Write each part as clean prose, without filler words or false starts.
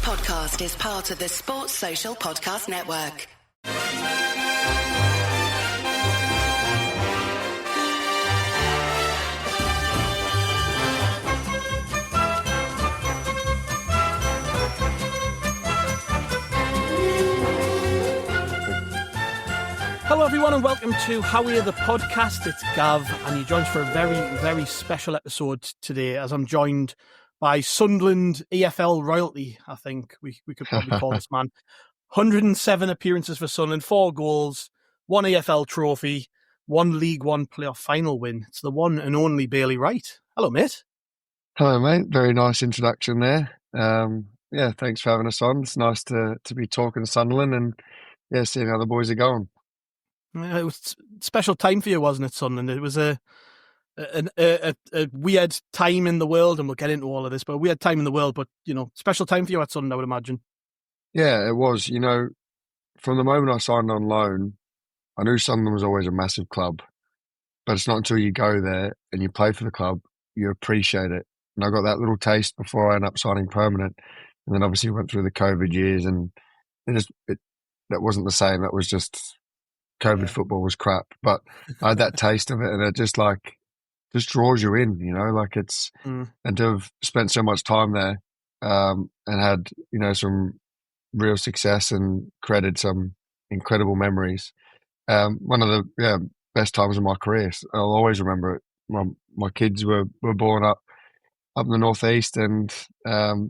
podcast is part of the Sports Social Podcast Network. Hello everyone and welcome to How Are You, the podcast. It's Gav and you're joined for a very, very special episode today as I'm joined by Sunderland EFL royalty, I think we could probably call this man. 107 appearances for Sunderland, 4 goals, 1 EFL trophy, 1 League One playoff final win. It's the one and only Bailey Wright. Hello, mate. Hello, mate. Very nice introduction there. Yeah, thanks for having us on. It's nice to be talking to Sunderland and seeing how the boys are going. It was a special time for you, wasn't it, Sunderland? It was a weird time in the world, and we'll get into all of this, but a weird time in the world, but, special time for you at Sunderland, I would imagine. Yeah, it was. From the moment I signed on loan, I knew Sunderland was always a massive club, but it's not until you go there and you play for the club, you appreciate it. And I got that little taste before I ended up signing permanent. And then obviously went through the COVID years and that wasn't the same. That was just... COVID football was crap, but I had that taste of it, and it just draws you in, and to have spent so much time there, and had, some real success and created some incredible memories. One of the best times of my career. I'll always remember it. My kids were born up in the northeast, and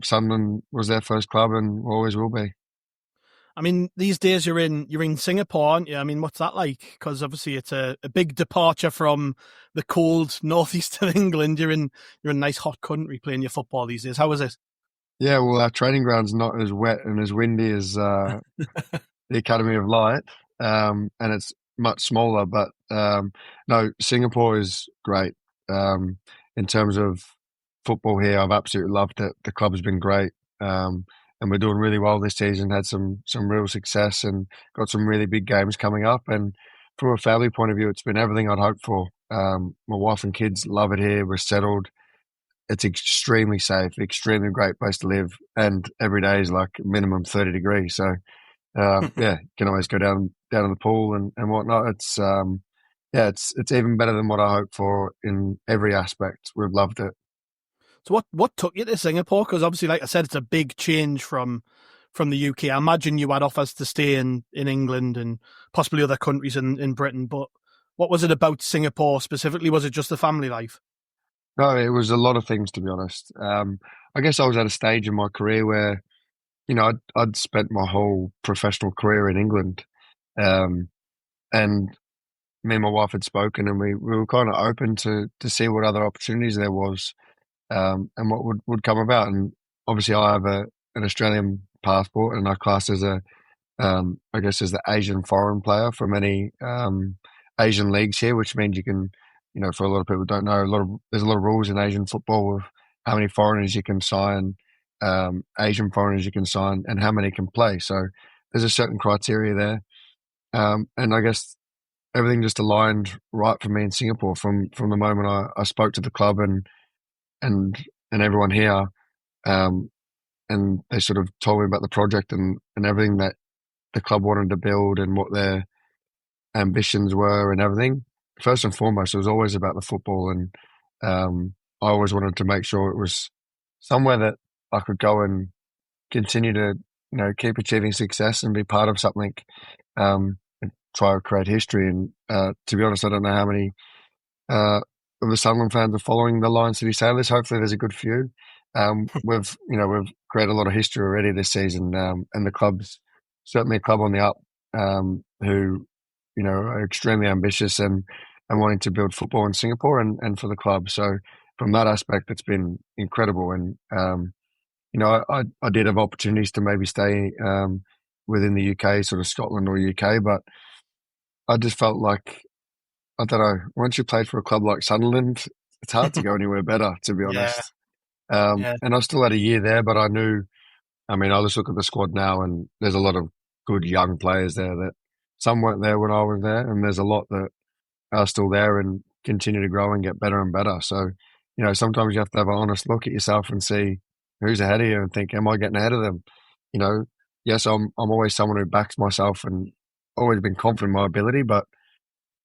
Sunderland was their first club, and always will be. I mean, these days you're in Singapore, aren't you? I mean, what's that like? Because obviously it's a big departure from the cold northeast of England. You're in a nice hot country playing your football these days. How is it? Yeah, well, our training ground's not as wet and as windy as the Academy of Light, and it's much smaller. But no, Singapore is great in terms of football here. I've absolutely loved it. The club has been great. And we're doing really well this season, had some real success and got some really big games coming up. And from a family point of view, it's been everything I'd hoped for. My wife and kids love it here. We're settled. It's extremely safe, extremely great place to live. And every day is like minimum 30 degrees. So, you can always go down to the pool and whatnot. It's even better than what I hoped for in every aspect. We've loved it. So what took you to Singapore? Because obviously, like I said, it's a big change from the UK. I imagine you had offers to stay in England and possibly other countries in Britain. But what was it about Singapore specifically? Was it just the family life? No, it was a lot of things, to be honest. I guess I was at a stage in my career where, I'd spent my whole professional career in England. And me and my wife had spoken, and we were kind of open to see what other opportunities there was. And what would come about. And obviously I have an Australian passport, and I class as as the Asian foreign player from any Asian leagues here, which means you can, for a lot of people who don't know, there's a lot of rules in Asian football of how many foreigners you can sign, Asian foreigners you can sign, and how many can play. So there's a certain criteria there. And I guess everything just aligned right for me in Singapore from the moment I spoke to the club and everyone here, and they sort of told me about the project and everything that the club wanted to build and what their ambitions were and everything. First and foremost, it was always about the football, and I always wanted to make sure it was somewhere that I could go and continue to, keep achieving success and be part of something, and try to create history. And to be honest, I don't know how many of the Sunderland fans are following the Lion City Sailors. Hopefully there's a good few. We've created a lot of history already this season, and the club's certainly a club on the up, who, are extremely ambitious and wanting to build football in Singapore and for the club. So from that aspect, it's been incredible. And, I did have opportunities to maybe stay within the UK, sort of Scotland or UK, but I just felt like, I don't know, once you played for a club like Sunderland, it's hard to go anywhere better, to be honest. And I still had a year there, but I knew, I just look at the squad now, and there's a lot of good young players there that some weren't there when I was there, and there's a lot that are still there and continue to grow and get better and better. So, sometimes you have to have an honest look at yourself and see who's ahead of you and think, am I getting ahead of them? you know, yes, I'm always someone who backs myself and always been confident in my ability, but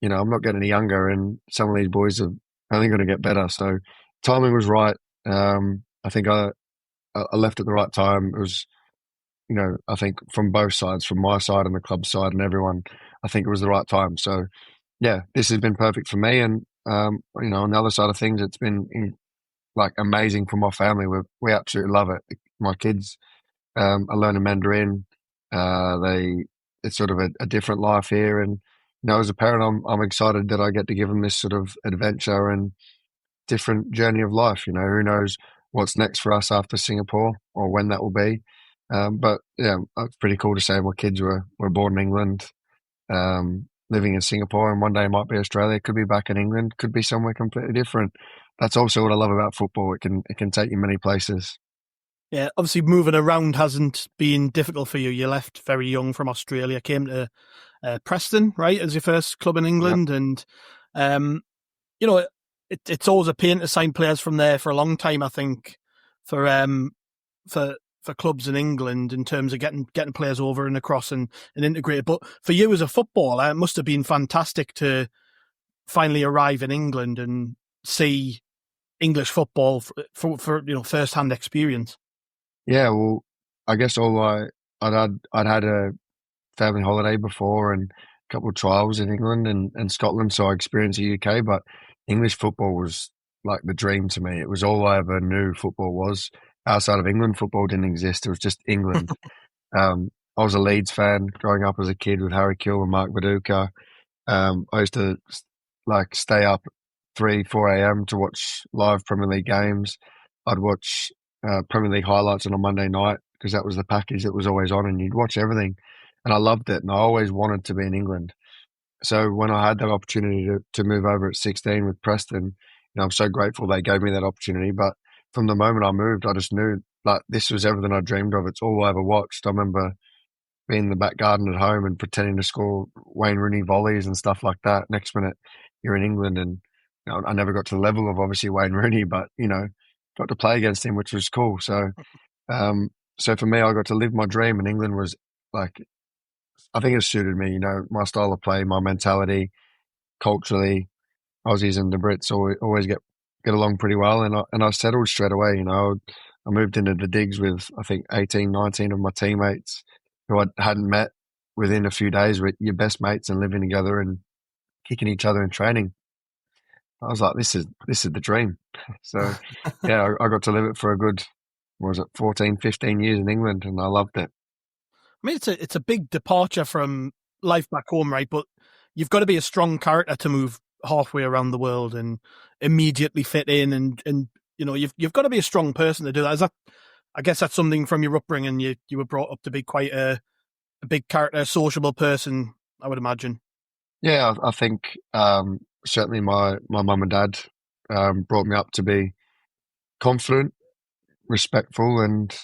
I'm not getting any younger, and some of these boys are only going to get better. So timing was right. I think I left at the right time. It was, I think from both sides, from my side and the club side and everyone, I think it was the right time. So yeah, this has been perfect for me. And, on the other side of things, it's been like amazing for my family. We absolutely love it. My kids are learning Mandarin. It's sort of a different life here. And, as a parent, I'm excited that I get to give them this sort of adventure and different journey of life. Who knows what's next for us after Singapore or when that will be. But yeah, it's pretty cool to say my kids were born in England, living in Singapore, and one day might be Australia, could be back in England, could be somewhere completely different. That's also what I love about football. It can take you many places. Yeah, obviously moving around hasn't been difficult for you. You left very young from Australia, came to Preston, right, as your first club in England, Yep. and it's always a pain to sign players from there for a long time. I think for clubs in England in terms of getting players over and across and integrated. But for you as a footballer, it must have been fantastic to finally arrive in England and see English football for first hand experience. Yeah, well, I guess I'd had a family holiday before and a couple of trials in England and Scotland, so I experienced the UK, but English football was like the dream to me. It was all I ever knew football was. Outside of England, football didn't exist. It was just England. I was a Leeds fan growing up as a kid with Harry Kewell and Mark Viduka. I used to stay up 3, 4 a.m. to watch live Premier League games. I'd watch Premier League highlights on a Monday night because that was the package that was always on, and you'd watch everything. And I loved it, and I always wanted to be in England. So when I had that opportunity to move over at 16 with Preston, I'm so grateful they gave me that opportunity. But from the moment I moved, I just knew this was everything I dreamed of. It's all I ever watched. I remember being in the back garden at home and pretending to score Wayne Rooney volleys and stuff like that. Next minute, you're in England, and I never got to the level of obviously Wayne Rooney, but got to play against him, which was cool. So, so for me, I got to live my dream, and England was I think it suited me. My style of play, my mentality, culturally. Aussies and the Brits always get along pretty well, and I settled straight away. I moved into the digs with I think 18, 19 of my teammates who I hadn't met within a few days. With your best mates and living together and kicking each other in training. I was like, this is the dream. So yeah, I got to live it for a good, 14, 15 years in England, and I loved it. I mean, it's a big departure from life back home, right? But you've got to be a strong character to move halfway around the world and immediately fit in, and you've got to be a strong person to do that. I guess that's something from your upbringing. You were brought up to be quite a big character, sociable person, I would imagine. Yeah, I think certainly my mum and dad brought me up to be confident, respectful, and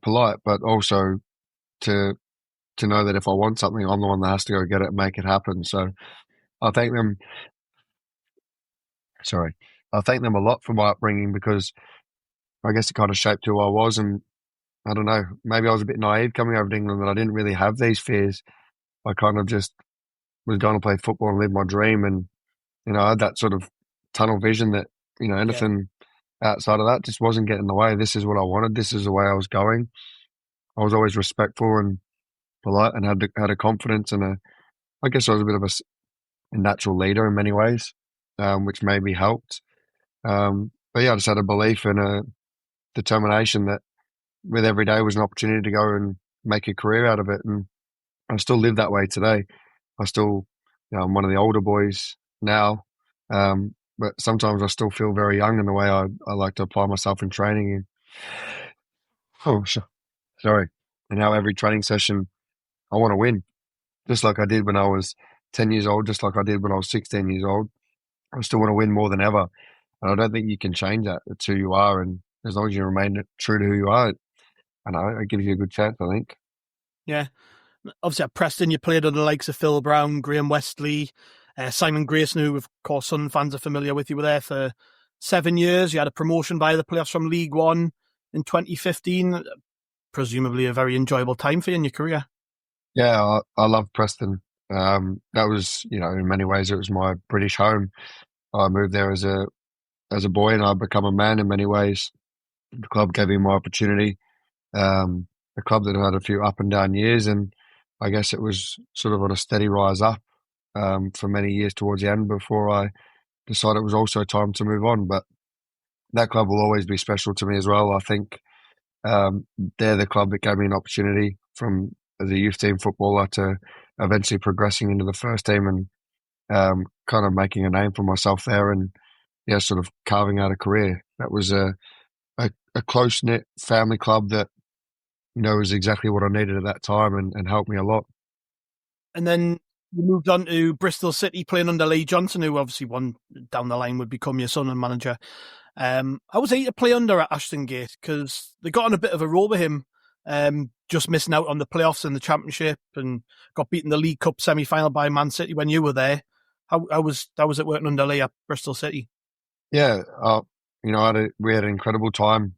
polite, but also to know that if I want something, I'm the one that has to go get it and make it happen. So I thank them. Sorry, I thank them a lot for my upbringing because I guess it kind of shaped who I was. And I don't know, maybe I was a bit naive coming over to England that I didn't really have these fears. I kind of just was going to play football and live my dream, and I had that sort of tunnel vision that anything outside of that just wasn't getting in the way. This is what I wanted. This is the way I was going. I was always respectful and polite, and had a confidence, and I guess I was a bit of a natural leader in many ways, which maybe helped. But yeah, I just had a belief and a determination that with every day was an opportunity to go and make a career out of it, and I still live that way today. I still, I'm one of the older boys now, but sometimes I still feel very young in the way I like to apply myself in training. Sorry. And now every training session, I want to win, just like I did when I was 10 years old, just like I did when I was 16 years old. I still want to win more than ever. And I don't think you can change that. It's who you are. And as long as you remain true to who you are, I know it gives you a good chance, I think. Yeah. Obviously at Preston, you played under the likes of Phil Brown, Graham Westley, Simon Grayson, who of course Sun fans are familiar with. You were there for 7 years. You had a promotion via the playoffs from League One in 2015. presumably a very enjoyable time for you in your career. Yeah, I love Preston. That was, in many ways, it was my British home. I moved there as a boy, and I've become a man in many ways. The club gave me my opportunity. A club that had a few up and down years, and I guess it was sort of on a steady rise up for many years towards the end before I decided it was also time to move on. But that club will always be special to me as well. I think they're the club that gave me an opportunity from as a youth team footballer to eventually progressing into the first team and kind of making a name for myself there and sort of carving out a career. That was a close knit family club that was exactly what I needed at that time and helped me a lot. And then you moved on to Bristol City, playing under Lee Johnson, who obviously one down the line would become your Sunderland manager. How was he to play under at Ashton Gate? Because they got on a bit of a roll with him, just missing out on the playoffs and the Championship, and got beaten the League Cup semi-final by Man City when you were there. How was it working under Lee at Bristol City? Yeah, we had an incredible time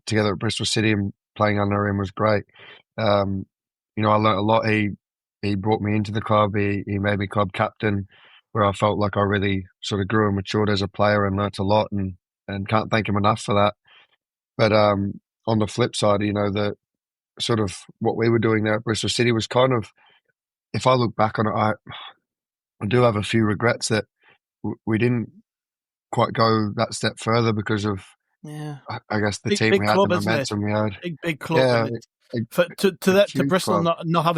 together at Bristol City, and playing under him was great. I learnt a lot. He brought me into the club. He made me club captain, where I felt like I really sort of grew and matured as a player and learnt a lot, and can't thank him enough for that. But on the flip side, the sort of what we were doing there at Bristol City was kind of, if I look back on it, I do have a few regrets that we didn't quite go that step further because of, I guess, the team we had, the momentum we had. Big club. Yeah, to Bristol not have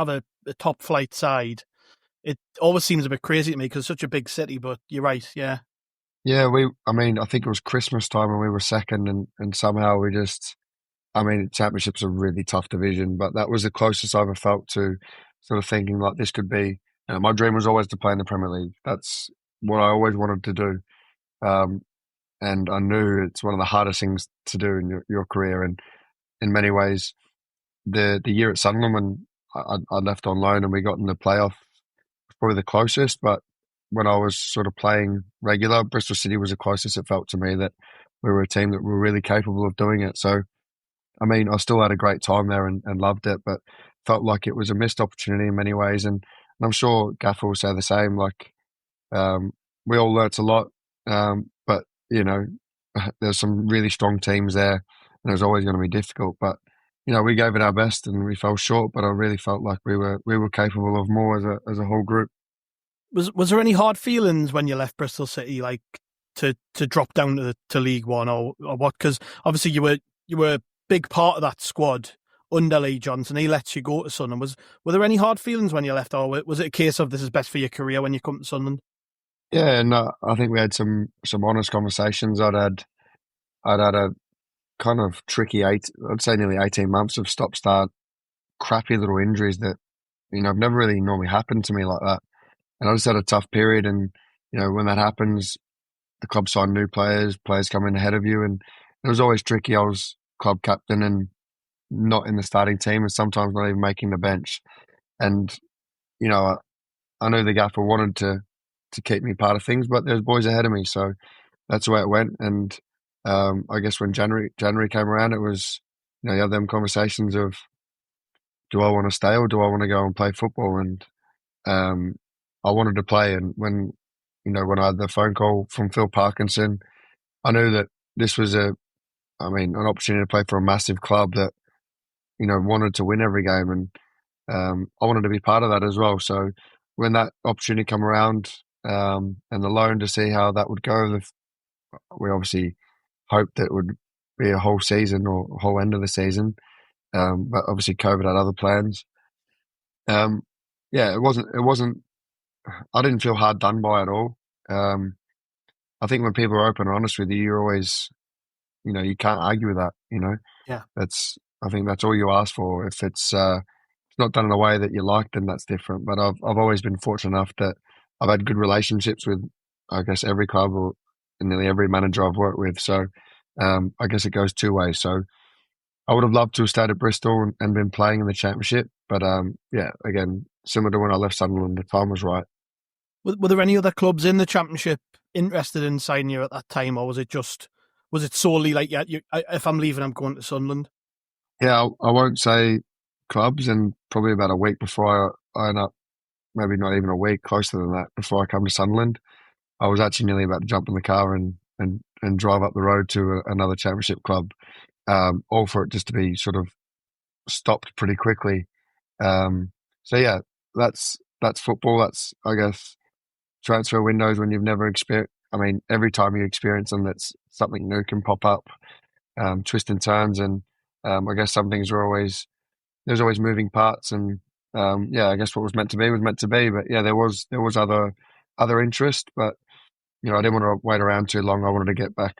a top flight side, it always seems a bit crazy to me because it's such a big city. But you're right, yeah. Yeah, I think it was Christmas time when we were second, and somehow we just, Championship's a really tough division, but that was the closest I ever felt to sort of thinking like this could be. My dream was always to play in the Premier League. That's what I always wanted to do. And I knew it's one of the hardest things to do in your career. And in many ways, the year at Sunderland when I left on loan and we got in the playoff was probably the closest. But when I was sort of playing regular, Bristol City was the closest it felt to me that we were a team that were really capable of doing it. So, I still had a great time there and loved it, but felt like it was a missed opportunity in many ways. And I'm sure Gaffer will say the same. Like, we all learnt a lot, but there's some really strong teams there, and it was always going to be difficult. But we gave it our best, and we fell short. But I really felt like we were capable of more as a whole group. Was there any hard feelings when you left Bristol City, like to drop down to League One or what? Because obviously you were a big part of that squad under Lee Johnson. He lets you go to Sunderland. Were there any hard feelings when you left, or was it a case of this is best for your career when you come to Sunderland? Yeah, and I think we had some honest conversations. I'd had a kind of tricky I'd say nearly 18 months of stop-start, crappy little injuries that I've never really normally happened to me like that. And I just had a tough period, and when that happens, the club sign new players come in ahead of you, and it was always tricky. I was club captain and not in the starting team, and sometimes not even making the bench. And I know the gaffer wanted to keep me part of things, but there's boys ahead of me, so that's the way it went. And I guess when January came around, it was you have them conversations of, do I want to stay or do I want to go and play football? And I wanted to play. And when I had the phone call from Phil Parkinson, I knew that this was an opportunity to play for a massive club that wanted to win every game, and I wanted to be part of that as well. So when that opportunity came around, and the loan to see how that would go, we obviously hoped that it would be a whole season or a whole end of the season, but obviously COVID had other plans. It wasn't. I didn't feel hard done by at all. I think when people are open and honest with you, you're always, you can't argue with that. Yeah. I think that's all you ask for. If it's not done in a way that you like, then that's different. But I've always been fortunate enough that I've had good relationships with, I guess, every club or nearly every manager I've worked with. So I guess it goes two ways. So I would have loved to have stayed at Bristol and been playing in the Championship. But again, similar to when I left Sunderland, the time was right. Were there any other clubs in the Championship interested in signing you at that time, or was it solely like, if I'm leaving, I'm going to Sunderland? Yeah, I won't say clubs, and probably about a week before I end up, maybe not even a week, closer than that, before I come to Sunderland, I was actually nearly about to jump in the car and drive up the road to another championship club, all for it just to be sort of stopped pretty quickly. Um, so yeah, that's football. That's, I guess, transfer windows when you've never experienced. I mean, every time you experience them, that's something new can pop up, twists and turns, and I guess some things are always there's always moving parts, and yeah, I guess what was meant to be was meant to be. But yeah, there was other interest, but I didn't want to wait around too long. I wanted to get back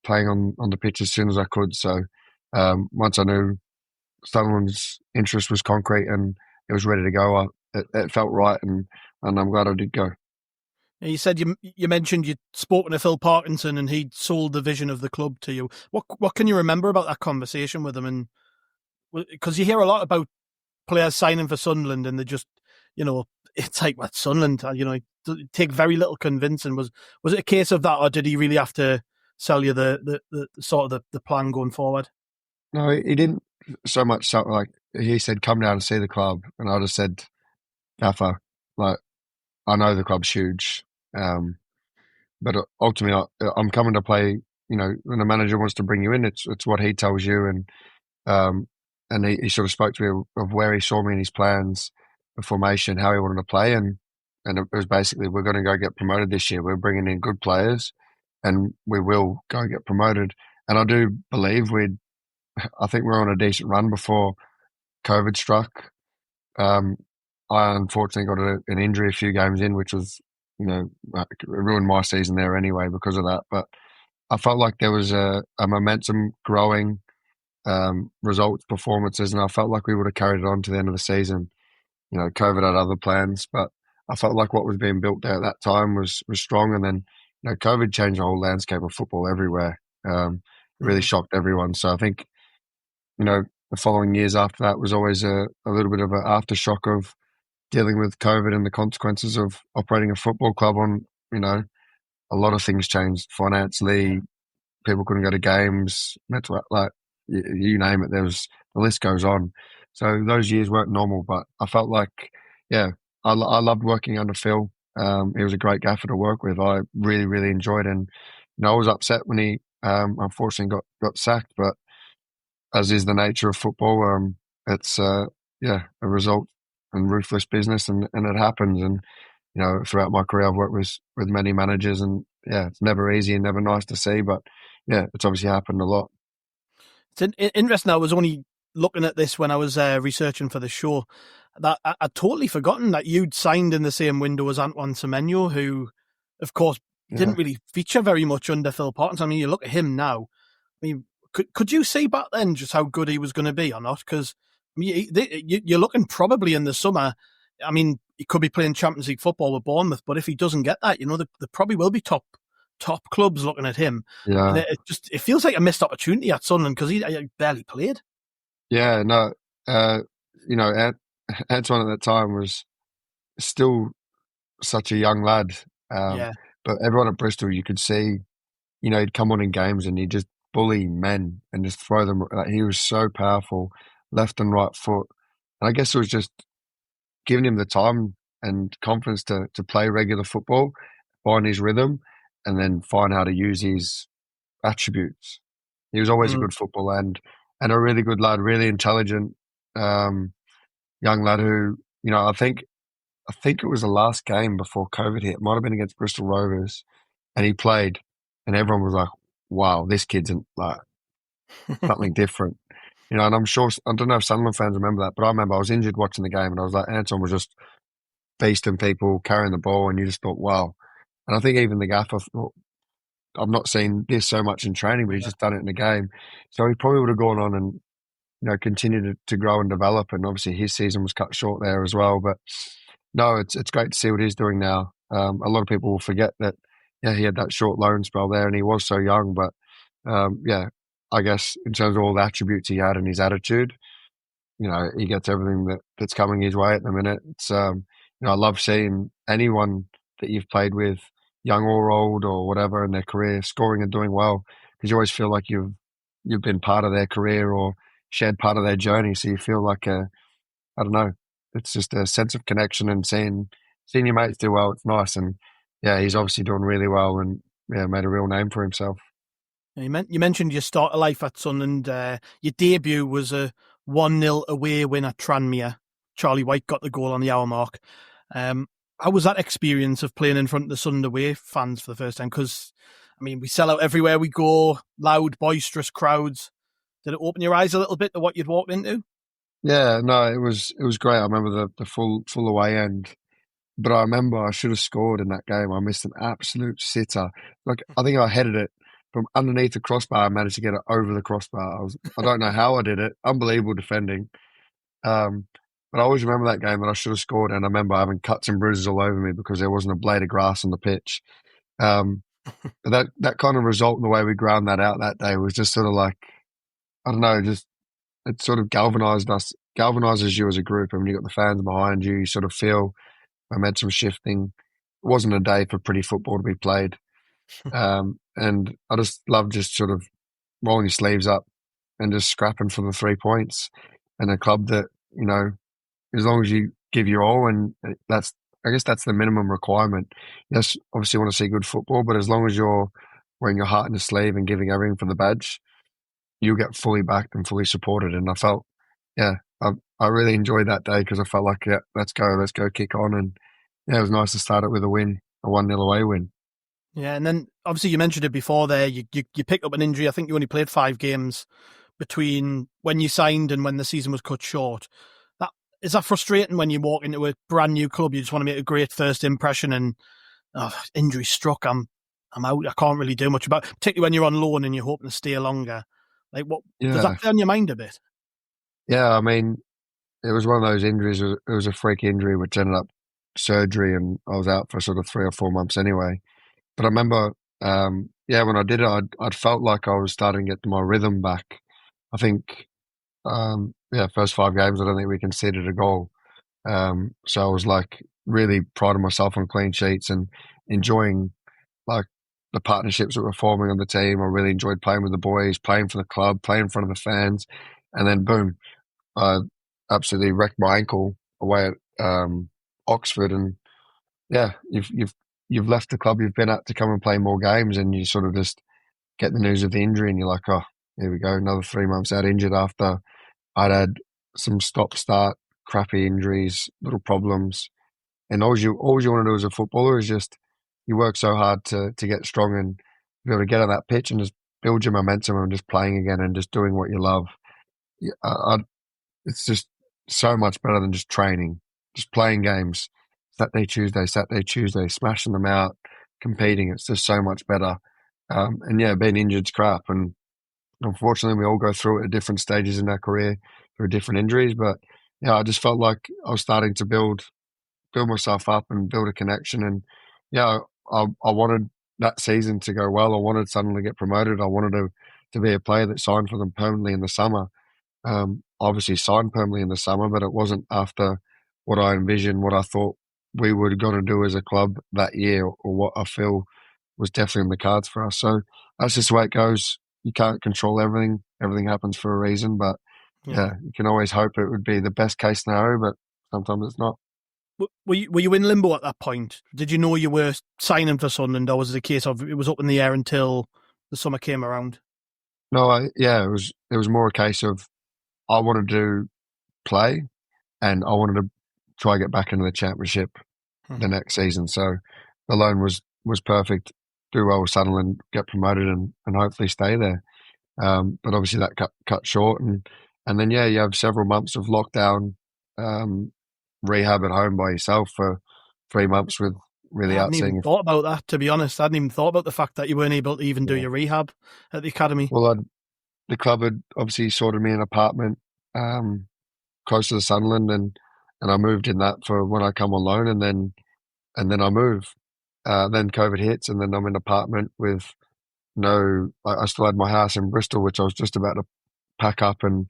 playing on the pitch as soon as I could. So once I knew Sunderland's interest was concrete and it was ready to go, it felt right, and I'm glad I did go. You said you mentioned you'd spoken to Phil Parkinson and he'd sold the vision of the club to you. What can you remember about that conversation with him? And because you hear a lot about players signing for Sunderland and they just, it's like what Sunderland, it take very little convincing. Was it a case of that, or did he really have to sell you the sort of the plan going forward? No, he didn't so much. So, like he said, come down and see the club, and I just said, Gaffer, like I know the club's huge, but ultimately I'm coming to play. When a manager wants to bring you in, it's what he tells you, um, and he sort of spoke to me of where he saw me in his plans, the formation, how he wanted to play, and it was basically we're going to go get promoted this year. We're bringing in good players, and we will go get promoted. And I do believe I think we're on a decent run before COVID struck. Um, I unfortunately got an injury a few games in, which was, it ruined my season there anyway because of that. But I felt like there was a momentum growing, results, performances, and I felt like we would have carried it on to the end of the season. COVID had other plans, but I felt like what was being built there at that time was strong. And then, COVID changed the whole landscape of football everywhere. It really shocked everyone. So I think, the following years after that was always a little bit of an aftershock of dealing with COVID and the consequences of operating a football club on, a lot of things changed financially. People couldn't go to games, mental, like you name it. The list goes on. So those years weren't normal, but I felt like, yeah, I loved working under Phil. He was a great gaffer to work with. I really, really enjoyed it. And, I was upset when he unfortunately got sacked, but as is the nature of football, it's yeah, a result and ruthless business, and it happens. And throughout my career, I've worked with many managers, and yeah, it's never easy and never nice to see, but yeah, it's obviously happened a lot. It's interesting. I was only looking at this when I was researching for the show. That I'd totally forgotten that you'd signed in the same window as Antoine Semenyo, who, of course, didn't Yeah. really feature very much under Phil Parkinson. I mean, you look at him now. I mean, could you see back then just how good he was going to be or not? Because I mean, you're looking probably in the summer. I mean, he could be playing Champions League football with Bournemouth, but if he doesn't get that, there probably will be top clubs looking at him. And Yeah. it feels like a missed opportunity at Sunderland because he barely played. Yeah, no, you know, Antoine at that time was still such a young lad. Um, Yeah. but everyone at Bristol, you could see, he'd come on in games and he'd just bully men and just throw them. Like, he was so powerful, left and right foot. And I guess it was just giving him the time and confidence to play regular football, find his rhythm, and then find how to use his attributes. He was always a Mm. good footballer and a really good lad, really intelligent, um, young lad who, I think it was the last game before COVID hit. It might have been against Bristol Rovers, and he played, and everyone was like, "Wow, this kid's like something different." And I'm sure I don't know if Sunderland fans remember that, but I remember I was injured watching the game, and I was like, Anton was just beasting people, carrying the ball, and you just thought, "Wow." And I think even the gaffer thought, "I've not seen this so much in training, but he's Yeah. just done it in the game." So he probably would have gone on and continue to grow and develop. And obviously his season was cut short there as well. But no, it's great to see what he's doing now. A lot of people will forget that, yeah, he had that short loan spell there and he was so young. But yeah, I guess in terms of all the attributes he had and his attitude, he gets everything that's coming his way at the minute. It's I love seeing anyone that you've played with, young or old or whatever, in their career scoring and doing well, because you always feel like you've been part of their career, or shared part of their journey. So you feel like I don't know, it's just a sense of connection and seeing your mates do well. It's nice, and yeah, he's obviously doing really well, and yeah, made a real name for himself. You mentioned your start of life at Sunderland. Your debut was a 1-0 away win at Tranmere. Charlie White got the goal on the hour mark. How was that experience of playing in front of the Sunderland away fans for the first time? Because, I mean, we sell out everywhere we go, loud, boisterous crowds. Did it open your eyes a little bit to what you'd walked into? Yeah, no, it was great. I remember the full away end. But I remember I should have scored in that game. I missed an absolute sitter. Like, I think I headed it from underneath the crossbar. I managed to get it over the crossbar. I don't know how I did it. Unbelievable defending. Um, but I always remember that game that I should have scored. And I remember having cuts and bruises all over me because there wasn't a blade of grass on the pitch. Um, but that kind of result and the way we ground that out that day was just sort of like, I don't know, just it sort of galvanizes you as a group. And when you've got the fans behind you, you sort of feel momentum shifting. It wasn't a day for pretty football to be played. And I just love just sort of rolling your sleeves up and just scrapping for the 3 points. And a club that, as long as you give your all, and I guess that's the minimum requirement. Yes, obviously you want to see good football, but as long as you're wearing your heart in your sleeve and giving everything for the badge, you'll get fully backed and fully supported. And I felt, yeah, I really enjoyed that day because I felt like, yeah, let's go kick on. And yeah, it was nice to start it with a win, a 1-0 away win. Yeah, and then obviously you mentioned it before there, you picked up an injury. I think you only played 5 games between when you signed and when the season was cut short. Is that frustrating when you walk into a brand new club? You just want to make a great first impression, and injury struck. I'm out. I can't really do much about it, particularly when you're on loan and you're hoping to stay longer. Like, what does that play on your mind a bit? Yeah, I mean, it was one of those injuries. It was a freak injury which ended up surgery, and I was out for sort of 3 or 4 months anyway. But I remember, when I did it, I'd felt like I was starting to get my rhythm back. I think, first 5 games, I don't think we conceded a goal. So I was like really priding myself on clean sheets and enjoying like the partnerships that were forming on the team. I really enjoyed playing with the boys, playing for the club, playing in front of the fans, and then boom, I absolutely wrecked my ankle away at Oxford. And yeah, you've left the club you've been at to come and play more games, and you sort of just get the news of the injury, and you're like, oh, here we go, another 3 months out injured after I'd had some stop-start, crappy injuries, little problems. And all you want to do as a footballer is just you work so hard to get strong and be able to get on that pitch and just build your momentum and just playing again and just doing what you love. It's just so much better than just training, just playing games. Saturday, Tuesday, smashing them out, competing. It's just so much better. And yeah, being injured's crap. And unfortunately, we all go through it at different stages in our career through different injuries. But yeah, I just felt like I was starting to build myself up and build a connection. And yeah, I wanted that season to go well. I wanted Sunderland to get promoted. I wanted to be a player that signed for them permanently in the summer. Obviously signed permanently in the summer, but it wasn't after what I envisioned, what I thought we were going to do as a club that year, or what I feel was definitely in the cards for us. So that's just the way it goes. You can't control everything. Everything happens for a reason, but yeah, you can always hope it would be the best case scenario, but sometimes it's not. Were you in limbo at that point? Did you know you were signing for Sunderland, or was it a case of it was up in the air until the summer came around? No, it was more a case of I wanted to play and I wanted to try to get back into the championship the next season. So the loan was perfect. Do well with Sunderland, get promoted, and hopefully stay there. But obviously that cut short, and then you have several months of lockdown, rehab at home by yourself for 3 months with really I hadn't even thought about that, to be honest. I hadn't even thought about the fact that you weren't able to even do your rehab at the academy. Well, the club had obviously sorted me an apartment close to the Sunderland, and I moved in that for when I come on loan, and then I move. Then COVID hits, and then I'm in an apartment with I still had my house in Bristol, which I was just about to pack up and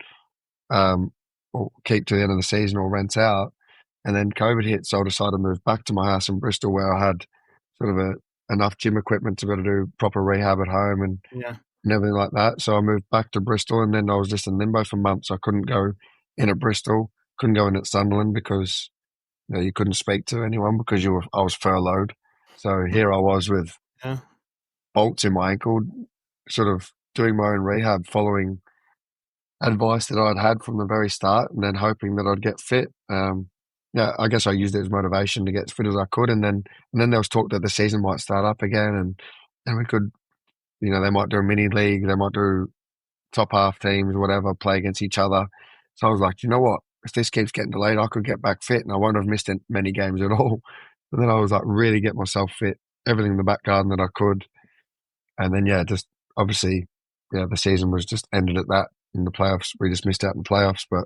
or keep to the end of the season or rent out. And then COVID hit, so I decided to move back to my house in Bristol, where I had sort of enough gym equipment to be able to do proper rehab at home, and and everything like that. So I moved back to Bristol, and then I was just in limbo for months. I couldn't go in at Bristol, couldn't go in at Sunderland because you couldn't speak to anyone because I was furloughed. So here I was with Yeah. bolts in my ankle, sort of doing my own rehab, following advice that I'd had from the very start, and then hoping that I'd get fit. Yeah, I guess I used it as motivation to get as fit as I could, and then there was talk that the season might start up again, and we could, they might do a mini league, they might do top half teams, whatever, play against each other. So I was like, you know what? If this keeps getting delayed, I could get back fit, and I won't have missed many games at all. But then I was like, really get myself fit, everything in the back garden that I could, and then just obviously, the season was just ended at that. In the playoffs, we just missed out in the playoffs. But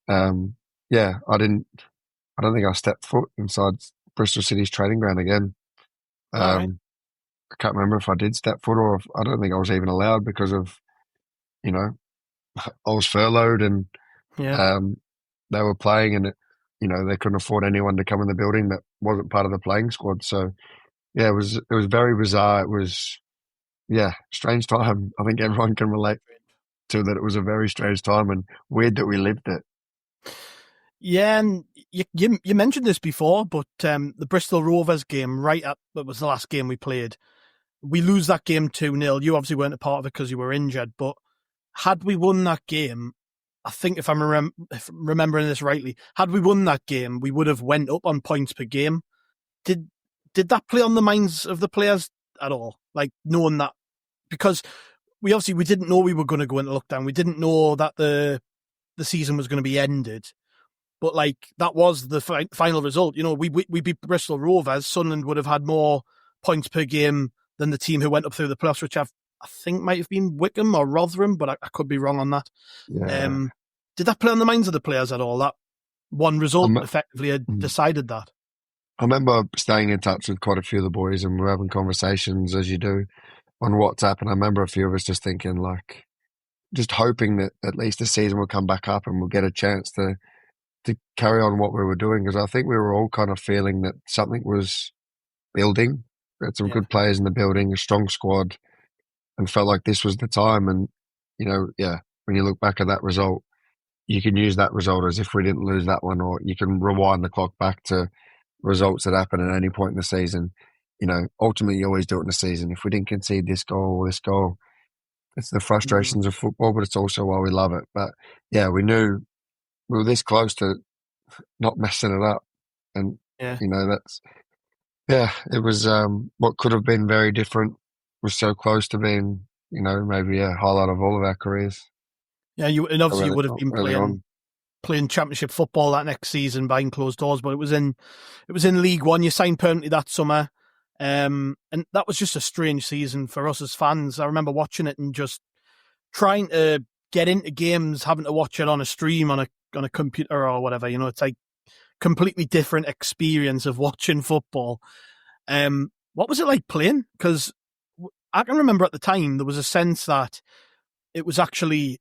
I don't think I stepped foot inside Bristol City's training ground again. All right. I can't remember if I did step foot or if I don't think I was even allowed because of, I was furloughed and Yeah. they were playing and they couldn't afford anyone to come in the building that wasn't part of the playing squad. So it was very bizarre. It was strange time. I think everyone can relate to that. It was a very strange time and weird that we lived it. Yeah, and you mentioned this before, but the Bristol Rovers game, that was the last game we played. We lose that game 2-0. You obviously weren't a part of it because you were injured, but had we won that game, I think if I'm remembering this rightly, had we won that game, we would have went up on points per game. Did that play on the minds of the players at all? Like knowing that, because we didn't know we were going to go into lockdown. We didn't know that the season was going to be ended. But that was the final result. We beat Bristol Rovers. Sunderland would have had more points per game than the team who went up through the playoffs, which I think might have been Wickham or Rotherham, but I could be wrong on that. Yeah. Did that play on the minds of the players at all? That one result effectively had decided that. I remember staying in touch with quite a few of the boys, and we were having conversations as you do on WhatsApp. And I remember a few of us just thinking, just hoping that at least the season will come back up and we'll get a chance to carry on what we were doing, because I think we were all kind of feeling that something was building. We had some good players in the building, a strong squad, and felt like this was the time. And, when you look back at that result, you can use that result as if we didn't lose that one, or you can rewind the clock back to results that happen at any point in the season. Ultimately, you always do it in the season. If we didn't concede this goal or this goal, it's the frustrations of football, but it's also why we love it. But we knew we were this close to not messing it up. And, it was what could have been very different was so close to being, maybe a highlight of all of our careers. Yeah, you would have been playing championship football that next season behind closed doors, but it was in League One. You signed permanently that summer. And that was just a strange season for us as fans. I remember watching it and just trying to get into games, having to watch it on a stream on a computer or whatever. It's like completely different experience of watching football. What was it like playing? Because I can remember at the time there was a sense that it was actually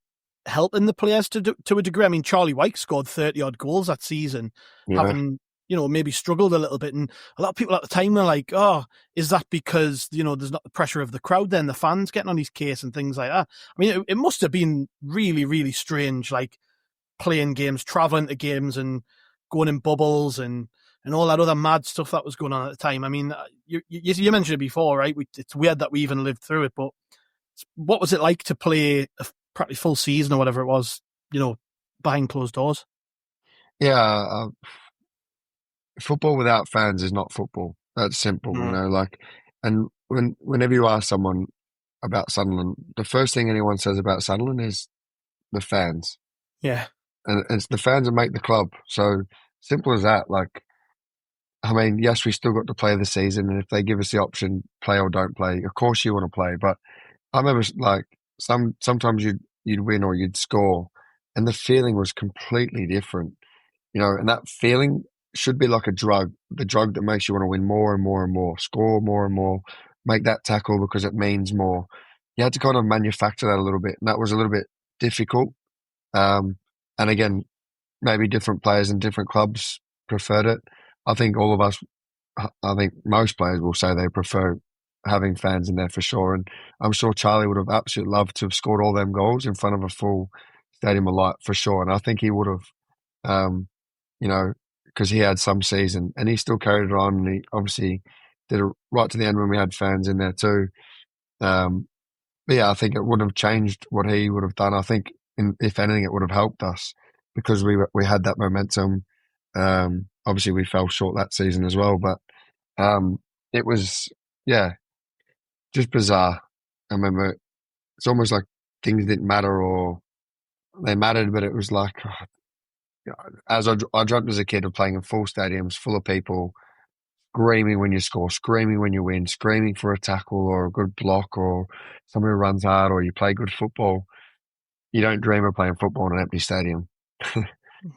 helping the players to a degree. I mean, Charlie White scored 30 odd goals that season, having maybe struggled a little bit, and a lot of people at the time were like, "Oh, is that because there's not the pressure of the crowd? Then the fans getting on his case and things like that." I mean, it must have been really, really strange, like playing games, traveling to games, and going in bubbles and all that other mad stuff that was going on at the time. I mean, you mentioned it before, right? It's weird that we even lived through it, but what was it like to play a practically full season or whatever it was, behind closed doors? Yeah, football without fans is not football. That's simple, and whenever you ask someone about Sunderland, the first thing anyone says about Sunderland is the fans. Yeah. And it's the fans that make the club. So simple as that. I mean, yes, we still got to play the season, and if they give us the option, play or don't play, of course you want to play. But I remember sometimes you'd win or you'd score, and the feeling was completely different. And that feeling should be like a drug, the drug that makes you want to win more and more and more, score more and more, make that tackle because it means more. You had to kind of manufacture that a little bit, and that was a little bit difficult. And again, maybe different players in different clubs preferred it. I think most players will say they prefer having fans in there for sure. And I'm sure Charlie would have absolutely loved to have scored all them goals in front of a full stadium of light for sure. And I think he would have, you know, because he had some season and he still carried it on. And he obviously did it right to the end when we had fans in there too. But yeah, I think it wouldn't have changed what he would have done. I think, if anything, it would have helped us because we had that momentum. Obviously, we fell short that season as well, but it was, yeah, just bizarre. I remember it's almost like things didn't matter or they mattered, but it was like, as I dreamt as a kid of playing in full stadiums, full of people, screaming when you score, screaming when you win, screaming for a tackle or a good block or somebody who runs hard or you play good football. You don't dream of playing football in an empty stadium.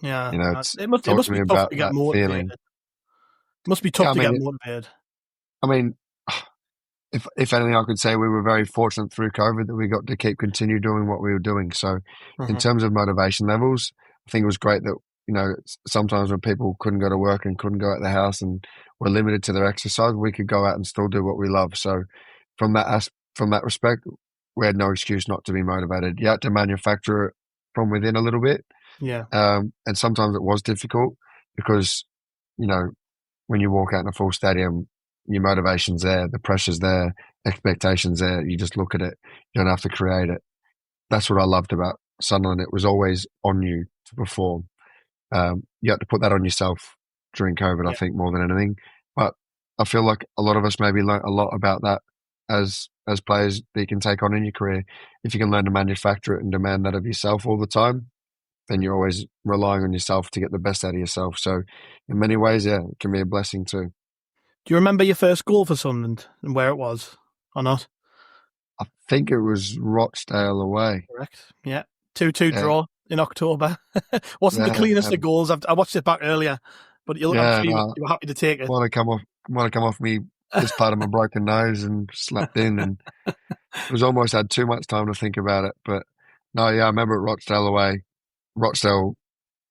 Yeah, You know, it must talk to be me tough about to get that motivated. feeling. It must be tough Yeah, to get motivated. I mean, if anything, I could say we were very fortunate through COVID that we got to continue doing what we were doing. So, in terms of motivation levels, I think it was great that, you know, sometimes when people couldn't go to work and couldn't go out of the house and were limited to their exercise, we could go out and still do what we love. So, from that respect, we had no excuse not to be motivated. You had to manufacture it from within a little bit. Yeah. And sometimes it was difficult because, you know, when you walk out in a full stadium, your motivation's there, the pressure's there, expectations there. You just look at it. You don't have to create it. That's what I loved about Sunderland. It was always on you to perform. You had to put that on yourself during COVID, I think, more than anything. But I feel like a lot of us maybe learnt a lot about that as players that you can take on in your career. If you can learn to manufacture it and demand that of yourself all the time, then you're always relying on yourself to get the best out of yourself. So in many ways, yeah, it can be a blessing too. Do you remember your first goal for Sunderland and where it was or not? I think it was Rochdale away. Correct. Yeah. 2-2 draw in October. Wasn't the cleanest of goals. I watched it back earlier, but you were happy to take it. Might have come off me this part of my broken nose and slapped in, and it was almost had too much time to think about it. But no, yeah, I remember at Rochdale away. Rochdale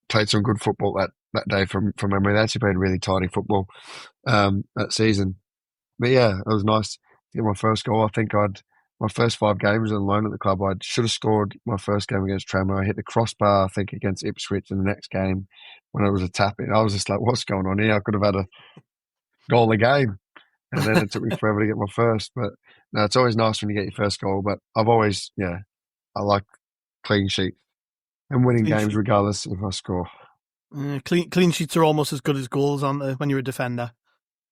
played some good football that day from memory. They actually played really tidy football that season. But yeah, it was nice to get my first goal. I think my first 5 games on loan at the club, I should have scored my first game against Tranmere. I hit the crossbar, I think, against Ipswich in the next game when it was a tap-in. I was just like, what's going on here? I could have had a goal a game. And then it took me forever to get my first. But no, it's always nice when you get your first goal. But I've always, I like clean sheets and winning games regardless if I score. Clean sheets are almost as good as goals, aren't they, when you're a defender?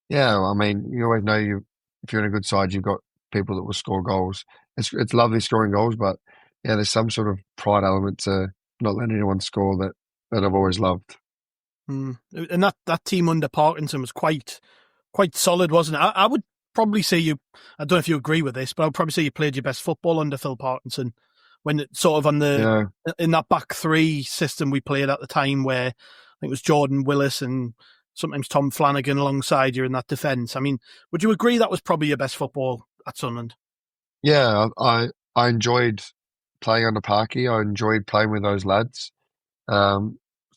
Yeah, I mean, you always know if you're in a good side, you've got people that will score goals. It's lovely scoring goals, but yeah, there's some sort of pride element to not letting anyone score that I've always loved. And that team under Parkinson was quite solid, wasn't it? I would probably say I don't know if you agree with this, but I would probably say you played your best football under Phil Parkinson when it sort of in that back 3 system we played at the time, where I think it was Jordan Willis and sometimes Tom Flanagan alongside you in that defence. I mean, would you agree that was probably your best football at Sunderland? Yeah, I enjoyed playing under Parky. I enjoyed playing with those lads. Sort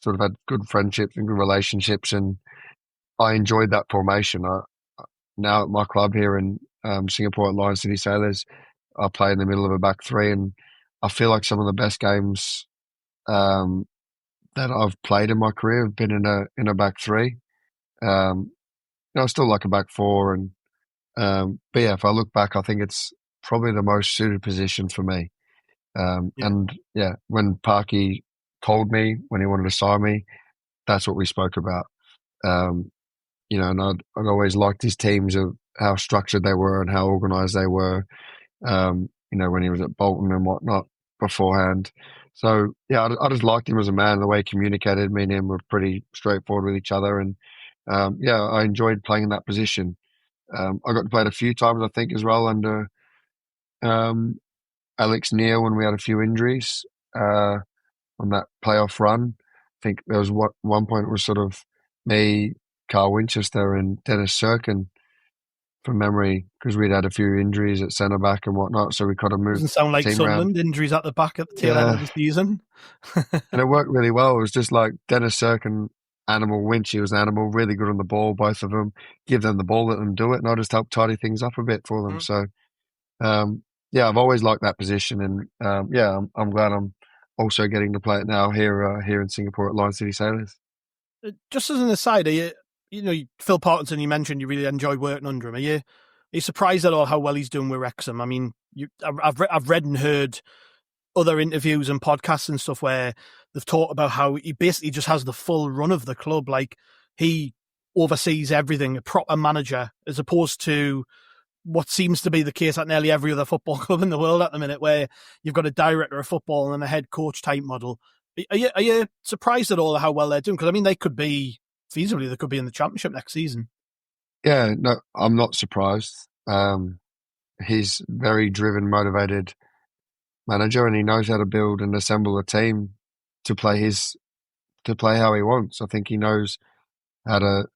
of had good friendships and good relationships, and I enjoyed that formation. Now at my club here in Singapore at Lion City Sailors, I play in the middle of a back 3, and I feel like some of the best games that I've played in my career have been in a back 3. I still like a back 4, and but yeah, if I look back, I think it's probably the most suited position for me. And yeah, when Parky called me, when he wanted to sign me, that's what we spoke about. And I'd always liked his teams of how structured they were and how organised they were. When he was at Bolton and whatnot beforehand. So yeah, I just liked him as a man. The way he communicated, me and him were pretty straightforward with each other, and I enjoyed playing in that position. I got to play it a few times, I think, as well under Alex Neil when we had a few injuries on that playoff run. I think there was one point it was sort of me, Carl Winchester, and Dennis Serkin from memory, because we'd had a few injuries at centre back and whatnot, so we kind of moved. Doesn't sound like Sunderland, injuries at the back at the tail end of the season. And it worked really well. It was just like Dennis Serkin animal. Winchy was an animal, really good on the ball, both of them. Give them the ball, let them do it, and I just help tidy things up a bit for them. So, yeah, I've always liked that position, and yeah, I'm glad I'm also getting to play it now here in Singapore at Lion City Sailors. Just as an aside, Phil Parkinson, you mentioned you really enjoy working under him. Are you surprised at all how well he's doing with Wrexham? I mean, I've read and heard other interviews and podcasts and stuff where they've talked about how he basically just has the full run of the club. Like, he oversees everything, a proper manager, as opposed to what seems to be the case at nearly every other football club in the world at the minute, where you've got a director of football and a head coach type model. Are you surprised at all how well they're doing? Because, I mean, they could be in the Championship next season. Yeah, no, I'm not surprised. He's very driven, motivated manager, and he knows how to build and assemble a team to play how he wants. I think he knows how to,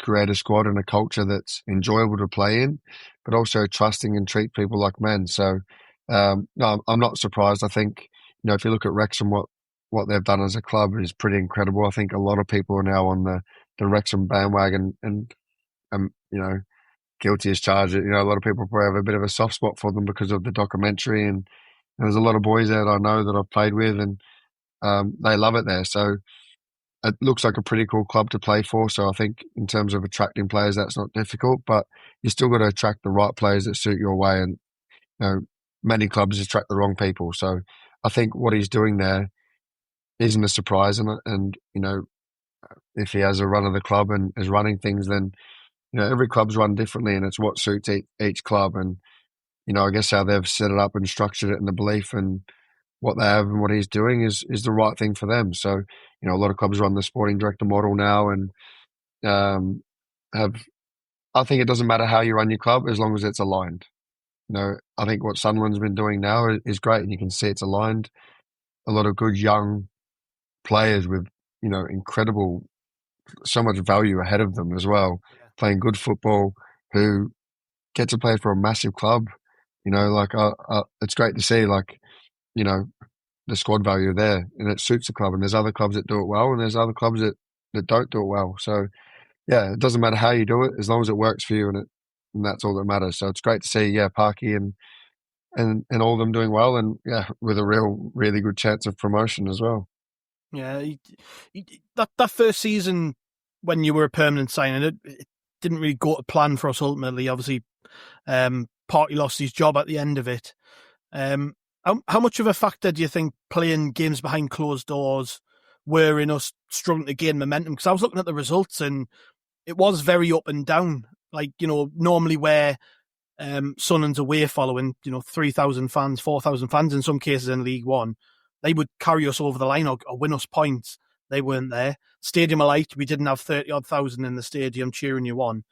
create a squad and a culture that's enjoyable to play in, but also trusting and treat people like men. So, no, I'm not surprised. I think, if you look at Wrexham, what they've done as a club is pretty incredible. I think a lot of people are now on the Wrexham bandwagon, and guilty as charged. A lot of people probably have a bit of a soft spot for them because of the documentary, and there's a lot of boys that I know that I've played with, and they love it there. So it looks like a pretty cool club to play for. So I think in terms of attracting players, that's not difficult, but you still got to attract the right players that suit your way. And many clubs attract the wrong people. So I think what he's doing there isn't a surprise. And if he has a run of the club and is running things, then every club's run differently, and it's what suits each club. And I guess how they've set it up and structured it, and the belief and what they have and what he's doing is the right thing for them. So, a lot of clubs run the sporting director model now, and I think it doesn't matter how you run your club as long as it's aligned. I think what Sunderland's been doing now is great, and you can see it's aligned. A lot of good young players with, incredible, so much value ahead of them as well, playing good football, who get to play for a massive club. It's great to see, the squad value there, and it suits the club. And there's other clubs that do it well, and there's other clubs that don't do it well. So, yeah, it doesn't matter how you do it as long as it works for you, and that's all that matters. So it's great to see, Parky and all of them doing well, and with a really good chance of promotion as well. Yeah, that first season when you were a permanent signing, it didn't really go to plan for us ultimately. Obviously, Parky lost his job at the end of it. How much of a factor do you think playing games behind closed doors were in us struggling to gain momentum? Because I was looking at the results, and it was very up and down. Normally where Sunderland's away following, 3,000 fans, 4,000 fans in some cases in League One, they would carry us over the line or win us points. They weren't there. Stadium Alight, we didn't have 30-odd thousand in the stadium cheering you on.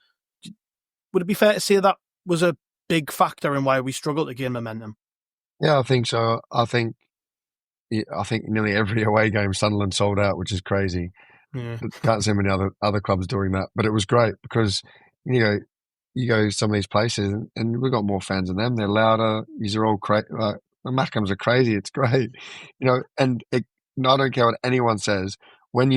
Would it be fair to say that was a big factor in why we struggled to gain momentum? Yeah, I think so. I think nearly every away game Sunderland sold out, which is crazy. Yeah. Can't see many other clubs doing that, but it was great because you go to some of these places and we've got more fans than them. They're louder. These are all crazy. The Mackhams are crazy. It's great, and I don't care what anyone says. When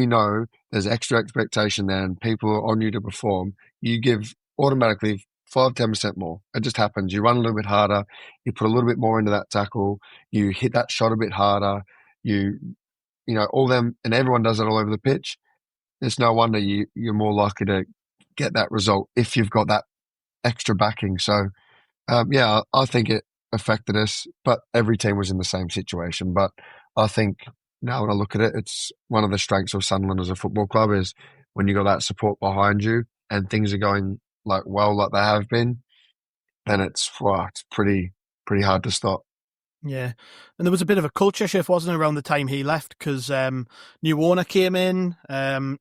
there's extra expectation there and people are on you to perform, you give automatically 5-10% more. It just happens. You run a little bit harder. You put a little bit more into that tackle. You hit that shot a bit harder. All them, and everyone does it all over the pitch. It's no wonder you're more likely to get that result if you've got that extra backing. So, I think it affected us, but every team was in the same situation. But I think now when I look at it, it's one of the strengths of Sunderland as a football club is when you got that support behind you and things are going like they have been, then it's pretty hard to stop. Yeah, and there was a bit of a culture shift, wasn't it, around the time he left, because new owner came in,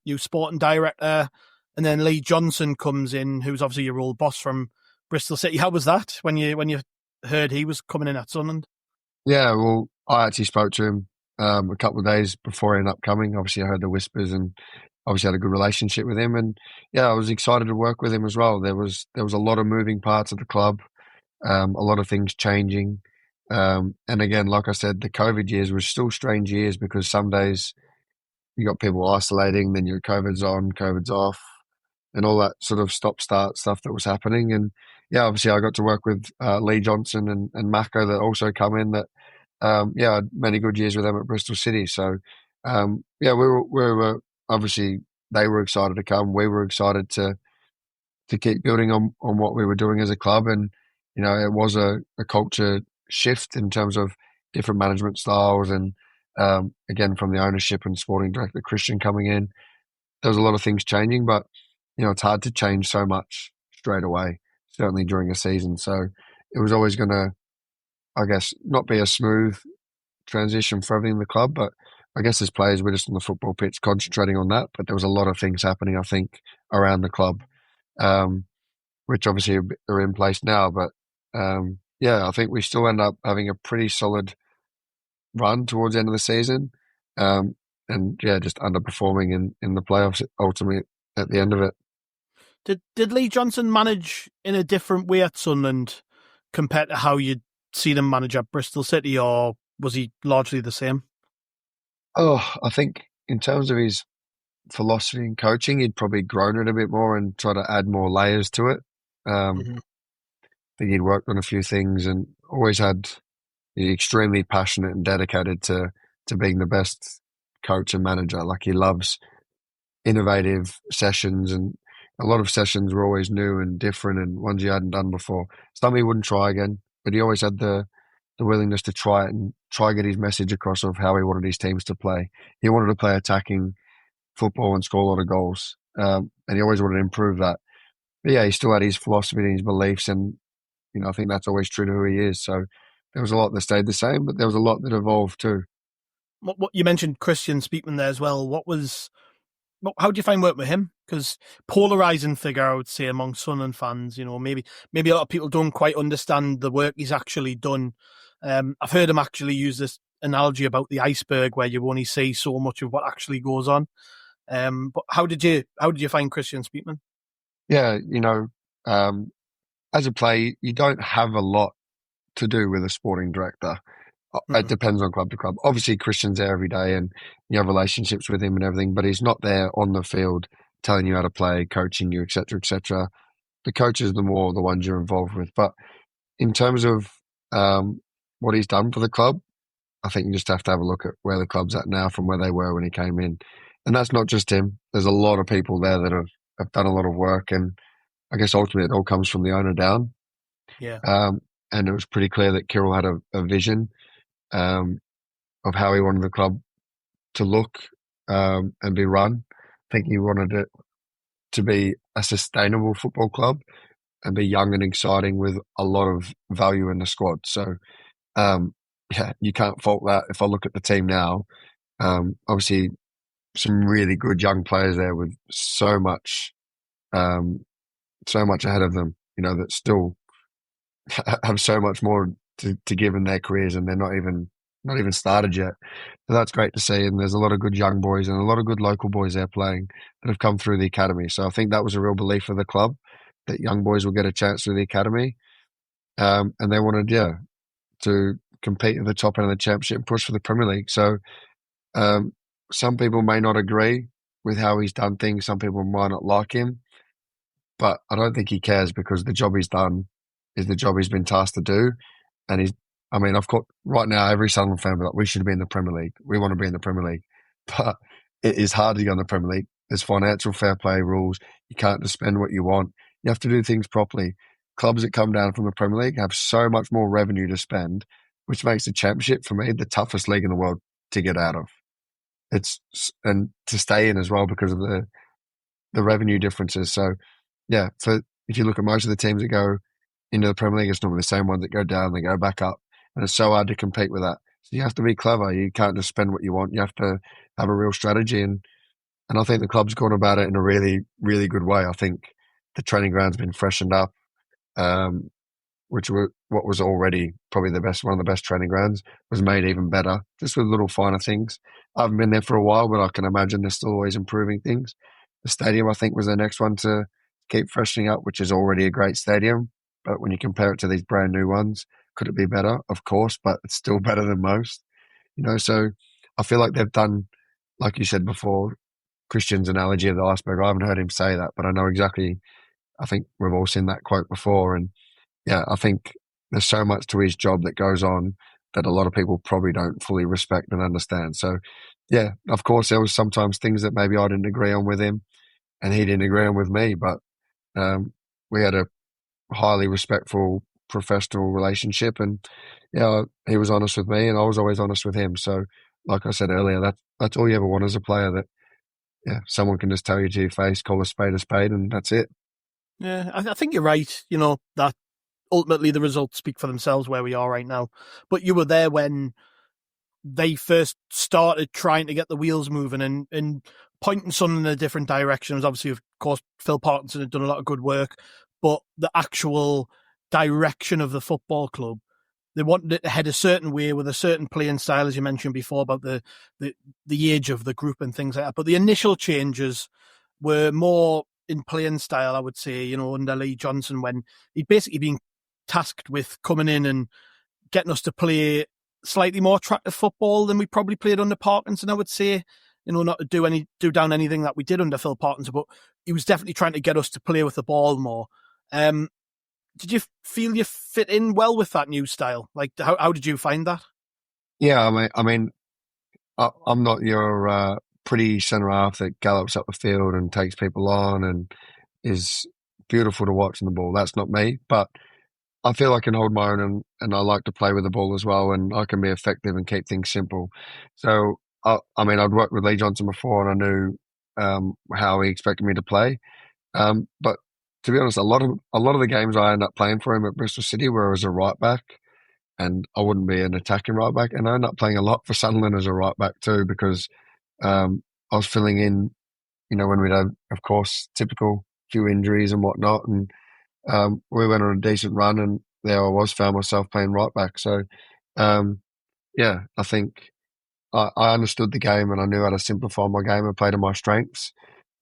new sporting director, and then Lee Johnson comes in, who's obviously your old boss from Bristol City. How was that when you heard he was coming in at Sunderland? Yeah, well, I actually spoke to him a couple of days before he ended up coming. Obviously, I heard the whispers and obviously had a good relationship with him, and I was excited to work with him as well. There was a lot of moving parts of the club, a lot of things changing. And again, like I said, the COVID years were still strange years because some days you got people isolating, then your COVID's on, COVID's off, and all that sort of stop-start stuff that was happening. And yeah, obviously I got to work with Lee Johnson and Mako that also come in that, I had many good years with them at Bristol City. So, yeah, we were obviously, they were excited to come. We were excited to keep building on what we were doing as a club. And, it was a culture shift in terms of different management styles. And, again, from the ownership and sporting director, Christian coming in, there was a lot of things changing, but, it's hard to change so much straight away, certainly during a season. So it was always going to, I guess, not be a smooth transition for everything in the club, but I guess as players, we're just on the football pitch concentrating on that. But there was a lot of things happening, I think, around the club, which obviously are in place now. But yeah, I think we still end up having a pretty solid run towards the end of the season. And yeah, just underperforming in the playoffs ultimately at the end of it. Did Lee Johnson manage in a different way at Sunderland compared to how you'd seen him manage at Bristol City, or was he largely the same? Oh, I think in terms of his philosophy and coaching, he'd probably grown it a bit more and try to add more layers to it. I think he'd worked on a few things and always had extremely passionate and dedicated to being the best coach and manager. Like, he loves innovative sessions, and a lot of sessions were always new and different and ones he hadn't done before. Some he wouldn't try again, but he always had the willingness to try it and try get his message across of how he wanted his teams to play. He wanted to play attacking football and score a lot of goals, and he always wanted to improve that. But yeah, he still had his philosophy and his beliefs, and I think that's always true to who he is. So there was a lot that stayed the same, but there was a lot that evolved too. What you mentioned Christian Speakman there as well. How do you find working with him? Because polarizing figure, I would say, among Sunderland fans. Maybe a lot of people don't quite understand the work he's actually done. I've heard him actually use this analogy about the iceberg, where you only see so much of what actually goes on. But how did you find Christian Speakman? Yeah, as a player, you don't have a lot to do with a sporting director. It depends on club to club. Obviously, Christian's there every day and you have relationships with him and everything, but he's not there on the field telling you how to play, coaching you, etc., etc. The coaches are the ones you're involved with. But in terms of what he's done for the club, I think you just have to have a look at where the club's at now from where they were when he came in. And that's not just him. There's a lot of people there that have done a lot of work, and I guess ultimately it all comes from the owner down. Yeah. And it was pretty clear that Kirill had a vision of how he wanted the club to look and be run. I think he wanted it to be a sustainable football club and be young and exciting with a lot of value in the squad. So, yeah, you can't fault that. If I look at the team now, obviously some really good young players there with so much ahead of them, that still have so much more to give in their careers, and they're not even started yet. So that's great to see. And there's a lot of good young boys and a lot of good local boys there playing that have come through the academy. So I think that was a real belief of the club, that young boys will get a chance through the academy. And they wanted, to compete at the top end of the championship and push for the Premier League. So some people may not agree with how he's done things. Some people might not like him, but I don't think he cares, because the job he's done is the job he's been tasked to do. And I've got right now every Sunderland fan like, we should be in the Premier League. We want to be in the Premier League, but it is hard to get in the Premier League. There's financial fair play rules. You can't just spend what you want. You have to do things properly. Clubs that come down from the Premier League have so much more revenue to spend, which makes the Championship, for me, the toughest league in the world to get out of. And to stay in as well, because of the revenue differences. So, yeah, if you look at most of the teams that go into the Premier League, it's normally the same ones that go down, they go back up. And it's so hard to compete with that. So you have to be clever. You can't just spend what you want. You have to have a real strategy. And I think the club's gone about it in a really, really good way. I think the training ground's been freshened up, which were what was already probably one of the best training grounds, was made even better, just with little finer things. I haven't been there for a while, but I can imagine they're still always improving things. The stadium, I think, was the next one to keep freshening up, which is already a great stadium. But when you compare it to these brand new ones, could it be better? Of course, but it's still better than most. So I feel like they've done like you said before, Christian's analogy of the iceberg. I haven't heard him say that, but I know exactly. I think we've all seen that quote before, and yeah, I think there's so much to his job that goes on that a lot of people probably don't fully respect and understand. So, yeah, of course, there was sometimes things that maybe I didn't agree on with him, and he didn't agree on with me, but we had a highly respectful, professional relationship, and yeah, he was honest with me, and I was always honest with him. So, like I said earlier, that's all you ever want as a player. That yeah, someone can just tell you to your face, call a spade, and that's it. Yeah, I think you're right. That ultimately the results speak for themselves where we are right now. But you were there when they first started trying to get the wheels moving and pointing Sunderland in a different direction. Obviously, of course, Phil Parkinson had done a lot of good work, but the actual direction of the football club, they wanted it to head a certain way with a certain playing style, as you mentioned before, about the age of the group and things like that. But the initial changes were more in playing style, I would say, under Lee Johnson, when he'd basically been tasked with coming in and getting us to play slightly more attractive football than we probably played under Parkinson, I would say. Not to do down anything that we did under Phil Parkinson, but he was definitely trying to get us to play with the ball more. Did you feel you fit in well with that new style? Like, how did you find that? Yeah, I'm not your pretty centre half that gallops up the field and takes people on and is beautiful to watch on the ball. That's not me, but I feel I can hold my own, and I like to play with the ball as well, and I can be effective and keep things simple. So, I'd worked with Lee Johnson before, and I knew how he expected me to play. But to be honest, a lot of the games I ended up playing for him at Bristol City where I was a right back, and I wouldn't be an attacking right back, and I ended up playing a lot for Sunderland as a right back too because I was filling in, when we'd had, of course, typical few injuries and whatnot, and we went on a decent run, and there I was, found myself playing right back. So, yeah, I think I understood the game, and I knew how to simplify my game and play to my strengths,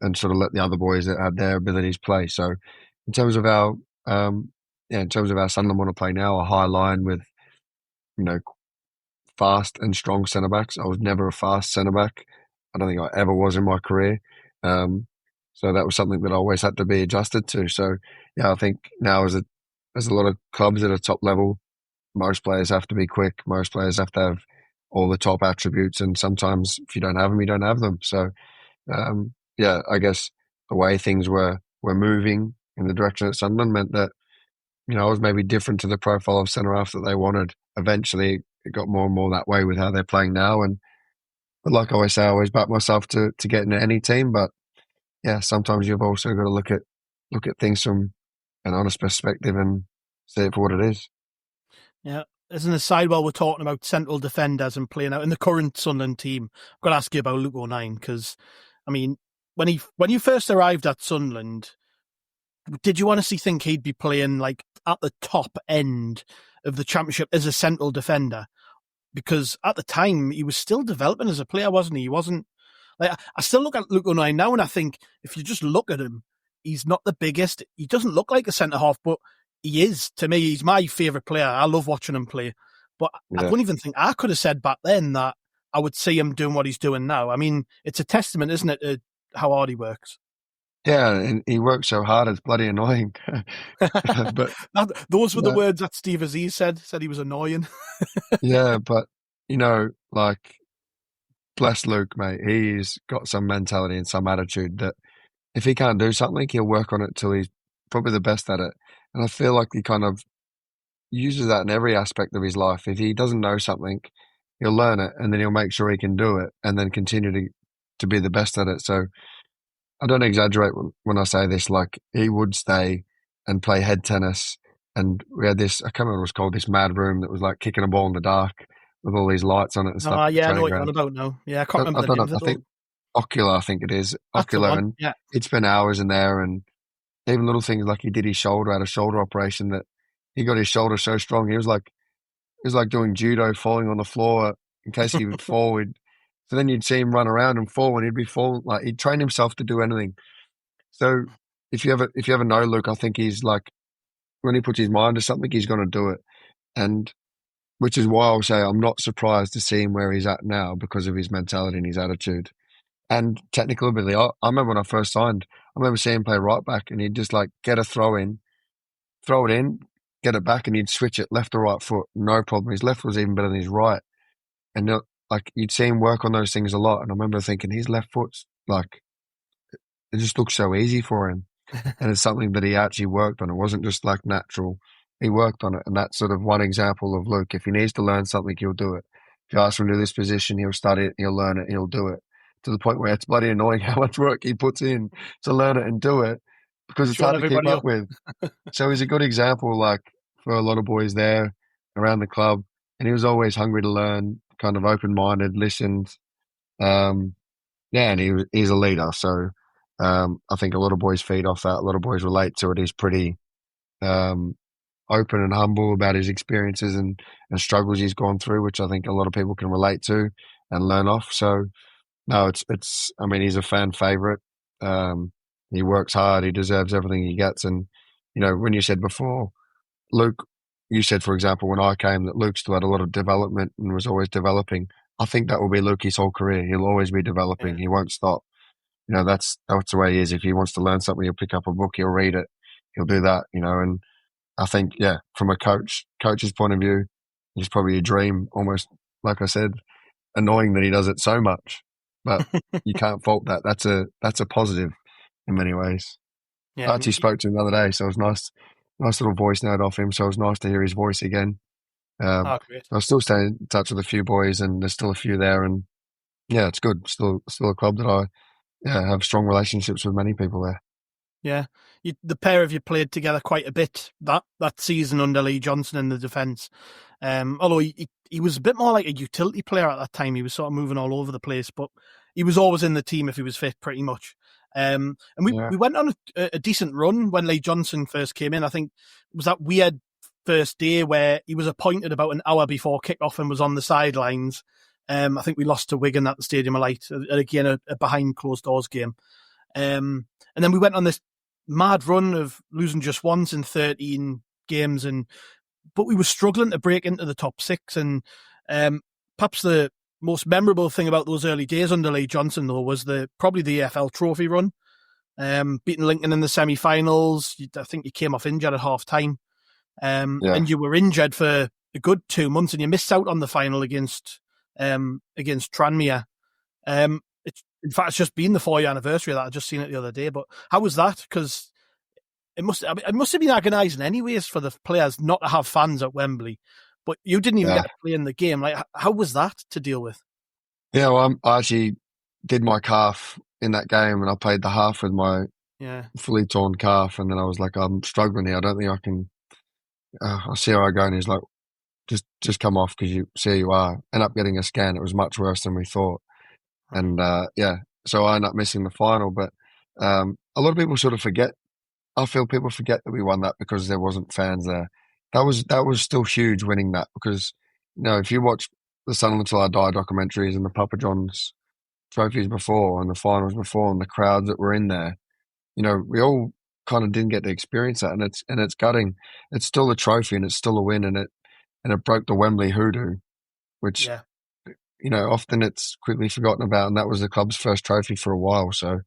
and sort of let the other boys that had their abilities play. So, in terms of our, in terms of our Sunderland want to play now, a high line with, you know, fast and strong centre backs. I was never a fast centre back. I don't think I ever was in my career. So that was something that I always had to be adjusted to. So yeah, I think now as a lot of clubs at a top level, most players have to be quick. Most players have to have all the top attributes, and sometimes if you don't have them, you don't have them. So yeah, I guess the way things were moving in the direction at Sunderland meant that I was maybe different to the profile of centre half that they wanted. Eventually, it got more and more that way with how they're playing now. But like I always say, I always back myself to get into any team. But yeah, sometimes you've also got to look at things from an honest perspective and see it for what it is. Yeah. As an aside, while we're talking about central defenders and playing out in the current Sunderland team, I've got to ask you about Luke O'Nien because, when you first arrived at Sunderland, did you honestly think he'd be playing like at the top end of the Championship as a central defender? Because at the time he was still developing as a player, wasn't he? He wasn't like I still look at Luke O'Nien now and I think if you just look at him, he's not the biggest. He doesn't look like a centre half, but he is to me. He's my favourite player. I love watching him play. But I don't even think I could have said back then that I would see him doing what he's doing now. It's a testament, isn't it, to how hard he works. Yeah, and he works so hard, it's bloody annoying. But those were the words that Steve Aziz said he was annoying. Yeah, but like, bless Luke, mate. He's got some mentality and some attitude that if he can't do something, he'll work on it till he's probably the best at it. And I feel like he kind of uses that in every aspect of his life. If he doesn't know something, he'll learn it and then he'll make sure he can do it and then continue to be the best at it. So I don't exaggerate when I say this. Like, he would stay and play head tennis. And we had this, I can't remember what it was called, this mad room that was like kicking a ball in the dark with all these lights on it and stuff. Yeah, I know what you're on about now. Yeah, I can't remember the name of it. I think Ocular, I think it is. That's Ocular. And yeah. he'd spend hours in there, and even little things like he did his shoulder, had a shoulder operation that he got his shoulder so strong. He was like doing judo, falling on the floor in case he would fall. So then you'd see him run around and fall, and he'd be falling. Like, he'd train himself to do anything. So if you ever know Luke, I think he's like, when he puts his mind to something, he's going to do it. And which is why I'll say I'm not surprised to see him where he's at now because of his mentality and his attitude. and technical ability. I remember when I first signed, I remember seeing him play right back, and he'd just like get a throw it in, get it back, and he'd switch it left or right foot, no problem. His left was even better than his right, and like you'd see him work on those things a lot. And I remember thinking his left foot's like it just looks so easy for him, and it's something that he actually worked on. It wasn't just like natural. He worked on it, and that's sort of one example of Luke. If he needs to learn something, he'll do it. If you ask him to do this position, he'll study it, he'll learn it, he'll do it. To the point where it's bloody annoying how much work he puts in to learn it and do it because it's Showing hard to keep everybody up up. with. So he's a good example, like for a lot of boys there around the club, and he was always hungry to learn, kind of open-minded, listened. Um, yeah, and he's a leader. So I think a lot of boys feed off that. A lot of boys relate to it. He's pretty um, open and humble about his experiences and struggles he's gone through, which I think a lot of people can relate to and learn off. So no, it's. I mean, he's a fan favorite. He works hard. He deserves everything he gets. And when you said before, Luke, you said, for example, when I came, that Luke still had a lot of development and was always developing. I think that will be Luke his whole career. He'll always be developing. Yeah. He won't stop. That's the way he is. If he wants to learn something, he'll pick up a book, he'll read it, he'll do that, and I think, yeah, from a coach's point of view, it's probably a dream, almost, like I said, annoying that he does it so much, but you can't fault that. That's a positive in many ways. Yeah, I actually spoke to him the other day, so it was nice little voice note off him, so it was nice to hear his voice again. great. I still stay in touch with a few boys, and there's still a few there, and yeah, it's good. Still a club that I have strong relationships with many people there. Yeah, the pair of you played together quite a bit that season under Lee Johnson in the defence. Although he was a bit more like a utility player at that time. He was sort of moving all over the place, but he was always in the team if he was fit, pretty much. And we went on a decent run when Lee Johnson first came in. I think it was that weird first day where he was appointed about an hour before kick-off and was on the sidelines. I think we lost to Wigan at the Stadium of Light, again, a behind closed doors game. And then we went on this mad run of losing just once in 13 games, but we were struggling to break into the top six. And perhaps the most memorable thing about those early days under Lee Johnson, though, was probably the EFL Trophy run. Beating Lincoln in the semi-finals. I think you came off injured at half-time. And you were injured for a good 2 months, and you missed out on the final against Tranmere. It's just been the 4-year anniversary of that. I just seen it the other day. But how was that? Because it must have been agonising anyways for the players not to have fans at Wembley. But you didn't even get to play in the game. Like, how was that to deal with? Yeah, well, I actually did my calf in that game, and I played the half with my fully torn calf, and then I was like, I'm struggling here. I don't think I can. I'll see how I go. And he's like, just come off because you see how you are. End up getting a scan. It was much worse than we thought. And so I ended up missing the final. But a lot of people sort of forget. I feel people forget that we won that because there wasn't fans there. That was still huge winning that, because if you watch the Sunderland Till I Die documentaries and the Papa John's trophies before and the finals before and the crowds that were in there, we all kind of didn't get to experience that, and it's gutting. It's still a trophy and it's still a win, and it broke the Wembley hoodoo, which often it's quickly forgotten about, and that was the club's first trophy for a while. So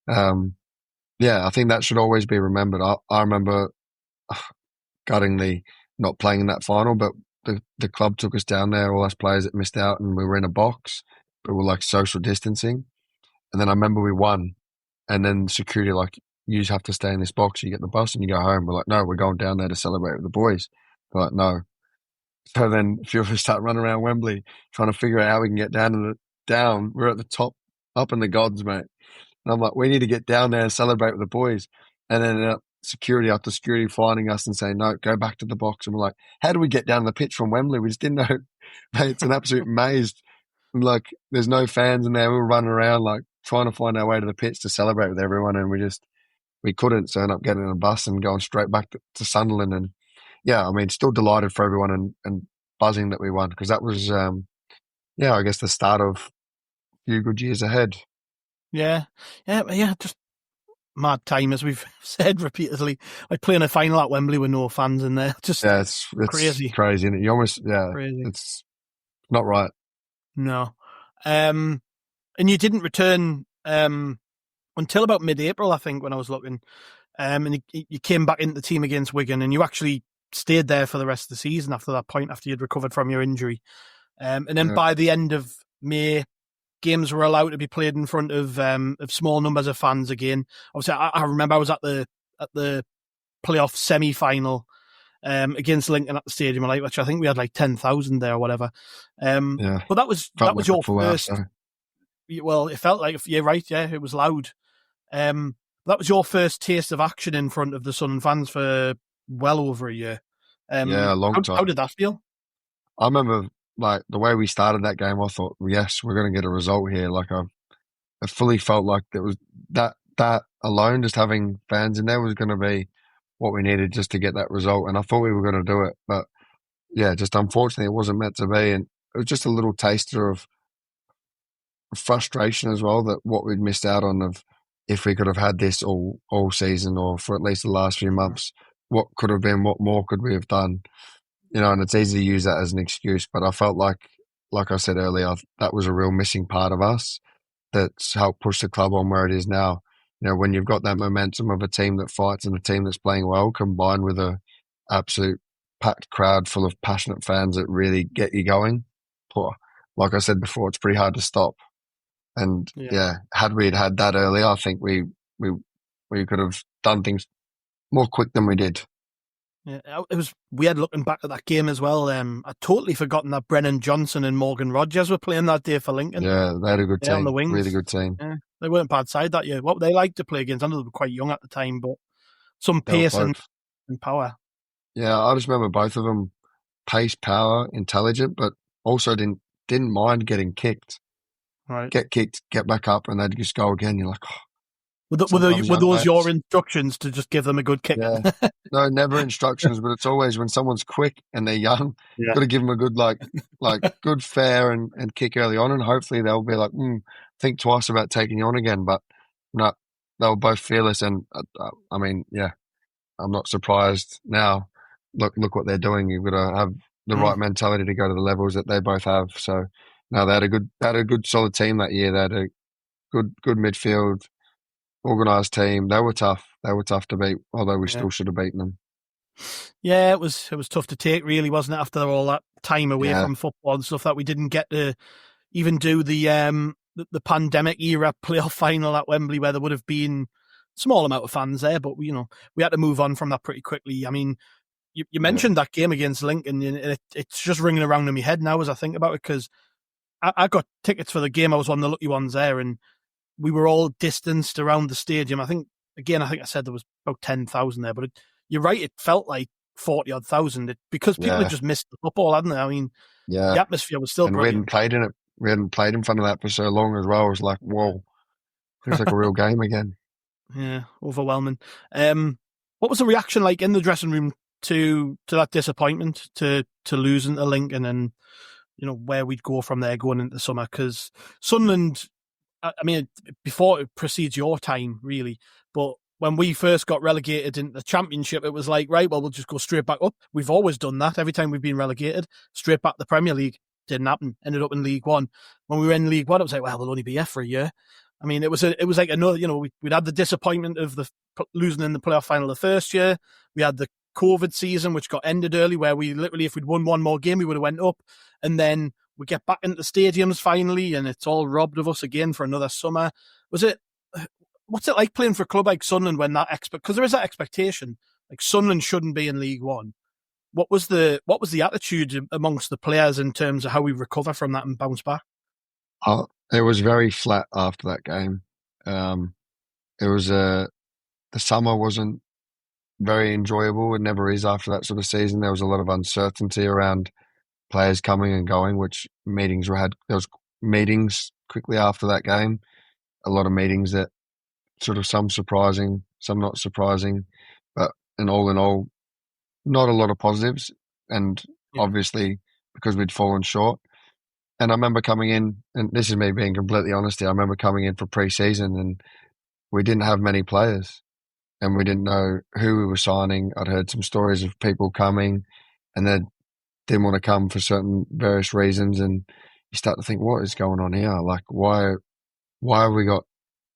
I think that should always be remembered. I remember guttingly not playing in that final, but the club took us down there, all us players that missed out, and we were in a box, but we were like social distancing. And then I remember we won, and then security like, you just have to stay in this box. You get the bus and you go home. We're like, no, we're going down there to celebrate with the boys. They're like, no. So then a few of us start running around Wembley trying to figure out how we can get down. We're at the top, up in the gods, mate. And I'm like, we need to get down there and celebrate with the boys. And then security after security finding us and saying, no, go back to the box. And we're like, how do we get down the pitch from Wembley? We just didn't know. Mate, it's an absolute maze. And like, there's no fans in there. We were running around like trying to find our way to the pitch to celebrate with everyone. And we couldn't, so ended up getting in a bus and going straight back to Sunderland. And yeah, I mean, still delighted for everyone and buzzing that we won, because that was, I guess the start of a few good years ahead. Yeah, just mad time, as we've said repeatedly. Like playing a final at Wembley with no fans in there. Just it's crazy. Crazy, isn't it? You almost, crazy. It's not right. No. And you didn't return until about mid-April, I think, when I was looking. And you came back into the team against Wigan, and you actually stayed there for the rest of the season after that point, after you'd recovered from your injury. And then by the end of May, games were allowed to be played in front of small numbers of fans again. Obviously, I remember I was at the playoff semi-final against Lincoln at the Stadium, which I think we had like 10,000 there or whatever. But that was your first. Well, it felt like, you're right. Yeah, it was loud. That was your first taste of action in front of the Sunderland fans for well over a year. A long time. How did that feel? I remember, like, the way we started that game, I thought, yes, we're going to get a result here. Like, I fully felt like there was that alone, just having fans in there was going to be what we needed just to get that result. And I thought we were going to do it. But, yeah, just unfortunately it wasn't meant to be. And it was just a little taster of frustration as well, that what we'd missed out on, of if we could have had this all season, or for at least the last few months, what could have been, what more could we have done? And it's easy to use that as an excuse, but I felt like I said earlier, that was a real missing part of us that's helped push the club on where it is now. When you've got that momentum of a team that fights and a team that's playing well, combined with a absolute packed crowd full of passionate fans that really get you going, like I said before, it's pretty hard to stop. And had we had that earlier, I think we could have done things more quick than we did. Yeah, it was weird looking back at that game as well. I'd totally forgotten that Brennan Johnson and Morgan Rogers were playing that day for Lincoln. Yeah, they had a good team. On the wings. Really good team. Yeah, they weren't bad side that year. What they liked to play against, I know they were quite young at the time, but some pace and power. Yeah, I just remember both of them, pace, power, intelligent, but also didn't mind getting kicked. Right. Get kicked, get back up, and they'd just go again. You're like, were those your instructions to just give them a good kick? Yeah. No, never instructions, but it's always when someone's quick and they're young, you've got to give them a good, good fair and kick early on, and hopefully they'll be like, think twice about taking you on again. But no, they were both fearless, and I'm not surprised now. Look what they're doing. You've got to have the right mentality to go to the levels that they both have. So, no, they had a good solid team that year. They had a good midfield, organised team. They were tough. They were tough to beat, although we still should have beaten them. Yeah, it was tough to take, really, wasn't it? After all that time away from football and stuff, that we didn't get to even do the pandemic era playoff final at Wembley, where there would have been a small amount of fans there, but we had to move on from that pretty quickly. I mean, you mentioned that game against Lincoln, and it's just ringing around in my head now as I think about it, because I got tickets for the game. I was one of the lucky ones there, and we were all distanced around the stadium. I think I said there was about 10,000 there, but you're right, it felt like 40-odd thousand, because people had just missed the football, hadn't they? I mean, the atmosphere was still brilliant. We hadn't played in it. We hadn't played in front of that for so long as well. It was like, whoa, it's like a real game again. Yeah, overwhelming. What was the reaction like in the dressing room to that disappointment, to losing to Lincoln, and where we'd go from there going into summer? Because Sunderland, I mean, before it precedes your time, really, but when we first got relegated into the Championship, it was like, right, well, we'll just go straight back up. We've always done that. Every time we've been relegated, straight back to the Premier League. Didn't happen. Ended up in League One. When we were in League One, it was like, well, we'll only be here for a year. I mean, it was like another, we'd had the disappointment of the losing in the playoff final the first year. We had the COVID season, which got ended early, where we literally, if we'd won one more game, we would have went up. And then we get back into the stadiums finally, and it's all robbed of us again for another summer. What's it like playing for a club like Sunderland when because there is that expectation, like Sunderland shouldn't be in League One. What was the attitude amongst the players in terms of how we recover from that and bounce back? It was very flat after that game. It was the summer wasn't very enjoyable. It never is after that sort of season. There was a lot of uncertainty around players coming and going, which meetings were had. There was meetings quickly after that game. A lot of meetings that sort of some surprising, some not surprising, but in all, not a lot of positives. And obviously because we'd fallen short. And I remember coming in, and this is me being completely honest here, I remember coming in for pre-season and we didn't have many players and we didn't know who we were signing. I'd heard some stories of people coming and they didn't want to come for certain various reasons. And you start to think, what is going on here? Like, why why have we got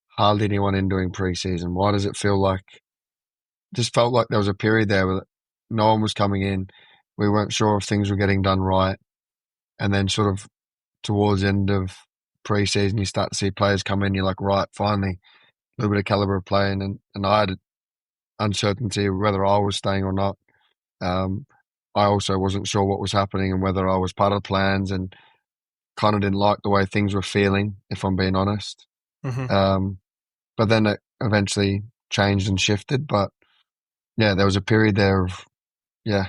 hardly anyone in doing pre-season? Why does it feel like, just felt like there was a period there where no one was coming in. We weren't sure if things were getting done right. And then sort of towards the end of pre-season, you start to see players come in. You're like, right, finally, a little bit of caliber of playing. And I had uncertainty whether I was staying or not. I also wasn't sure what was happening and whether I was part of the plans, and kind of didn't like the way things were feeling, if I'm being honest. Mm-hmm. But then it eventually changed and shifted. But yeah, there was a period there of, yeah,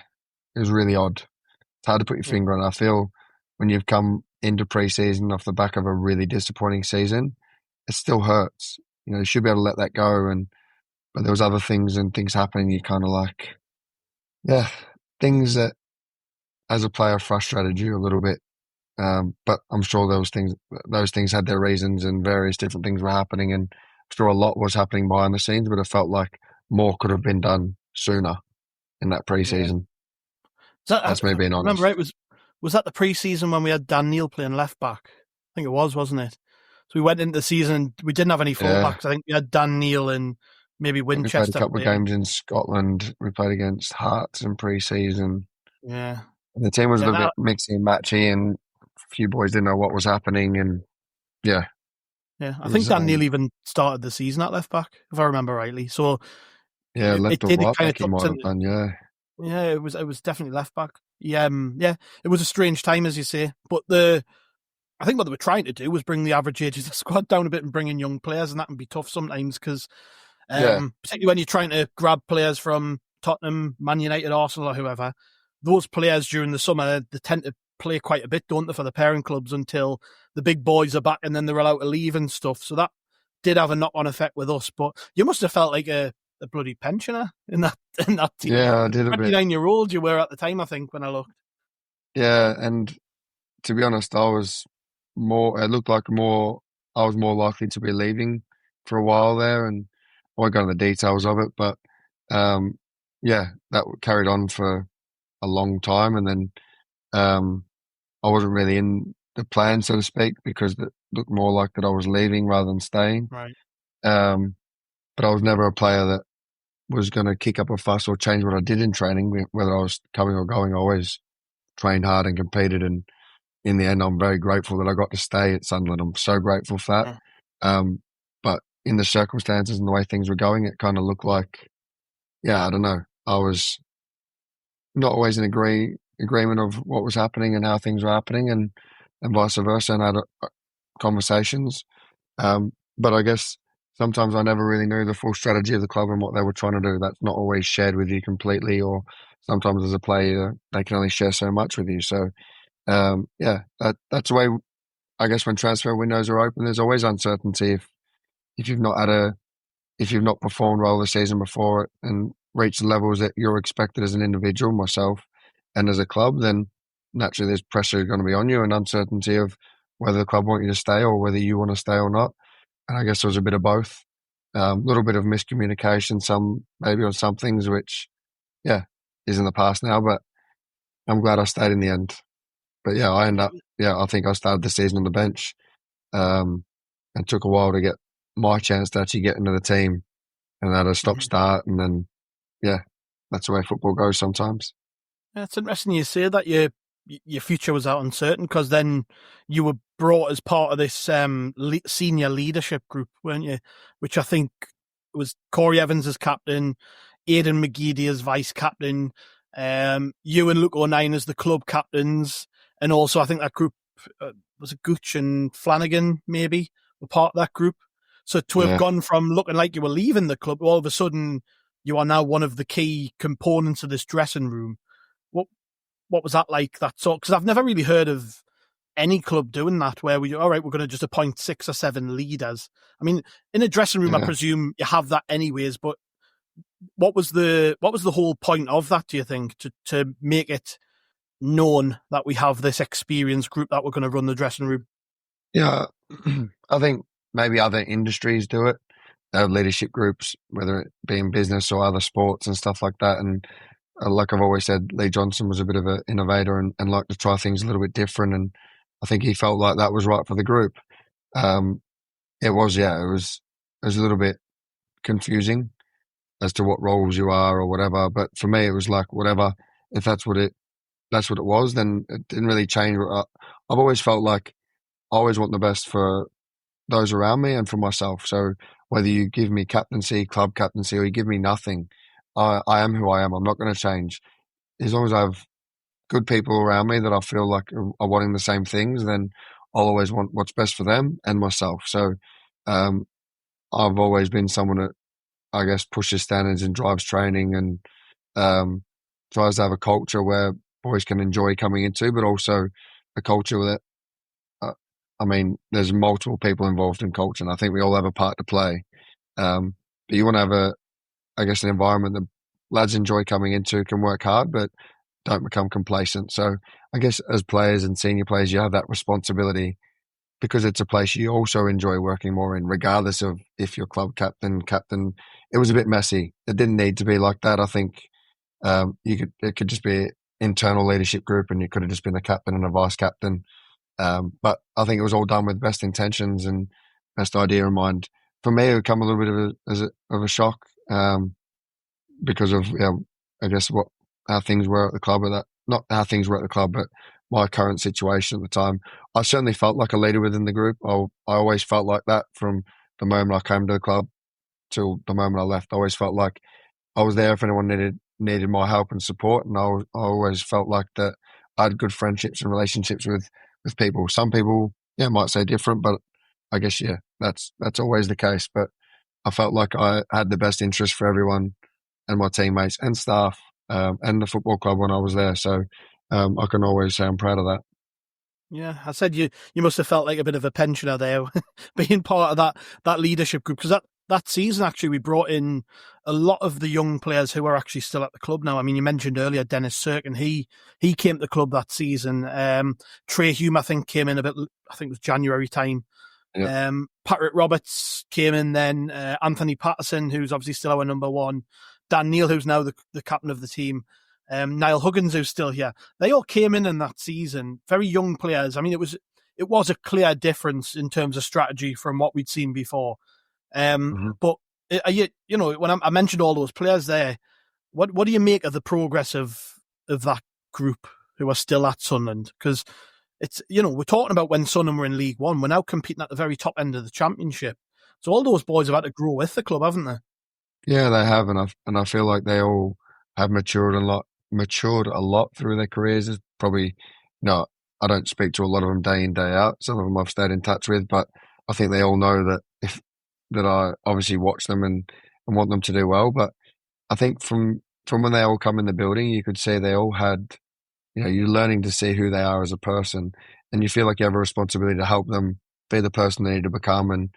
it was really odd. It's hard to put your finger on. I feel when you've come into pre-season off the back of a really disappointing season, it still hurts. You know, you should be able to let that go. But there was other things and things happening. You kind of like, yeah, things that as a player frustrated you a little bit. But I'm sure those things had their reasons, and various different things were happening, and I'm sure a lot was happening behind the scenes, but it felt like more could have been done sooner in that Yeah. pre-season. That's me being Remember, honest. was that the pre-season when we had Dan Neil playing left back? I think it was, wasn't it? So we went into the season and we didn't have any Yeah. fullbacks. I think we had Dan Neil and maybe We played a Winchester couple of playing. games in Scotland. We played against Hearts in pre-season. Yeah. And the team was a Yeah, little bit mixy and matchy, and a few boys didn't know what was happening. And yeah, I it think was, Dan Neil even started the season at left back, if I remember rightly. So yeah, it left or did. It right kind of back he took might to, have done. Yeah, yeah, it was definitely left back. Yeah, it was a strange time, as you say. But I think what they were trying to do was bring the average age of the squad down a bit and bring in young players, and that can be tough sometimes because, yeah, particularly when you're trying to grab players from Tottenham, Man United, Arsenal, or whoever, those players during the summer, they tend to play quite a bit, don't they, for the parent clubs until the big boys are back and then they're allowed to leave and stuff. So that did have a knock-on effect with us. But you must have felt like a bloody pensioner in that team. yeah. I did a bit. 29-year-old you were at the time, I think, when I looked. Yeah, and to be honest, I was more. It looked like more. I was more likely to be leaving for a while there, and I won't go into the details of it, but um, yeah, that carried on for a long time, and then I wasn't really in the plan, so to speak, because it looked more like that I was leaving rather than staying. Right. Um, but I was never a player that was going to kick up a fuss or change what I did in training, whether I was coming or going. I always trained hard and competed, and in the end, I'm very grateful that I got to stay at Sunderland. I'm so grateful for Yeah. that. But in the circumstances and the way things were going, it kind of looked like, yeah, I don't know. I was not always in agreement of what was happening and how things were happening, and vice versa, and had conversations. But I guess sometimes I never really knew the full strategy of the club and what they were trying to do. That's not always shared with you completely, or sometimes as a player, they can only share so much with you. So, yeah, that's the way. I guess when transfer windows are open, there's always uncertainty if you've not had if you've not performed well the season before and reached the levels that you're expected as an individual, myself, and as a club, then naturally there's pressure going to be on you and uncertainty of whether the club want you to stay or whether you want to stay or not. And I guess there was a bit of both. A little bit of miscommunication, maybe on some things, which, yeah, is in the past now, but I'm glad I stayed in the end. But yeah, I think I started the season on the bench, and took a while to get my chance to actually get into the team, and had a stop start, and then, yeah, that's the way football goes sometimes. Yeah, it's interesting you say that your future was out uncertain because then you were brought as part of this senior leadership group, weren't you? Which I think was Corey Evans as captain, Aidan McGeady as vice captain, you and Luke O'Nien as the club captains, and also I think that group was it Gooch and Flanagan maybe were part of that group. So to have Yeah. gone from looking like you were leaving the club, all of a sudden you are now one of the key components of this dressing room. What was that like? Because I've never really heard of any club doing that, where we're going to just appoint 6 or 7 leaders. I mean, in a dressing room, I Yeah. presume you have that anyways. But what was the whole point of that? Do you think to make it known that we have this experienced group that we're going to run the dressing room? Yeah, I think maybe other industries do it. They have leadership groups, whether it be in business or other sports and stuff like that. And like I've always said, Lee Johnson was a bit of an innovator and liked to try things a little bit different. And I think he felt like that was right for the group. It was, yeah, it was a little bit confusing as to what roles you are or whatever. But for me, it was like whatever. If that's what it was, then it didn't really change. I've always felt like I always want the best for those around me and for myself. So whether you give me captaincy, club captaincy, or you give me nothing, I am who I am. I'm not going to change. As long as I have good people around me that I feel like are wanting the same things, then I'll always want what's best for them and myself. So um, I've always been someone that I guess pushes standards and drives training and um, tries to have a culture where boys can enjoy coming into, but also a culture that uh, I mean, there's multiple people involved in culture, and I think we all have a part to play. But you want to have I guess, an environment that lads enjoy coming into, can work hard, but don't become complacent. So I guess as players and senior players, you have that responsibility because it's a place you also enjoy working more in, regardless of if you're club captain. It was a bit messy. It didn't need to be like that. I think it could just be internal leadership group, and you could have just been a captain and a vice captain. But I think it was all done with best intentions and best idea in mind. For me, it would come a little bit of a shock because of I guess how things were at the club, or that not how things were at the club, but my current situation at the time. I certainly felt like a leader within the group. I always felt like that from the moment I came to the club till the moment I left. I always felt like I was there if anyone needed my help and support, and I always felt like that I had good friendships and relationships with people. Some people, yeah, might say different, but I guess that's always the case. But I felt like I had the best interest for everyone and my teammates and staff and the football club when I was there. So I can always say I'm proud of that. Yeah, I said you must have felt like a bit of a pensioner there, being part of that leadership group, because that season actually we brought in a lot of the young players who are actually still at the club now. I mean, you mentioned earlier Dennis Sirkin, he came to the club that season. Trey Hume, I think, came in I think it was January time. Yeah. Patrick Roberts came in then. Anthony Patterson, who's obviously still our number one. Dan Neil, who's now the captain of the team. Niall Huggins, who's still here. They all came in that season, very young players. I mean, it was a clear difference in terms of strategy from what we'd seen before. Mm-hmm. But when I mentioned all those players there, what do you make of the progress of that group who are still at Sunderland? Because it's, we're talking about when Sunderland were in League One. We're now competing at the very top end of the Championship. So all those boys have had to grow with the club, haven't they? Yeah, they have, and I feel like they all have matured a lot through their careers. It's probably no, I don't speak to a lot of them day in day out. Some of them I've stayed in touch with, but I think they all know that I obviously watch them and want them to do well. But I think from when they all come in the building, you could see they all had, you're learning to see who they are as a person, and you feel like you have a responsibility to help them be the person they need to become and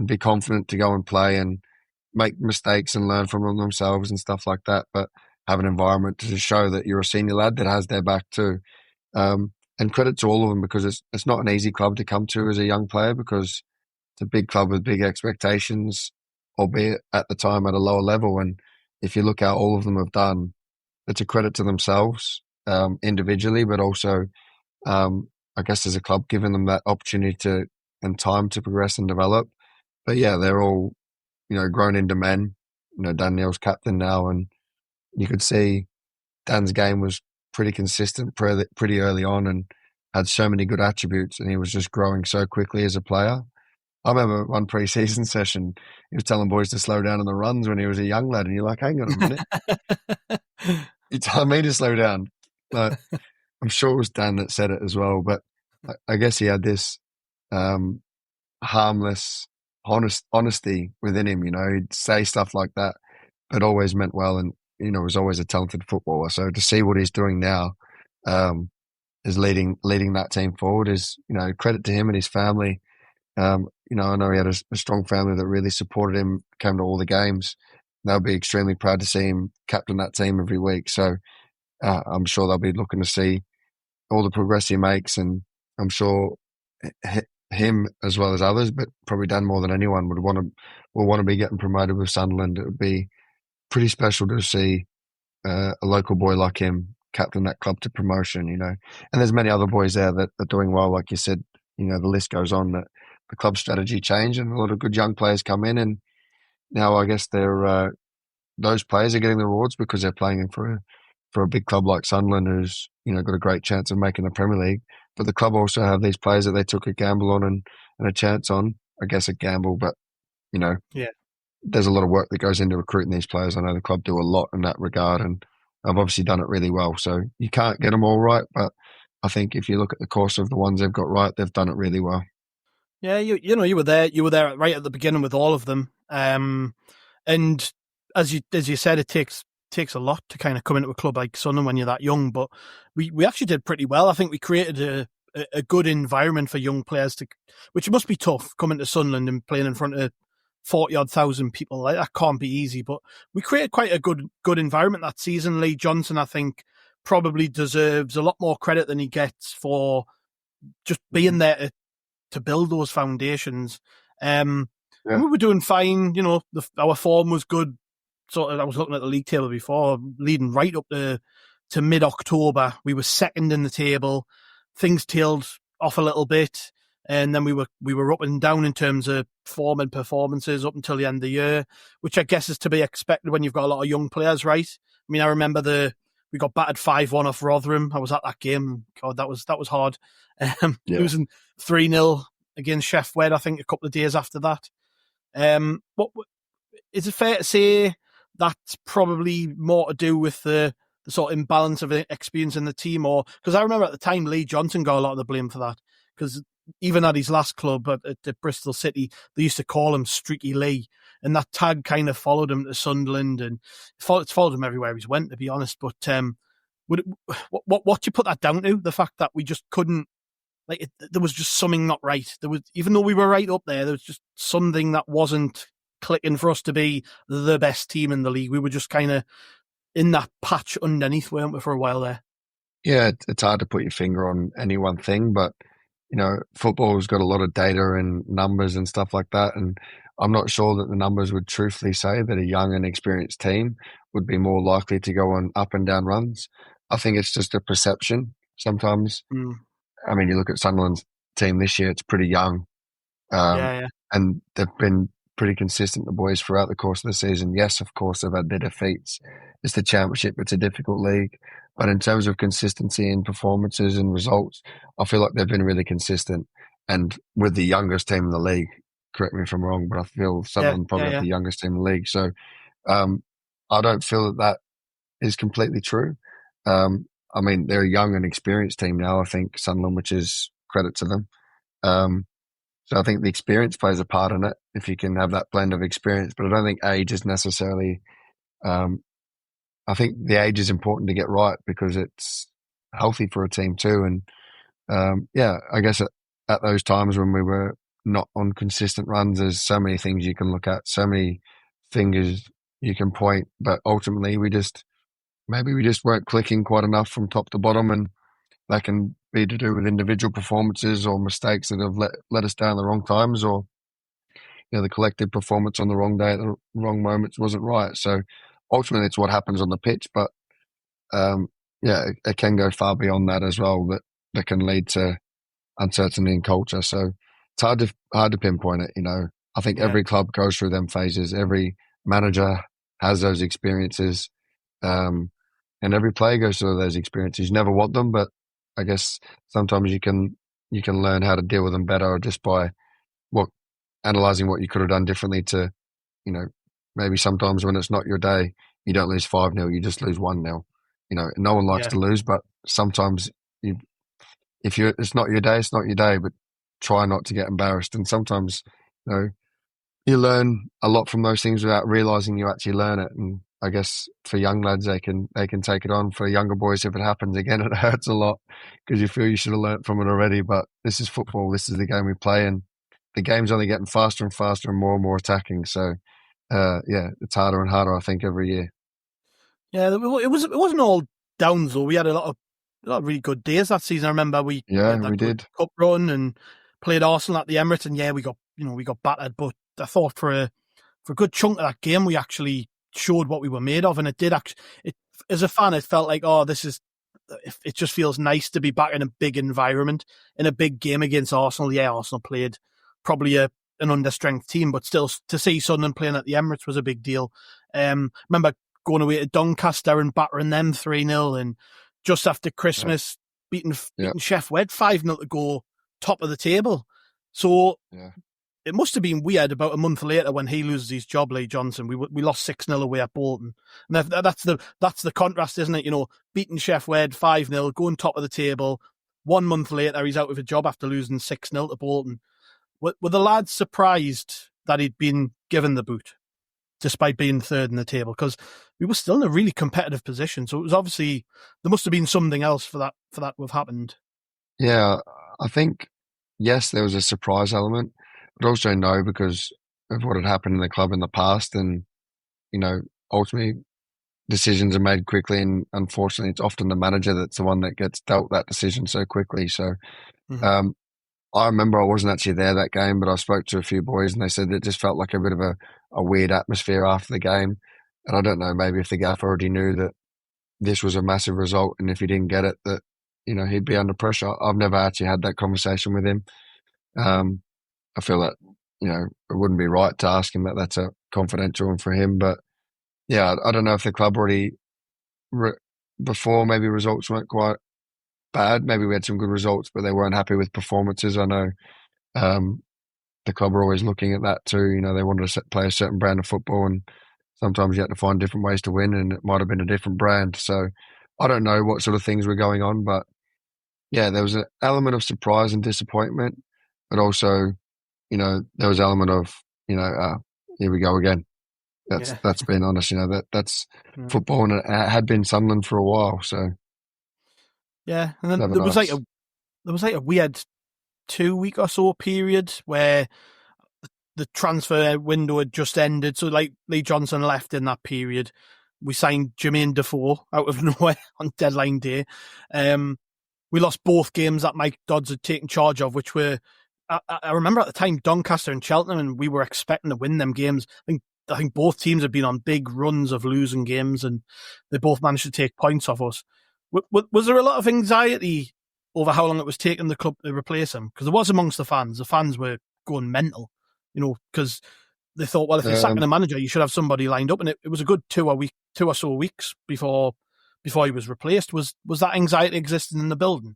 be confident to go and play and make mistakes and learn from them themselves and stuff like that. But have an environment to show that you're a senior lad that has their back too. And credit to all of them, because it's not an easy club to come to as a young player, because it's a big club with big expectations, albeit at the time at a lower level. And if you look how all of them have done, it's a credit to themselves individually, but also, I guess, as a club, giving them that opportunity and time to progress and develop. But yeah, they're all, grown into men. Dan Neil's captain now, and you could see Dan's game was pretty consistent pretty early on and had so many good attributes, and he was just growing so quickly as a player. I remember one pre-season session, he was telling boys to slow down on the runs when he was a young lad, and you're like, hang on a minute. You telling me to slow down? Like, I'm sure it was Dan that said it as well, but I guess he had this harmless honesty within him. He'd say stuff like that, but always meant well, and was always a talented footballer. So to see what he's doing now, is leading that team forward is credit to him and his family. I know he had a strong family that really supported him, came to all the games. They'll be extremely proud to see him captain that team every week. So I'm sure they'll be looking to see all the progress he makes, and I'm sure him as well as others, but probably Dan more than anyone will want to be getting promoted with Sunderland. It would be pretty special to see a local boy like him captain that club to promotion. And there's many other boys there that are doing well, like you said. The list goes on. But the club strategy changed and a lot of good young players come in, and now I guess those players are getting the rewards because they're playing for a big club like Sunderland, who's got a great chance of making the Premier League. But the club also have these players that they took a gamble on and a chance on. I guess a gamble, but Yeah. there's a lot of work that goes into recruiting these players. I know the club do a lot in that regard, and I've obviously done it really well. So you can't get them all right, but I think if you look at the course of the ones they've got right, they've done it really well. Yeah, you were there. You were there right at the beginning with all of them. And as you said, it takes a lot to kind of come into a club like Sunderland when you're that young. But we actually did pretty well. I think we created a good environment for young players which must be tough coming to Sunderland and playing in front of 40-odd thousand people. Like, that can't be easy. But we created quite a good environment that season. Lee Johnson, I think, probably deserves a lot more credit than he gets for just being there to build those foundations. And we were doing fine. Our form was good. I was looking at the league table before, leading right up to mid-October. We were second in the table. Things tailed off a little bit, and then we were up and down in terms of form and performances up until the end of the year, which I guess is to be expected when you've got a lot of young players, right? I mean, I remember we got battered 5-1 off Rotherham. I was at that game. God, that was hard. Losing 3-0 against Sheff Wed, I think, a couple of days after that. What is it fair to say that's probably more to do with the sort of imbalance of experience in the team? Or because I remember at the time Lee Johnson got a lot of the blame for that, because even at his last club at Bristol City, they used to call him Streaky Lee, and that tag kind of followed him to Sunderland, and it's followed him everywhere he's went, to be honest. But what do you put that down to? The fact that we just couldn't, there was just something not right. There was, even though we were right up there was just something that wasn't clicking for us to be the best team in the league. We were just kind of in that patch underneath, weren't we, for a while there? Yeah, it's hard to put your finger on any one thing, but football's got a lot of data and numbers and stuff like that, and I'm not sure that the numbers would truthfully say that a young and experienced team would be more likely to go on up and down runs. I think it's just a perception sometimes. I mean, you look at Sunderland's team this year; it's pretty young, and they've been pretty consistent, the boys, throughout the course of the season. Yes, of course, they've had their defeats. It's the Championship; it's a difficult league. But in terms of consistency in performances and results, I feel like they've been really consistent. And with the youngest team in the league, correct me if I'm wrong, but I feel Sunderland probably have the youngest team in the league. So I don't feel that is completely true. I mean, they're a young and experienced team now, I think, Sunderland, which is credit to them. So I think the experience plays a part in it, if you can have that blend of experience. But I don't think age is necessarily I think the age is important to get right because it's healthy for a team too. And I guess at those times when we were not on consistent runs, there's so many things you can look at, so many fingers you can point, but ultimately maybe we just weren't clicking quite enough from top to bottom, and that can be to do with individual performances or mistakes that have let us down the wrong times, or the collective performance on the wrong day at the wrong moments wasn't right. So ultimately, it's what happens on the pitch, but it can go far beyond that as well. That can lead to uncertainty in culture. So it's hard to pinpoint it. I think every club goes through them phases. Every manager has those experiences, and every player goes through those experiences. You never want them, but I guess sometimes you can learn how to deal with them better just by analyzing what you could have done differently to, maybe sometimes when it's not your day, you don't lose 5-0, you just lose 1-0. No one likes to lose, but sometimes it's not your day, it's not your day, but try not to get embarrassed. And sometimes, you learn a lot from those things without realizing you actually learn it. And I guess for young lads, they can take it on. For younger boys, if it happens again, it hurts a lot because you feel you should have learned from it already. But this is football. This is the game we play, and the game's only getting faster and faster and more attacking. So, it's harder and harder, I think, every year. Yeah, it wasn't all downs though. We had a lot of really good days that season. I remember we did cup run and played Arsenal at the Emirates, and we got battered. But I thought for a good chunk of that game, we actually showed what we were made of, and it did actually. As a fan, it felt like, it just feels nice to be back in a big environment, in a big game against Arsenal. Yeah, Arsenal played probably an understrength team, but still to see Sunderland playing at the Emirates was a big deal. Remember going away to Doncaster and battering them 3-0, and just after Christmas beating Chef Wed 5-0 to go top of the table. So it must have been weird about a month later when he loses his job, Lee Johnson. We lost 6-0 away at Bolton. And that's the contrast, isn't it? You know, beating Chef Wed 5-0, going top of the table. 1 month later, he's out of a job after losing 6-0 to Bolton. Were the lads surprised that he'd been given the boot, despite being third in the table? Because we were still in a really competitive position. So it was obviously, there must have been something else for that to have happened. Yeah, I think, yes, there was a surprise element, but also no, because of what had happened in the club in the past. And, you know, ultimately decisions are made quickly. And unfortunately, it's often the manager that's the one that gets dealt that decision so quickly. So I remember I wasn't actually there that game, but I spoke to a few boys and they said it just felt like a bit of a weird atmosphere after the game. And I don't know, maybe if the gaffer already knew that this was a massive result and if he didn't get it, that, you know, he'd be under pressure. I've never actually had that conversation with him. I feel that, you know, it wouldn't be right to ask him that. That's a confidential one for him. But yeah, I don't know if the club already, before maybe results weren't quite bad. Maybe we had some good results, but they weren't happy with performances. I know the club are always looking at that too. You know, they wanted to play a certain brand of football, and sometimes you had to find different ways to win, and it might have been a different brand. So I don't know what sort of things were going on, but yeah, there was an element of surprise and disappointment, but also, you know, there was an element of, you know, here we go again. That's being honest. You know, that's football, and it had been Sunderland for a while. So yeah, and then there was like a weird 2-week or so period where the transfer window had just ended. So like Lee Johnson left in that period. We signed Jermaine Defoe out of nowhere on deadline day. We lost both games that Mike Dodds had taken charge of, which were, I remember at the time, Doncaster and Cheltenham, and we were expecting to win them games. I think both teams had been on big runs of losing games, and they both managed to take points off us. Was there a lot of anxiety over how long it was taking the club to replace him? Because there was amongst the fans. The fans were going mental, you know, because they thought, well, if you're sacking a manager, you should have somebody lined up. And it was a good 2 or so weeks before he was replaced. Was that anxiety existing in the building?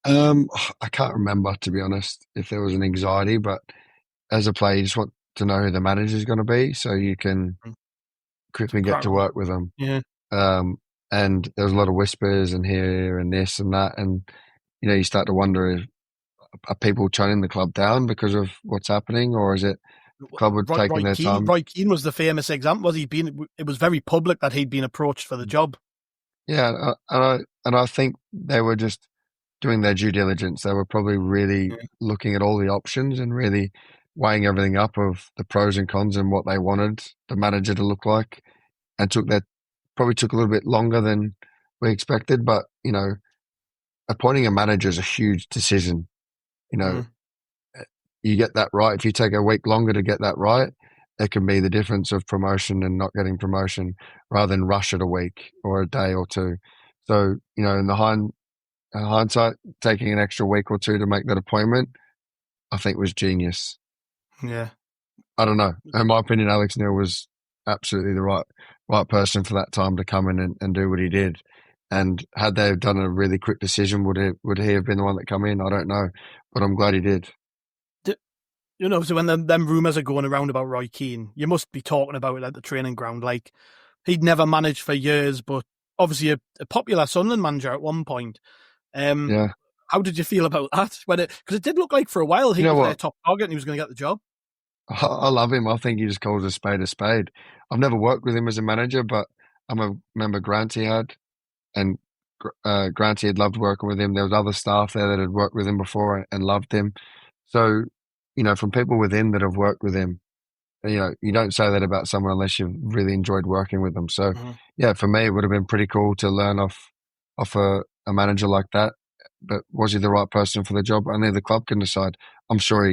I can't remember, to be honest, if there was an anxiety, but as a player, you just want to know who the manager is going to be so you can quickly get to work with them. Yeah. And there was a lot of whispers and here and this and that. And, you know, you start to wonder, are people turning the club down because of what's happening, or is it the club would taking their time? Roy Keane was the famous example. It was very public that he'd been approached for the job. Yeah. And I think they were just doing their due diligence. They were probably really looking at all the options and really weighing everything up of the pros and cons and what they wanted the manager to look like, and probably took a little bit longer than we expected. But, you know, appointing a manager is a huge decision. You know, you get that right. If you take a week longer to get that right, it can be the difference of promotion and not getting promotion, rather than rush it a week or a day or two. So, you know, in the hindsight, taking an extra week or two to make that appointment, I think was genius. Yeah. I don't know. In my opinion, Alex Neil was absolutely the right person for that time to come in and do what he did. And had they done a really quick decision, would he have been the one that come in? I don't know, but I'm glad he did. You know, so when them rumours are going around about Roy Keane, you must be talking about it at the training ground. Like, he'd never managed for years, but obviously a popular Sunderland manager at one point. How did you feel about that? Because it did look like for a while he was their top target and he was going to get the job. I love him. I think he just calls a spade a spade. I've never worked with him as a manager, but I remember Granty had, and Granty had loved working with him. There was other staff there that had worked with him before and loved him. So, you know, from people within that have worked with him, you know, you don't say that about someone unless you've really enjoyed working with them. So, yeah, for me, it would have been pretty cool to learn off a manager like that. But was he the right person for the job? Only the club can decide. I'm sure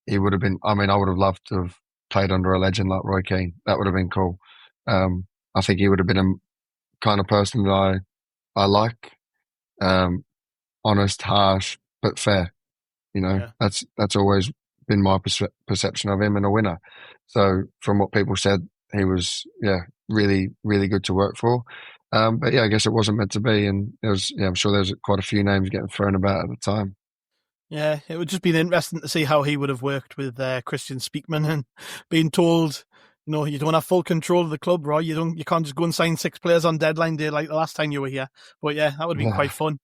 he would have been. I mean, I would have loved to have played under a legend like Roy Keane. That would have been cool. I think he would have been a kind of person that I like. Honest, harsh, but fair. You know, that's always been my perception of him, and a winner. So from what people said, he was really really good to work for. But yeah, I guess it wasn't meant to be, and there was I'm sure there was quite a few names getting thrown about at the time. Yeah, it would just be interesting to see how he would have worked with Christian Speakman and being told, you don't have full control of the club, Roy. You can't just go and sign 6 players on deadline day like the last time you were here. But yeah, that would have been quite fun.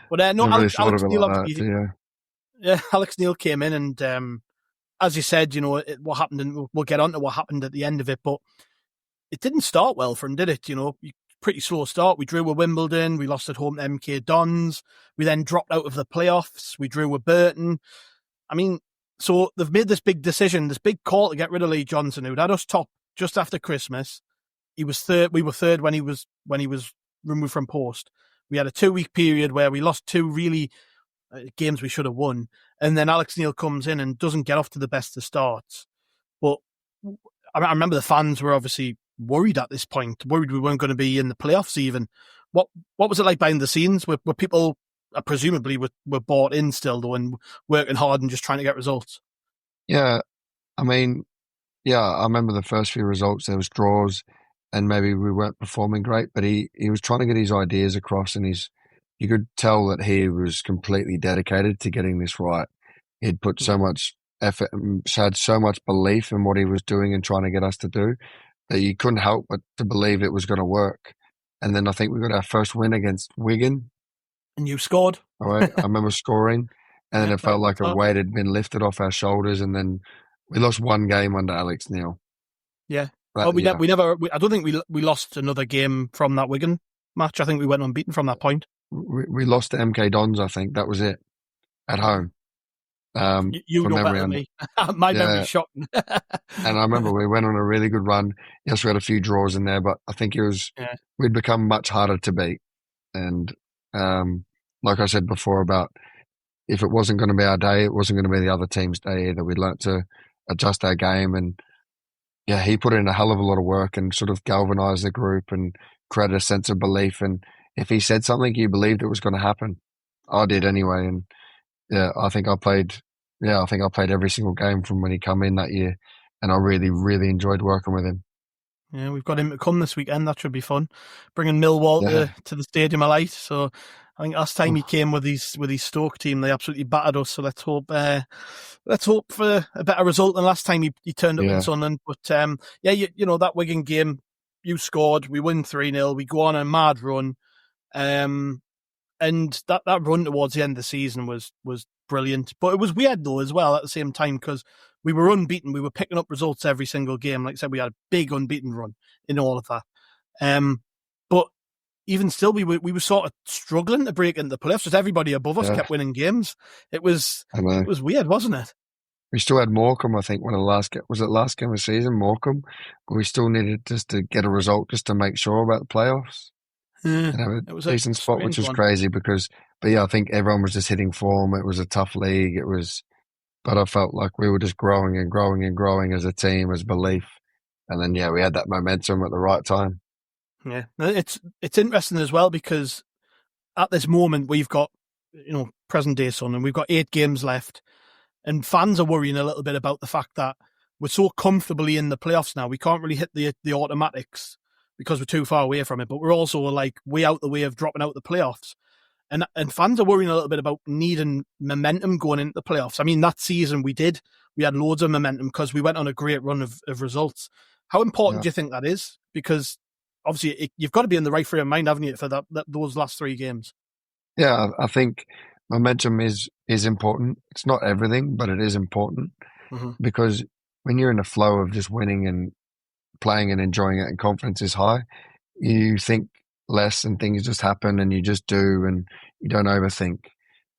But no, Never really thought of Alex it Neil like that. obviously, Yeah. yeah, Alex Neil came in and as you said, what happened, and we'll get on to what happened at the end of it. But it didn't start well for him, did it? Pretty slow start. We drew with Wimbledon. We lost at home to MK Dons. We then dropped out of the playoffs. We drew with Burton. I mean, so they've made this big decision, this big call to get rid of Lee Johnson, who'd had us top just after Christmas. He was third. We were third when he was removed from post. We had a 2-week period where we lost 2 really games we should have won, and then Alex Neil comes in and doesn't get off to the best of starts. But I remember the fans were obviously worried at this point, worried we weren't going to be in the playoffs even. What was it like behind the scenes? Were people presumably were bought in still though and working hard and just trying to get results? Yeah, I mean, I remember the first few results, there was draws and maybe we weren't performing great, but he was trying to get his ideas across, and you could tell that he was completely dedicated to getting this right. He'd put so much effort and had so much belief in what he was doing and trying to get us to do that you couldn't help but to believe it was going to work. And then I think we got our first win against Wigan. And you scored. All right, I remember scoring, and then it felt like a weight had been lifted off our shoulders, and then we lost 1 game under Alex Neil. Yeah. We never. I don't think we lost another game from that Wigan match. I think we went unbeaten from that point. We lost to MK Dons, I think. That was it, at home. You know better than me. My memory's shocking. And I remember we went on a really good run. Yes, we had a few draws in there, but I think we'd become much harder to beat. And like I said before about if it wasn't going to be our day, it wasn't going to be the other team's day either. We'd learnt to adjust our game, and he put in a hell of a lot of work and sort of galvanised the group and created a sense of belief. And if he said something, you believed it was going to happen. I did anyway, and I think I played every single game from when he came in that year, and I really, really enjoyed working with him. Yeah, we've got him to come this weekend. That should be fun. Bringing Millwall to the Stadium of Light. So I think last time he came with his Stoke team, they absolutely battered us. So let's hope for a better result than last time he turned up in Sunderland. But that Wigan game, you scored. We win 3-0. We go on a mad run. And that run towards the end of the season was brilliant. But it was weird though as well at the same time, because we were unbeaten. We were picking up results every single game. Like I said, we had a big unbeaten run in all of that. But even still, we were sort of struggling to break into the playoffs. Just everybody above us kept winning games. It was weird, wasn't it? We still had Morecambe, I think, last game of the season, Morecambe. But we still needed just to get a result just to make sure about the playoffs. It was a decent spot, which was crazy I think everyone was just hitting form. It was a tough league. But I felt like we were just growing and growing and growing as a team, as belief. And then, we had that momentum at the right time. Yeah, it's interesting as well because at this moment we've got, present day Sun, and we've got 8 games left, and fans are worrying a little bit about the fact that we're so comfortably in the playoffs now. We can't really hit the automatics because we're too far away from it, but we're also like way out the way of dropping out the playoffs. And fans are worrying a little bit about needing momentum going into the playoffs. I mean, that season we had loads of momentum because we went on a great run of results. How important do you think that is? Because obviously you've got to be in the right frame of mind, haven't you, for those last 3 games? Yeah, I think momentum is important. It's not everything, but it is important because when you're in a flow of just winning and playing and enjoying it and confidence is high, you think less and things just happen and you just do and you don't overthink.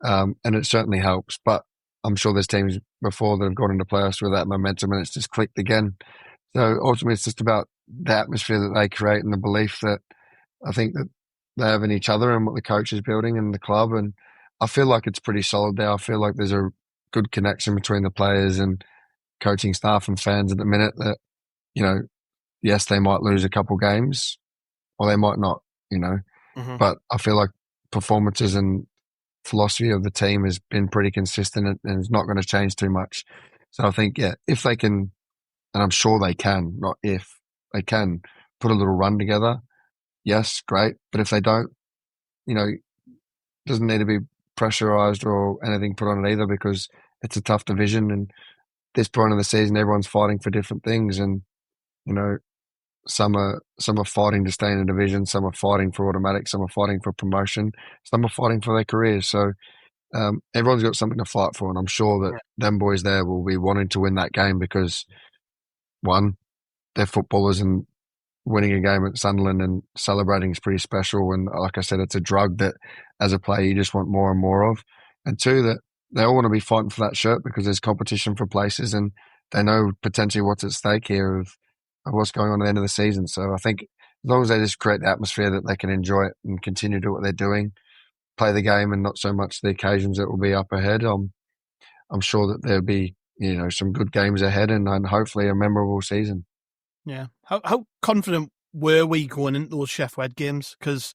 And it certainly helps. But I'm sure there's teams before that have gone into playoffs with that momentum and it's just clicked again. So ultimately it's just about the atmosphere that they create and the belief that I think that they have in each other and what the coach is building and the club. And I feel like it's pretty solid there. I feel like there's a good connection between the players and coaching staff and fans at the minute that, yes, they might lose a couple games or they might not, but I feel like performances and philosophy of the team has been pretty consistent and it's not going to change too much. So I think, yeah, if they can, and I'm sure they can, not if, they can put a little run together, yes, great. But if they don't, you know, doesn't need to be pressurized or anything put on it either, because it's a tough division. And this point of the season, everyone's fighting for different things. And, you know, some are fighting to stay in the division, some are fighting for automatic, some are fighting for promotion, some are fighting for their careers. So everyone's got something to fight for, and I'm sure that them boys there will be wanting to win that game because, one, they're footballers and winning a game at Sunderland and celebrating is pretty special. And like I said, it's a drug that as a player you just want more and more of. And two, that they all want to be fighting for that shirt because there's competition for places and they know potentially what's at stake here of what's going on at the end of the season. So I think as long as they just create the atmosphere that they can enjoy it and continue to do what they're doing, play the game and not so much the occasions that will be up ahead, I'm sure that there'll be, you know, some good games ahead and hopefully a memorable season. Yeah. How confident were we going into those Chef Wed games? Because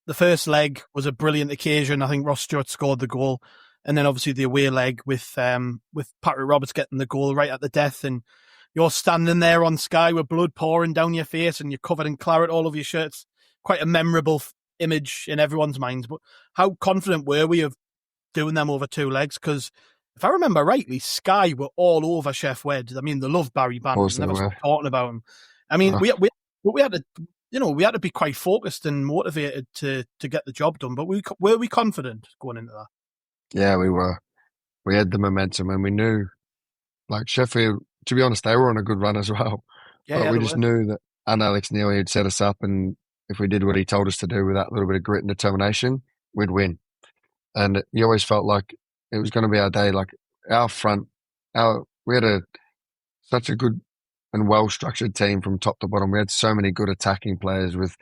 the first leg was a brilliant occasion. I think Ross Stewart scored the goal. And then obviously the away leg with Patrick Roberts getting the goal right at the death. And you're standing there on Sky with blood pouring down your face and you're covered in claret all over your shirts. Quite a memorable image in everyone's minds. But how confident were we of doing them over two legs? Because if I remember rightly, Sky were all over Chef Wed. I mean, they love Barry Banton. Never stopped talking about him. I mean, we had to, you know, we had to be quite focused and motivated to get the job done. But were we confident going into that? Yeah, we were. We had the momentum and we knew, like Sheffield, to be honest, they were on a good run as well. But we just knew that, and Alex Neil, he'd set us up, and if we did what he told us to do with that little bit of grit and determination, we'd win. And you always felt like it was going to be our day. Like our front, we had such a good and well-structured team from top to bottom. We had so many good attacking players with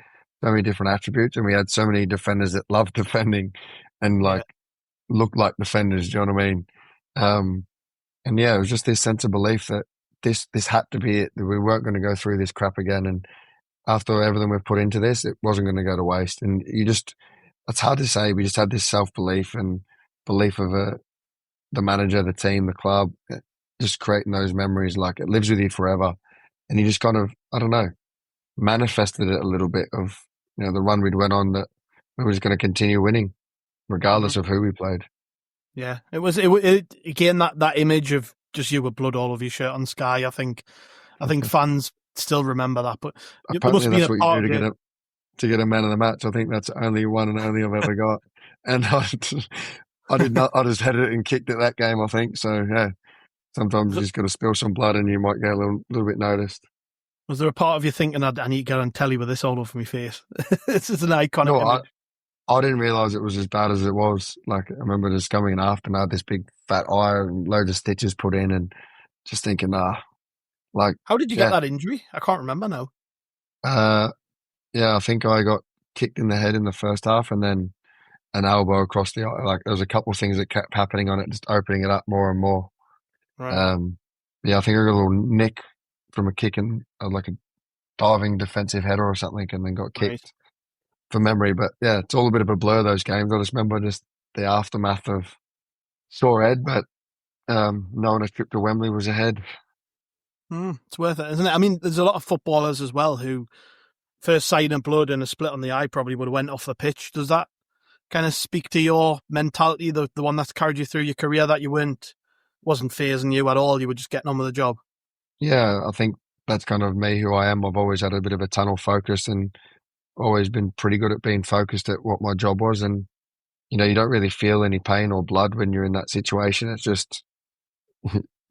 so many different attributes, and we had so many defenders that loved defending and looked like defenders. Do you know what I mean? And yeah, it was just this sense of belief that this had to be it, that we weren't going to go through this crap again. And after everything we've put into this, it wasn't going to go to waste. And it's hard to say. We just had this self-belief and belief of the manager, the team, the club, just creating those memories. Like it lives with you forever. And you just kind of, I don't know, manifested it a little bit of, you know, the run we'd went on, that we were just going to continue winning regardless of who we played. Yeah, it was again, that image of just you with blood all over your shirt on Sky. I think fans still remember that. But apparently that's what you do to get a man of the match. I think that's the only one and only I've ever got. And I did not. I just headed it and kicked it that game, I think. So yeah, sometimes you just got to spill some blood and you might get a little bit noticed. Was there a part of you thinking, I need to get on telly with this all over my face? This is an iconic image. I didn't realise it was as bad as it was. Like, I remember just coming in after and I had this big fat eye and loads of stitches put in and just thinking, like. How did you get that injury? I can't remember now. Yeah, I think I got kicked in the head in the first half and then an elbow across the eye. Like, there was a couple of things that kept happening on it, just opening it up more and more. Right. Yeah, I think I got a little nick from a kick and like a diving defensive header or something and then got kicked. Right. For memory, but yeah, it's all a bit of a blur, those games. I just remember just the aftermath of sore head, but knowing a trip to Wembley was ahead. It's worth it, isn't it? I mean, there's a lot of footballers as well who first sight of blood and a split on the eye probably would have went off the pitch. Does that kind of speak to your mentality, the one that's carried you through your career, that you wasn't phasing you at all, you were just getting on with the job? Yeah, I think that's kind of me, who I am. I've always had a bit of a tunnel focus and always been pretty good at being focused at what my job was. And, you know, you don't really feel any pain or blood when you're in that situation. It's just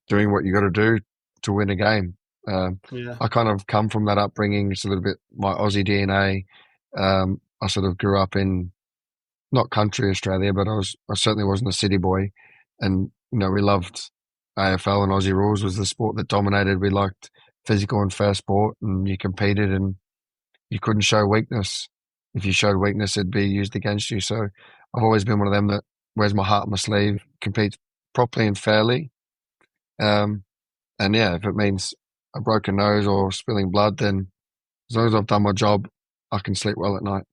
doing what you got to do to win a game. I kind of come from that upbringing. It's a little bit my Aussie DNA. I sort of grew up in not country Australia, but I certainly wasn't a city boy. And, you know, we loved AFL and Aussie rules was the sport that dominated. We liked physical and fair sport, and you competed and you couldn't show weakness. If you showed weakness, it'd be used against you. So I've always been one of them that wears my heart on my sleeve, competes properly and fairly. And yeah, if it means a broken nose or spilling blood, then as long as I've done my job, I can sleep well at night.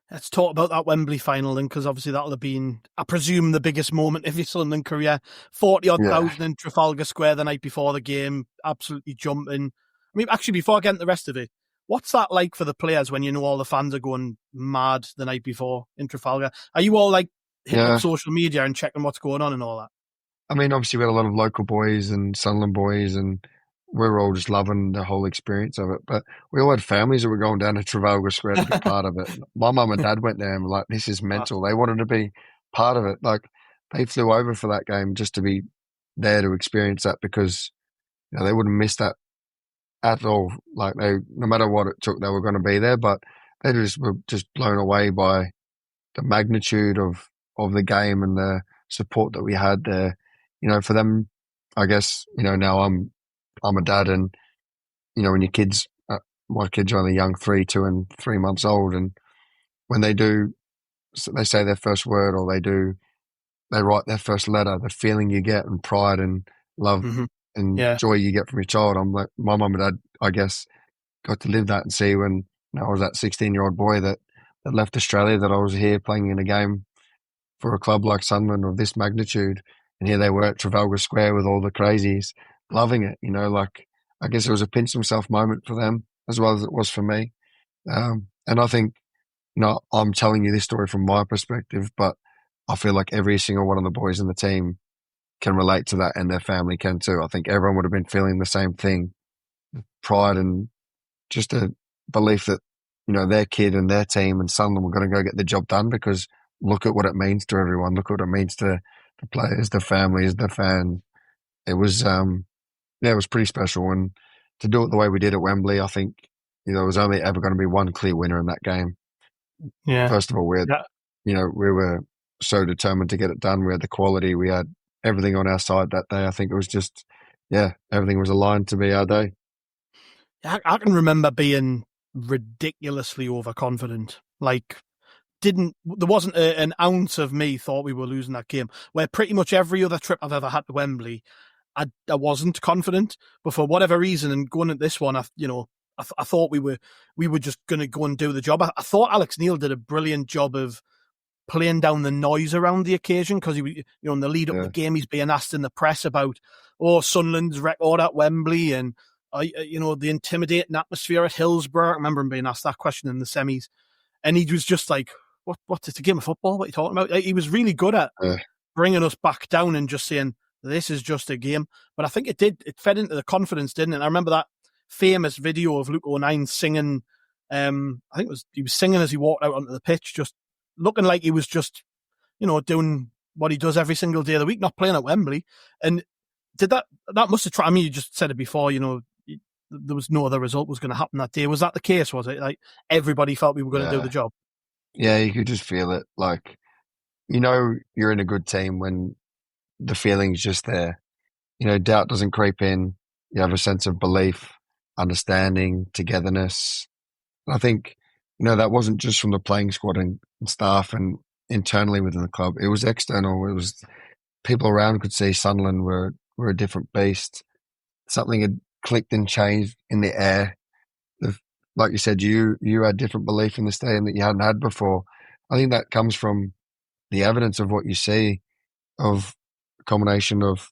Let's talk about that Wembley final then, because obviously that'll have been, I presume, the biggest moment of your Sunderland career. 40-odd Yeah. thousand in Trafalgar Square the night before the game, absolutely jumping. I mean, actually, before I get into the rest of it, what's that like for the players when you know all the fans are going mad the night before in Trafalgar? Are you all like hitting up Yeah. social media and checking what's going on and all that? I mean, obviously we had a lot of local boys and Sunderland boys, and we were all just loving the whole experience of it. But we all had families that were going down to Trafalgar Square to be part of it. My mum and dad went there and were like, this is mental. They wanted to be part of it. Like, they flew over for that game just to be there to experience that, because they wouldn't miss that at all. Like, no matter what it took, they were going to be there. But they just were just blown away by the magnitude of the game and the support that we had there. For them, I guess, now I'm a dad, and, when your kids, my kids are only young, 3, 2 and 3 months old. And when they do, they say their first word, or they write their first letter, the feeling you get and pride and love and joy you get from your child. I'm like, my mum and dad, I guess, got to live that and see when I was that 16-year-old boy that left Australia, that I was here playing in a game for a club like Sunderland of this magnitude. And here they were at Trafalgar Square with all the crazies, loving it. Like, I guess it was a pinch themselves moment for them as well as it was for me. And I think, I'm telling you this story from my perspective, but I feel like every single one of the boys in the team can relate to that, and their family can too. I think everyone would have been feeling the same thing, pride and just a belief that, their kid and their team and Sunderland were going to go get the job done, because look at what it means to everyone. Look what it means to the players, the families, the fans. It was, it was pretty special. And to do it the way we did at Wembley, I think, there was only ever going to be one clear winner in that game. Yeah. First of all, we were so determined to get it done. We had the quality. We had everything on our side that day. I think it was just, everything was aligned to be our day. I can remember being ridiculously overconfident. Like, there wasn't an ounce of me thought we were losing that game, where pretty much every other trip I've ever had to Wembley, I wasn't confident. But for whatever reason, and going at this one, I thought we were just going to go and do the job. I thought Alex Neil did a brilliant job of playing down the noise around the occasion, because he, in the lead up to the game, he's being asked in the press about, Sunderland's record at Wembley and, the intimidating atmosphere at Hillsborough. I remember him being asked that question in the semis, and he was just like, "What? It's a game of football. What are you talking about?" He was really good at bringing us back down and just saying, "This is just a game." But I think it fed into the confidence, didn't it? And I remember that famous video of Luke O'Nien singing. I think he was singing as he walked out onto the pitch, just looking like he was just, doing what he does every single day of the week, not playing at Wembley. And that must have tried. I mean, you just said it before, there was no other result was going to happen that day. Was that the case? Was it like everybody felt we were going to do the job? Yeah, you could just feel it. Like, you're in a good team when the feeling's just there. Doubt doesn't creep in. You have a sense of belief, understanding, togetherness. And I think, that wasn't just from the playing squad and staff and internally within the club. It was external. It was people around could see Sunderland were a different beast. Something had clicked and changed in the air. Like you said, you had different belief in the stadium that you hadn't had before. I think that comes from the evidence of what you see, of a combination of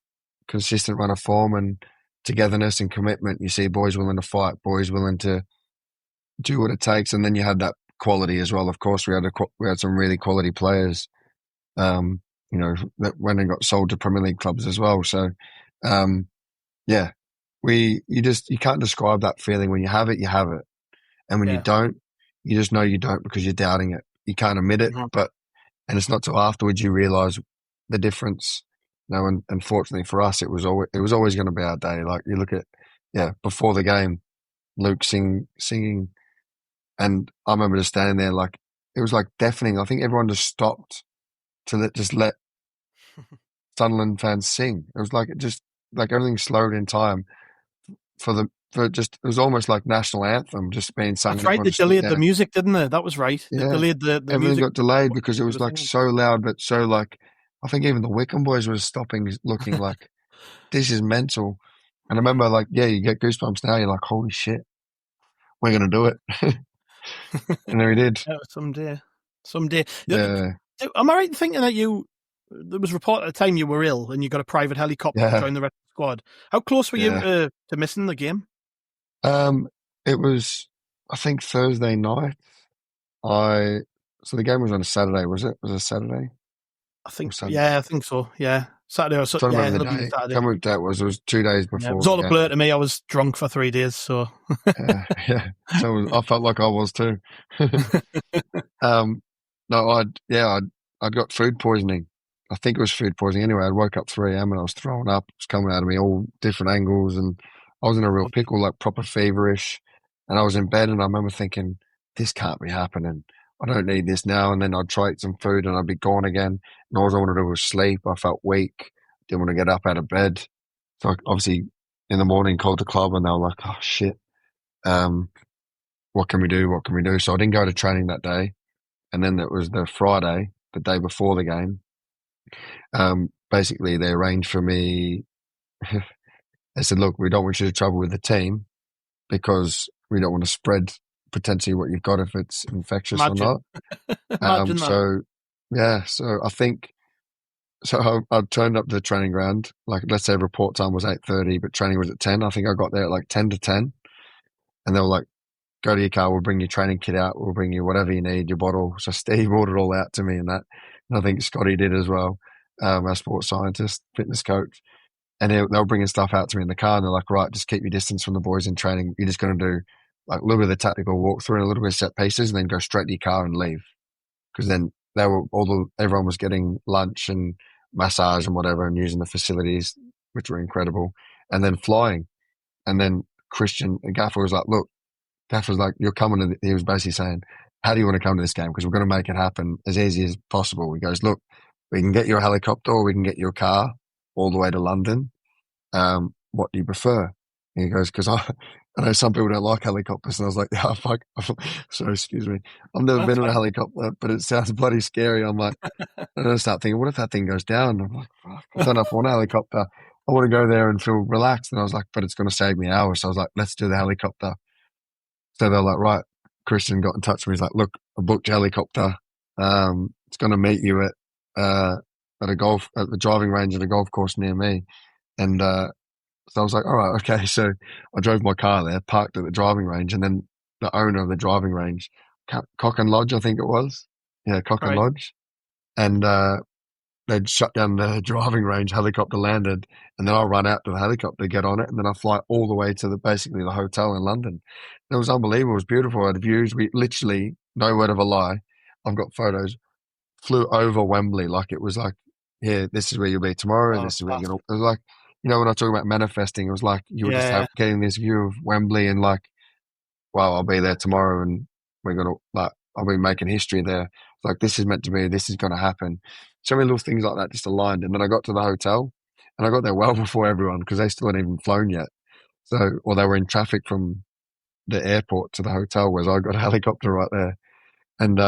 consistent run of form and togetherness and commitment. You see boys willing to fight, boys willing to do what it takes, and then you had that quality as well. Of course, we had some really quality players, that went and got sold to Premier League clubs as well. So, you can't describe that feeling. When you have it, you have it. And when you don't, you just know you don't, because you're doubting it. You can't admit it, and it's not till afterwards you realise the difference. And unfortunately for us, it was always going to be our day. Like, you look at, before the game, Luke singing, and I remember just standing there, like, it was like deafening. I think everyone just stopped to let Sunderland fans sing. It was like everything slowed in time it was almost like national anthem just being sung. That's right. They delayed the music, didn't they? That was right. They delayed the everything music. got delayed because it was like so loud, but so like, I think even the Wickham boys were stopping, looking like, this is mental. And I remember, like, you get goosebumps now. You're like, holy shit, we're going to do it. And then we did. Someday. someday. Yeah, Am I right in thinking that there was a report at the time you were ill and you got a private helicopter to yeah, join the rest of the squad? How close were you yeah. to missing the game? It was, I think, Thursday night. I so the game was on a Saturday, was it? Was it a Saturday or Sunday? I think so. Yeah, Saturday or Trying to yeah, remember it'll the be day. Saturday. Can't remember what that was. It was 2 days Yeah, it before was the all a blur game. to me. I was drunk for 3 days, so Yeah, yeah. I felt like I was too. Um, no, I'd got food poisoning. I think it was food poisoning. Anyway, I woke up 3 a.m. and I was throwing up. It was coming out of me all different angles, and I was in a real pickle, like proper feverish. And I was in bed, and I remember thinking, "This can't be happening. I don't need this now." And then I'd try eat some food, and I'd be gone again. And all I wanted to do was sleep. I felt weak. Didn't want to get up out of bed. So I obviously, in the morning, called the club, and they were like, "Oh shit, um, what can we do? What can we do?" So I didn't go to training that day. And then it was the Friday, the day before the game. Basically, they arranged for me. They said, "Look, we don't want you to travel with the team because we don't want to spread potentially what you've got if it's infectious or imagine, not." imagine that. So yeah, so I think I turned up to the training ground. Like, let's say report time was 8:30, but training was at 10. I think I got there at like 10 to 10, and they were like, "Go to your car. We'll bring your training kit out. We'll bring you whatever you need, your bottle." So Steve ordered all out to me and that. And I think Scotty did as well, our sports scientist, fitness coach. And they were bringing stuff out to me in the car. And they're like, "Right, just keep your distance from the boys in training. You're just going to do like a little bit of the tactical walkthrough and a little bit of set pieces and then go straight to your car and leave." Because then everyone was getting lunch and massage and whatever and using the facilities, which were incredible. And then flying. And then Christian, the gaffer was like, "Look," Gaff was like, "You're coming to," he was basically saying, "How do you want to come to this game? Because we're going to make it happen as easy as possible." He goes, "Look, we can get you a helicopter or we can get you a car all the way to London. What do you prefer?" And he goes, "Because I know some people don't like helicopters." And I was like, "Yeah, fuck." Sorry, excuse me. I've never That's been in a fine. helicopter, but it sounds bloody scary. I'm like, and I start thinking, what if that thing goes down? I'm like, fuck, I don't know if I want a helicopter. I want to go there and feel relaxed. And I was like, but it's going to save me hours. So I was like, let's do the helicopter. So they're like, right. Christian got in touch with me. He's like, "Look, I booked your helicopter. It's going to meet you at the driving range at a golf course near me." And so I was like, "All right, okay." So I drove my car there, parked at the driving range, and then the owner of the driving range, Cock and Lodge, I think it was, yeah, Cock and Right. Lodge, and they'd shut down the driving range. Helicopter landed, and then I run out to the helicopter, get on it, and then I fly all the way to basically the hotel in London. It was unbelievable. It was beautiful. I had views. We literally, no word of a lie, I've got photos. Flew over Wembley like it was like, "Yeah, this is where you'll be tomorrow. Oh, This is where you're class. gonna." It was like, when I talk about manifesting, it was like you were just Yeah, getting this view of Wembley and like, "Wow, I'll be there tomorrow, and we're gonna like I'll be making history there." It's like, this is meant to be. This is gonna happen. So many little things like that just aligned. And then I got to the hotel, and I got there well before everyone because they still hadn't even flown yet. So, or they were in traffic from the airport to the hotel, whereas I got a helicopter right there. And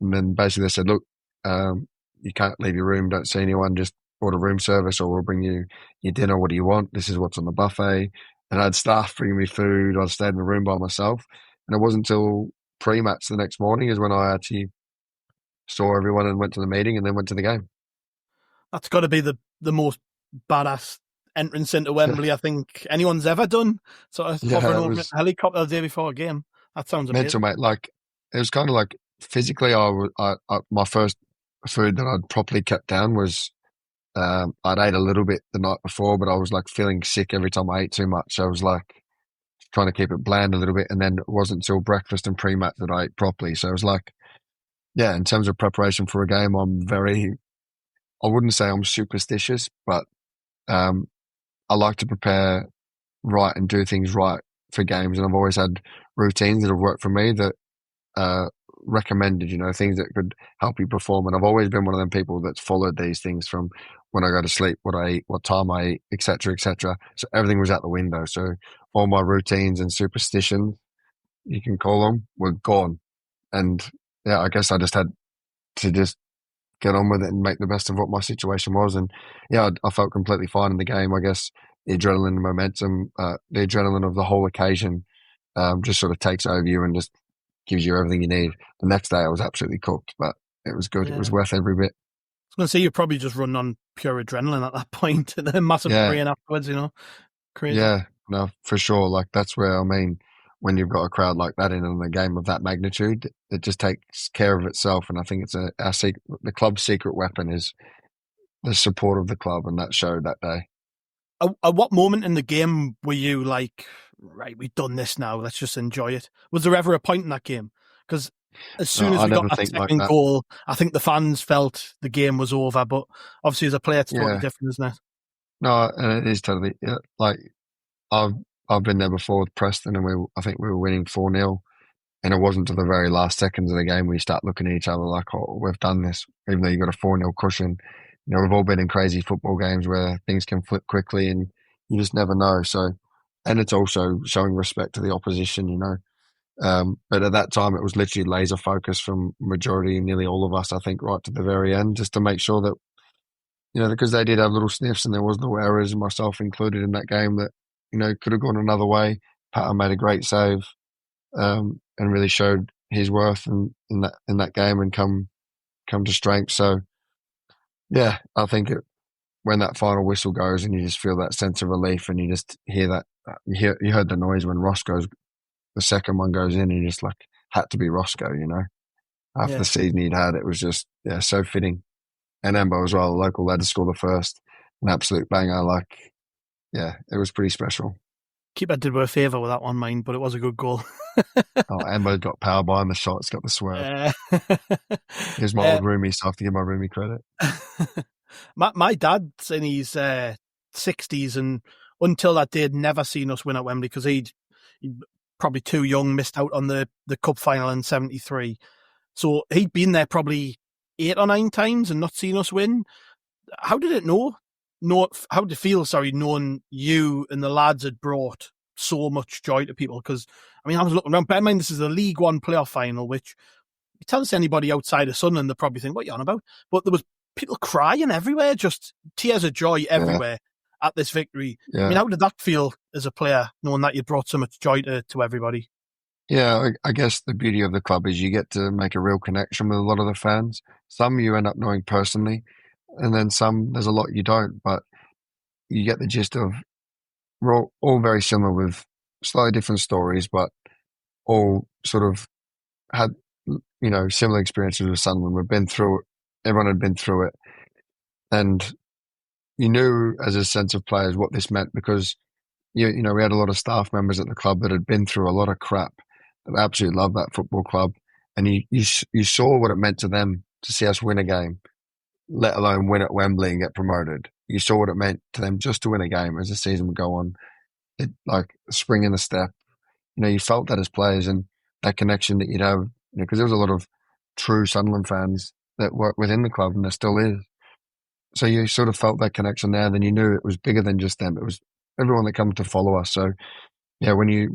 and then basically they said, "Look, you can't leave your room. Don't see anyone. Just order room service, or we'll bring you your dinner. What do you want? This is what's on the buffet." And I had staff bringing me food. I stayed in the room by myself, and it wasn't until pre-match the next morning is when I actually saw everyone and went to the meeting, and then went to the game. that's got to be the most badass entrance into Wembley I think anyone's ever done. Sort of Yeah, hovering it over in was a helicopter the day before a game. That sounds mental, amazing. mate. Like, it was kind of like physically, my first food that I'd properly kept down was I'd ate a little bit the night before, but I was like feeling sick every time I ate too much. I was like trying to keep it bland a little bit, and then it wasn't until breakfast and pre-match that I ate properly. So it was like, yeah, in terms of preparation for a game, I wouldn't say I'm superstitious, but um, I like to prepare right and do things right for games, and I've always had routines that have worked for me that uh, recommended, things that could help you perform. And I've always been one of them people that's followed these things from when I go to sleep, what I eat, what time I eat, etc., etc. So everything was out the window. So all my routines and superstitions, you can call them, were gone. And yeah, I guess I just had to just get on with it and make the best of what my situation was. And yeah, I felt completely fine in the game. I guess the adrenaline, the momentum, the adrenaline of the whole occasion just sort of takes over you and just gives you everything you need. The next day I was absolutely cooked, but it was good. Yeah. It was worth every bit. I was going to say, you're probably just running on pure adrenaline at that point, and then a massive Yeah, brain afterwards, crazy. yeah, no, for sure. Like that's where, I mean, when you've got a crowd like that in a game of that magnitude, it just takes care of itself. And I think it's the club's secret weapon is the support of the club, and that showed that day. At what moment in the game were you like, right, we've done this now, let's just enjoy it? Was there ever a point in that game? Because as soon No, as I we got never that think like second that. goal, I think the fans felt the game was over. But obviously, as a player, it's totally Yeah, different, isn't it? no, and it is totally like I've I've been there before with Preston, and I think we were winning 4-0. And it wasn't to the very last seconds of the game where you start looking at each other like, oh, we've done this, even though you've got a 4-0 cushion. We've all been in crazy football games where things can flip quickly and you just never know. So, and it's also showing respect to the opposition. But at that time, it was literally laser focus from majority, nearly all of us, I think, right to the very end, just to make sure that, because they did have little sniffs and there was no errors, myself included in that game, that, could have gone another way. Patton made a great save. And really showed his worth in that game and come to strength. So yeah, I think when that final whistle goes and you just feel that sense of relief and you just hear that you heard the noise when the second one goes in, and you just like had to be Roscoe, after the Yeah. season he'd had. It was just so fitting. And Embo as well, the local lad to score the first, an absolute banger. It was pretty special. Keeper did me a favour with that one, mind, but it was a good goal. Oh, Embo got power behind the shot. It's got the swerve. Uh, Here's my old roomie, so I have to give my roomie credit. my dad's in his 60s, and until that day, had never seen us win at Wembley because he'd probably too young, missed out on the cup final in '73. So he'd been there probably 8 or 9 times and not seen us win. How did it know? How did it feel? Sorry, knowing you and the lads had brought so much joy to people. Because I was looking around. Bear in mind, this is a League One playoff final, which you tell us anybody outside of Sunderland, they probably think, "What are you on about?" But there was people crying everywhere, just tears of joy everywhere at this victory. Yeah. How did that feel as a player, knowing that you brought so much joy to everybody? Yeah, I guess the beauty of the club is you get to make a real connection with a lot of the fans. Some you end up knowing personally, and then some, there's a lot you don't, but you get the gist of we're all very similar with slightly different stories, but all sort of had, similar experiences with Sunderland. We've been through it. Everyone had been through it. And you knew as a sense of players what this meant because, we had a lot of staff members at the club that had been through a lot of crap. That absolutely loved that football club. And you saw what it meant to them to see us win a game, let alone win at Wembley and get promoted. You saw what it meant to them just to win a game as the season would go on. It, like spring in the step. You felt that as players and that connection that you'd have, because there was a lot of true Sunderland fans that worked within the club, and there still is. So you sort of felt that connection there. Then you knew it was bigger than just them. It was everyone that come to follow us. So yeah, when you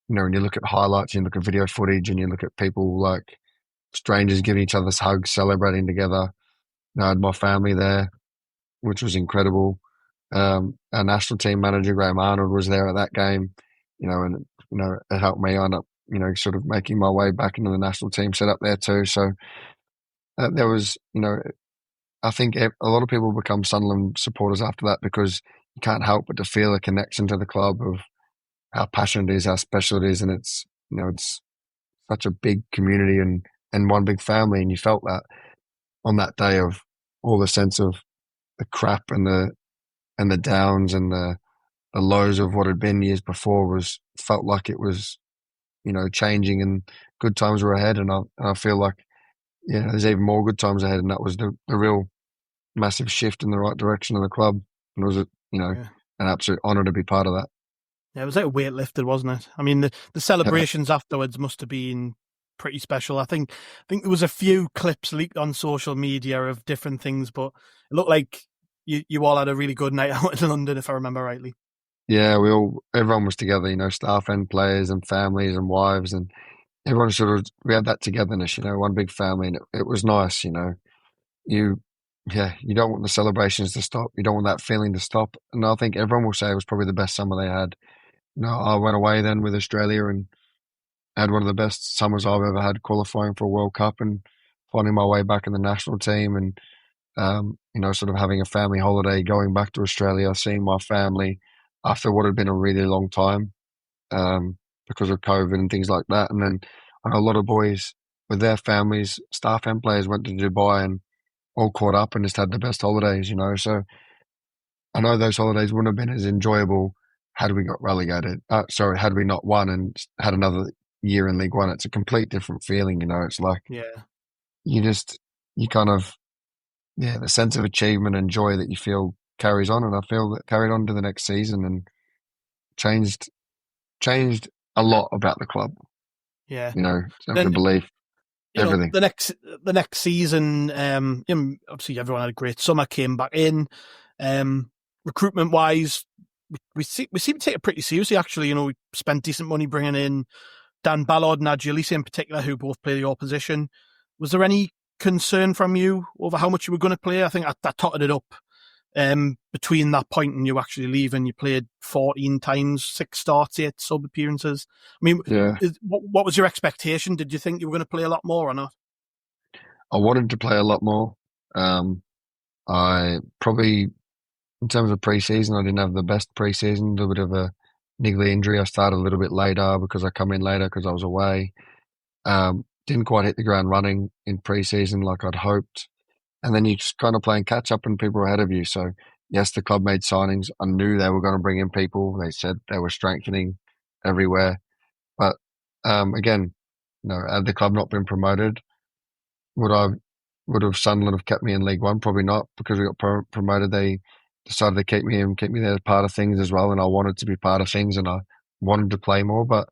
look at highlights, you look at video footage, and you look at people like strangers giving each other's hugs, celebrating together. I had my family there, which was incredible. Our national team manager, Graham Arnold, was there at that game, and, it helped me end up, sort of making my way back into the national team set up there too. So there was, I think a lot of people become Sunderland supporters after that because you can't help but to feel a connection to the club of how passionate it is, how special it is. And it's, it's such a big community and one big family. And you felt that on that day of all the sense of the crap and the downs and the lows of what had been years before felt like it was, changing and good times were ahead. And I feel like, there's even more good times ahead. And that was the real massive shift in the right direction of the club. And it was, an absolute honour to be part of that. Yeah, it was like a weight lifted, wasn't it? The celebrations afterwards must have been pretty special. I think there was a few clips leaked on social media of different things, but it looked like you all had a really good night out in London, if I remember rightly. Yeah, everyone was together, staff and players and families and wives, and everyone we had that togetherness, one big family, and it was nice, you don't want the celebrations to stop. You don't want that feeling to stop. And I think everyone will say it was probably the best summer they had. I went away then with Australia and had one of the best summers I've ever had, qualifying for a World Cup and finding my way back in the national team, and sort of having a family holiday, going back to Australia, seeing my family after what had been a really long time because of COVID and things like that. And then I know a lot of boys with their families, staff and players, went to Dubai and all caught up and just had the best holidays, So I know those holidays wouldn't have been as enjoyable had we got relegated. Had we not won and had another year in League One. It's a complete different feeling, It's like you kind of, the sense of achievement and joy that you feel carries on, and I feel that carried on to the next season and changed a lot about the club. Yeah, the belief, everything. The next season, obviously everyone had a great summer, came back in. Recruitment wise, we seem to take it pretty seriously. Actually, we spent decent money bringing in Dan Ballard and Adjulisi in particular, who both play the opposition. Was there any concern from you over how much you were going to play? I think I totted it up between that point and you actually leaving. You played 14 times, 6 starts, 8 sub appearances. I mean, what was your expectation? Did you think you were going to play a lot more or not? I wanted to play a lot more. I probably, in terms of pre-season, I didn't have the best pre-season, a little bit of a niggly injury. I started a little bit later because I come in later because I was away. Didn't quite hit the ground running in pre-season like I'd hoped. And then you just kind of playing catch up and people are ahead of you. So yes, the club made signings. I knew they were going to bring in people. They said they were strengthening everywhere. But again, had the club not been promoted, would have Sunderland have kept me in League One? Probably not, because we got promoted. They decided to keep me there as part of things as well. And I wanted to be part of things and I wanted to play more. But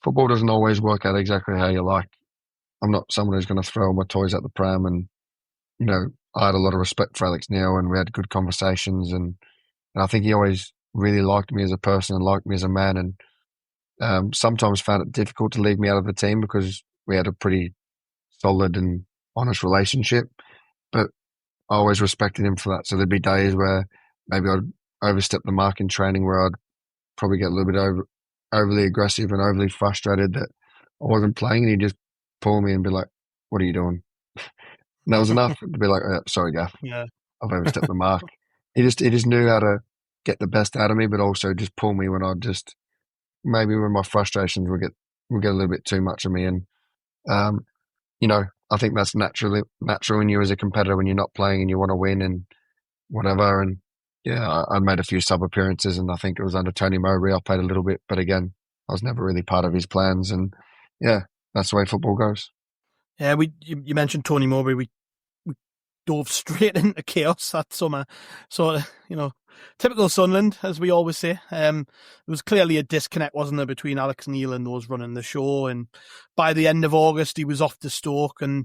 football doesn't always work out exactly how you like. I'm not someone who's going to throw my toys at the pram, and I had a lot of respect for Alex Neil and we had good conversations, and I think he always really liked me as a person and liked me as a man, and sometimes found it difficult to leave me out of the team because we had a pretty solid and honest relationship, but I always respected him for that. So there'd be days where maybe I'd overstep the mark in training, where I'd probably get a little bit overly aggressive and overly frustrated that I wasn't playing, and he'd just pull me and be like, "What are you doing?" And that was enough to be like, "Sorry, Gaff, I've overstepped the mark." He just knew how to get the best out of me, but also just pull me when maybe when my frustrations would get a little bit too much of me. And I think that's natural in you as a competitor when you're not playing and you want to win and whatever. And I made a few sub appearances, and I think it was under Tony Mowbray. I played a little bit, but again, I was never really part of his plans. And that's the way football goes. Yeah, you mentioned Tony Mowbray. We dove straight into chaos that summer. So, typical Sunderland, as we always say. There was clearly a disconnect, wasn't there, between Alex Neil and those running the show. And by the end of August, he was off to Stoke. And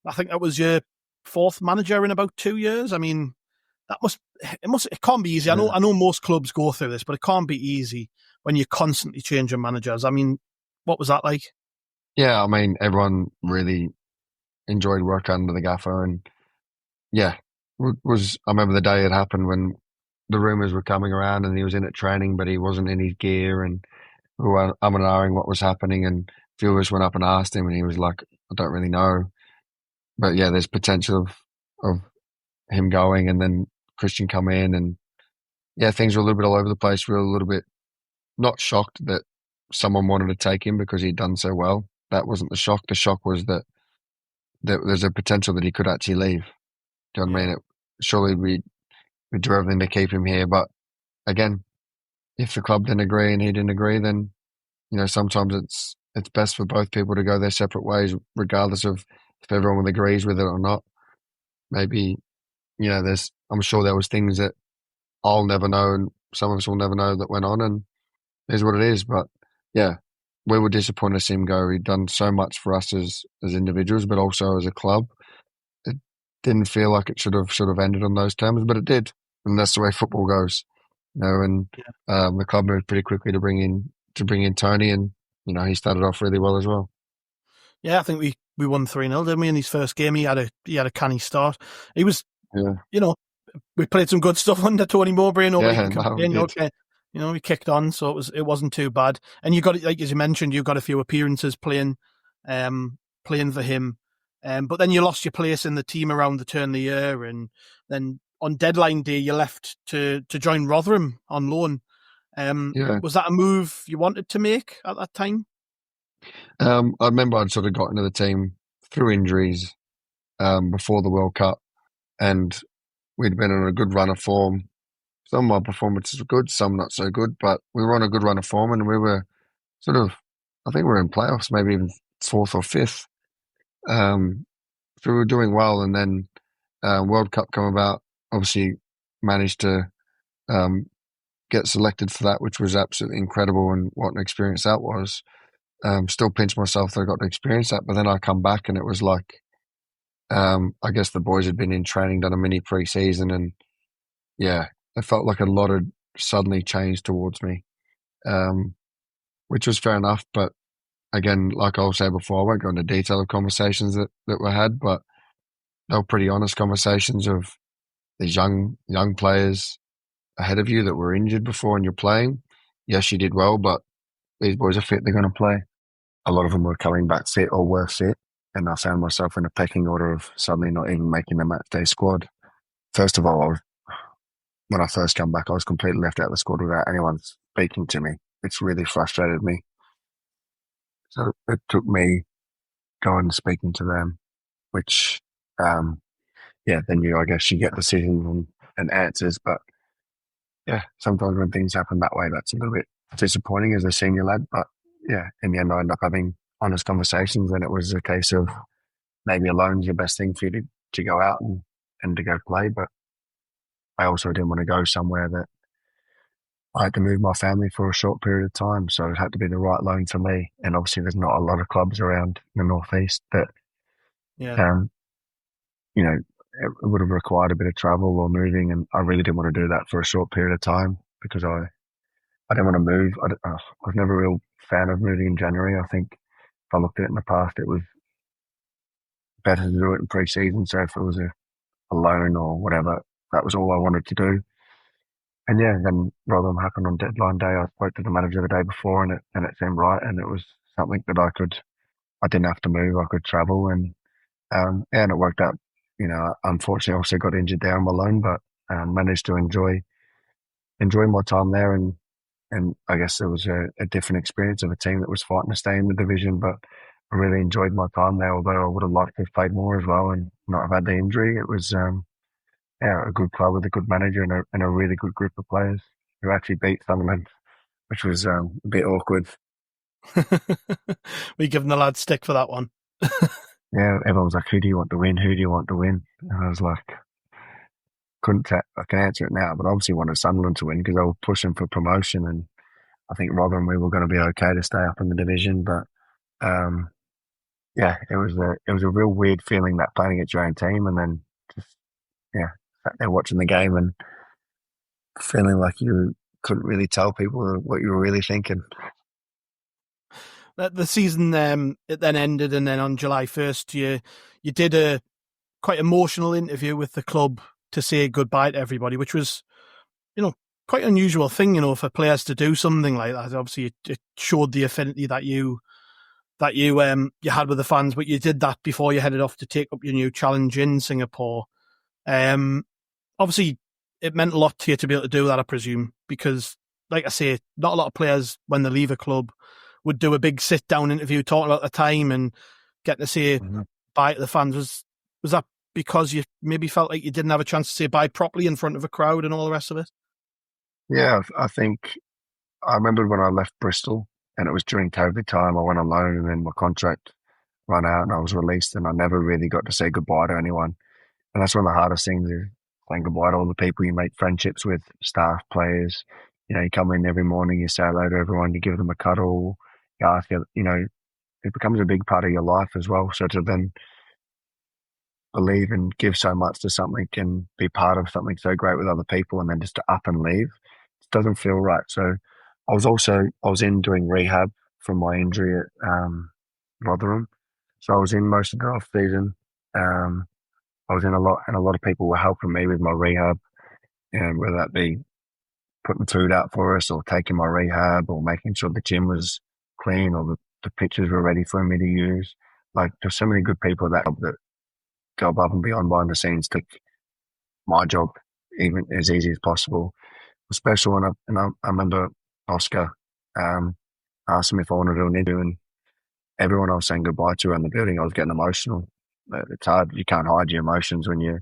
I think that was your 4th manager in about 2 years. I mean, it can't be easy. I know most clubs go through this, but it can't be easy when you're constantly changing managers. I mean, what was that like? Yeah, I mean, everyone really enjoyed work under the gaffer, and I remember the day it happened when the rumours were coming around and he was in at training, but he wasn't in his gear, and we were ahhing what was happening, and a few of us went up and asked him, and he was like, "I don't really know." But there's potential of him going, and then Christian come in, and things were a little bit all over the place. We were a little bit not shocked that someone wanted to take him because he'd done so well. That wasn't the shock. The shock was that there's a potential that he could actually leave. Do you know what I mean? Surely we'd do everything to keep him here. But again, if the club didn't agree and he didn't agree, then, sometimes it's best for both people to go their separate ways, regardless of if everyone agrees with it or not. Maybe, I'm sure there was things that I'll never know and some of us will never know that went on, and is what it is. But we were disappointed to see him go. He'd done so much for us as individuals, but also as a club. It didn't feel like it should have ended on those terms, but it did, and that's the way football goes. And the club moved pretty quickly to bring in Tony, and he started off really well as well. Yeah, I think we won 3-0, didn't we? In his first game, he had a canny start. He was, we played some good stuff under Tony Mowbray. You know, he kicked on, so it wasn't too bad. And you got, like as you mentioned, you got a few appearances playing for him. But then you lost your place in the team around the turn of the year, and then on deadline day you left to join Rotherham on loan. Yeah. Was that a move you wanted to make at that time? I remember I'd sort of got into the team through injuries before the World Cup, and we'd been on a good run of form. Some of my performances were good, some not so good, but we were on a good run of form, and we were sort of, I think we were in playoffs, maybe even fourth or fifth. So we were doing well, and then World Cup come about. Obviously, managed to um, get selected for that, which was absolutely incredible, and what an experience that was. Still pinch myself that I got to experience that, but then I come back and it was like, I guess the boys had been in training, done a mini pre-season, and yeah, it felt like a lot had suddenly changed towards me, which was fair enough. But again, like I'll say before, I won't go into detail of conversations that were had, but they were pretty honest conversations of these young players ahead of you that were injured before and you're playing. Yes, you did well, but these boys are fit, they're going to play. A lot of them were coming back fit or were fit, and I found myself in a pecking order of suddenly not even making the match day squad. First of all, when I first come back, I was completely left out of the squad without anyone speaking to me. It's really frustrated me. So it took me going and speaking to them, which, then I guess you get decisions and answers. But yeah, sometimes when things happen that way, that's a little bit disappointing as a senior lad. But yeah, in the end, I ended up having honest conversations, and it was a case of maybe alone's the best thing for you to go out and to go play. But I also didn't want to go somewhere that I had to move my family for a short period of time. So it had to be the right loan for me. And obviously there's not a lot of clubs around the Northeast that, Yeah. um, it would have required a bit of travel or moving. And I really didn't want to do that for a short period of time because I didn't want to move. I was never a real fan of moving in January. I think if I looked at it in the past, it was better to do it in pre-season. So if it was a loan or whatever, that was all I wanted to do. And yeah, then Rotherham happened on deadline day. I spoke to the manager the day before, and it seemed right, and it was something that I didn't have to move. I could travel, and it worked out. Unfortunately, I also got injured there on my loan, but managed to enjoy my time there, and I guess it was a different experience of a team that was fighting to stay in the division, but I really enjoyed my time there. Although I would have liked to have played more as well and not have had the injury. It was a good club with a good manager and a really good group of players who actually beat Sunderland, which was a bit awkward. We giving the lads stick for that one. Yeah, everyone was like, "Who do you want to win? Who do you want to win?" And I was like, I can answer it now, but obviously wanted Sunderland to win because they were pushing for promotion, and I think Rotherham we were going to be okay to stay up in the division. But yeah, it was a real weird feeling that playing against your own team, and then just sat there watching the game and feeling like you couldn't really tell people what you were really thinking. The season it then ended, and then on July 1st, you did a quite emotional interview with the club to say goodbye to everybody, which was, quite an unusual thing, for players to do something like that. Obviously, it showed the affinity that you had with the fans, but you did that before you headed off to take up your new challenge in Singapore. Obviously, it meant a lot to you to be able to do that, I presume, because, like I say, not a lot of players, when they leave a club, would do a big sit-down interview talking about the time and getting to say bye to the fans. Was that because you maybe felt like you didn't have a chance to say bye properly in front of a crowd and all the rest of it? Yeah, I think I remember when I left Bristol, and it was during COVID time. I went on loan, and then my contract ran out, and I was released, and I never really got to say goodbye to anyone. And that's one of the hardest things is saying goodbye to all the people you make friendships with, staff, players. You come in every morning, you say hello to everyone, you give them a cuddle, you ask, it becomes a big part of your life as well. So to then believe and give so much to something and be part of something so great with other people and then just to up and leave, it doesn't feel right. So I was in doing rehab from my injury at Rotherham. So I was in most of the off season. I was in a lot, and a lot of people were helping me with my rehab, and whether that be putting food out for us or taking my rehab or making sure the gym was clean or the pitches were ready for me to use. Like, there's so many good people that go above and beyond behind the scenes to make my job even as easy as possible. Special one, and I remember Oscar asked me if I wanted to do an interview, and everyone I was saying goodbye to around the building, I was getting emotional. It's hard; you can't hide your emotions when you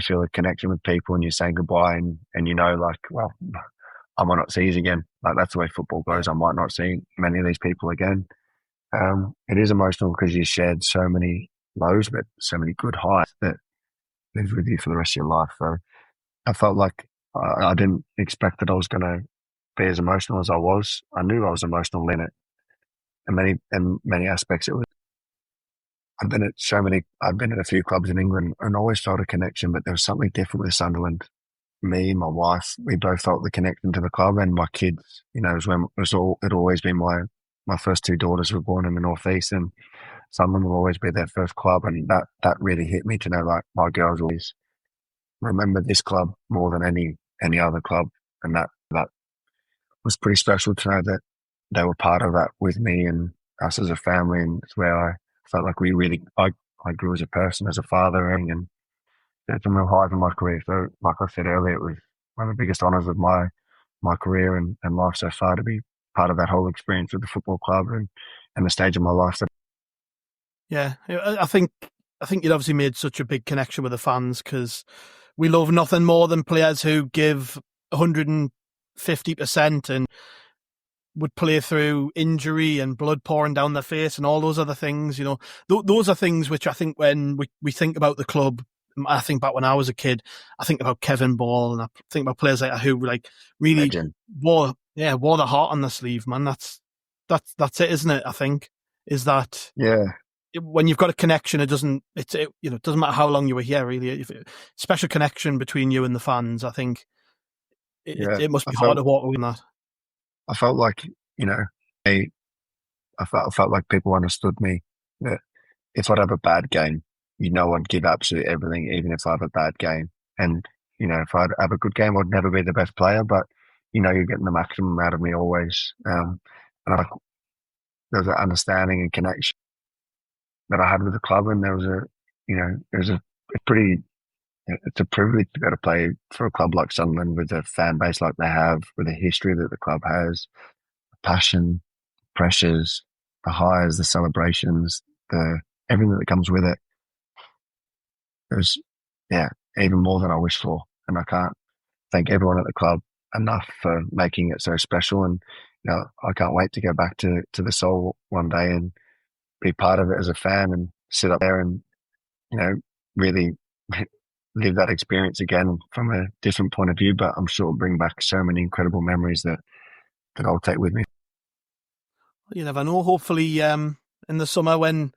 feel a connection with people and you're saying goodbye, and you know, like, well, I might not see you again. Like, that's the way football goes. I might not see many of these people again. It is emotional because you shared so many lows, but so many good highs that lives with you for the rest of your life. So I felt like I didn't expect that I was going to be as emotional as I was. I knew I was emotional in it. In many aspects, it was. I've been at a few clubs in England and always felt a connection, but there was something different with Sunderland. Me, my wife, we both felt the connection to the club, and my kids. You know, it'd always been my first two daughters were born in the Northeast, and Sunderland will always be their first club, and that really hit me to know, like, my girls always remember this club more than any other club, and that was pretty special to know that they were part of that with me and us as a family, and it's where I felt like I grew as a person, as a father, and it's some real highs in my career. So, like I said earlier, it was one of the biggest honours of my career and life so far to be part of that whole experience with the football club and the stage of my life. Yeah, I think you'd obviously made such a big connection with the fans, because we love nothing more than players who give 150% and would play through injury and blood pouring down their face and all those other things. You know, those are things which I think when we think about the club, I think back when I was a kid, I think about Kevin Ball, and I think about players like who like really Legend. wore the heart on the sleeve, man. That's it, isn't it? I think is that when you've got a connection, it doesn't matter how long you were here, really. Special connection between you and the fans, I think it must be hard to walk away from that. I felt like, I felt like people understood me, that if I'd have a bad game, I'd give absolutely everything, even if I have a bad game. And, if I'd have a good game, I'd never be the best player, but, you're getting the maximum out of me always. And there was an understanding and connection that I had with the club, and there was it's a privilege to go to play for a club like Sunderland with a fan base like they have, with a history that the club has, the passion, pressures, the highs, the celebrations, everything that comes with it. It was, even more than I wished for. And I can't thank everyone at the club enough for making it so special. And, I can't wait to go back to the Soul one day and be part of it as a fan and sit up there and, really live that experience again from a different point of view. But I'm sure it'll bring back so many incredible memories that I'll take with me. You never know. Hopefully, in the summer when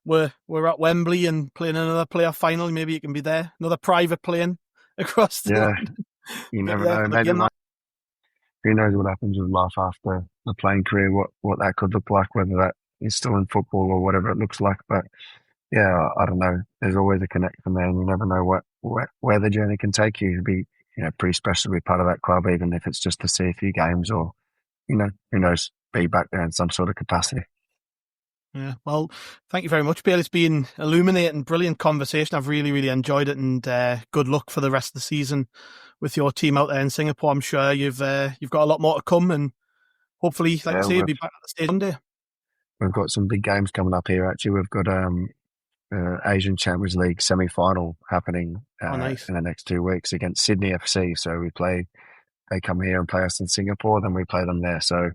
we're at Wembley and playing another playoff final, maybe you can be there. Another private plane across the London. You never know. Maybe who knows what happens with life after the playing career, what that could look like, whether that is still in football or whatever it looks like. But yeah, I don't know. There's always a connection there, and you never know where the journey can take you. It'd be, pretty special to be part of that club, even if it's just to see a few games or, who knows, be back there in some sort of capacity. Yeah, well, thank you very much, Bailey. It's been illuminating, brilliant conversation. I've really, really enjoyed it, and good luck for the rest of the season with your team out there in Singapore. I'm sure you've got a lot more to come, and hopefully, like I say, you'll be back at the stage one day. We've got some big games coming up here. Actually, we've got Asian Champions League semi-final happening nice. in the next 2 weeks against Sydney FC. So they come here and play us in Singapore, then we play them there. So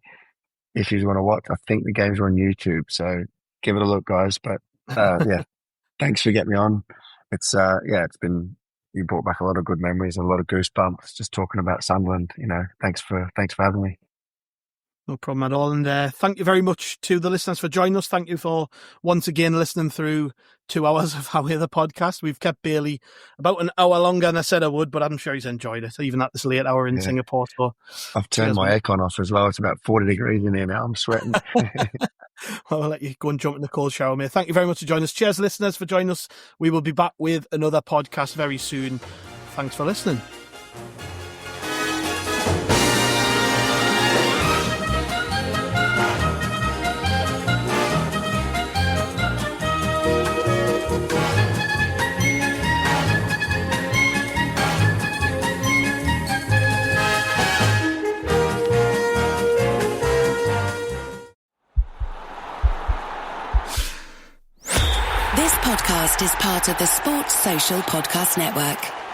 if you want to watch, I think the games are on YouTube. So give it a look, guys. But thanks for getting me on. It's you brought back a lot of good memories and a lot of goosebumps just talking about Sunderland. Thanks for having me. No problem at all. And thank you very much to the listeners for joining us. Thank you for once again listening through 2 hours of How We're the podcast. We've kept Bailey about an hour longer than I said I would, but I'm sure he's enjoyed it, even at this late hour in Singapore. So I've turned my aircon off as well. It's about 40 degrees in here now. I'm sweating. Well, I'll let you go and jump in the cold shower, mate. Thank you very much for joining us. Cheers, listeners, for joining us. We will be back with another podcast very soon. Thanks for listening. podcast is part of the Sports Social Podcast Network.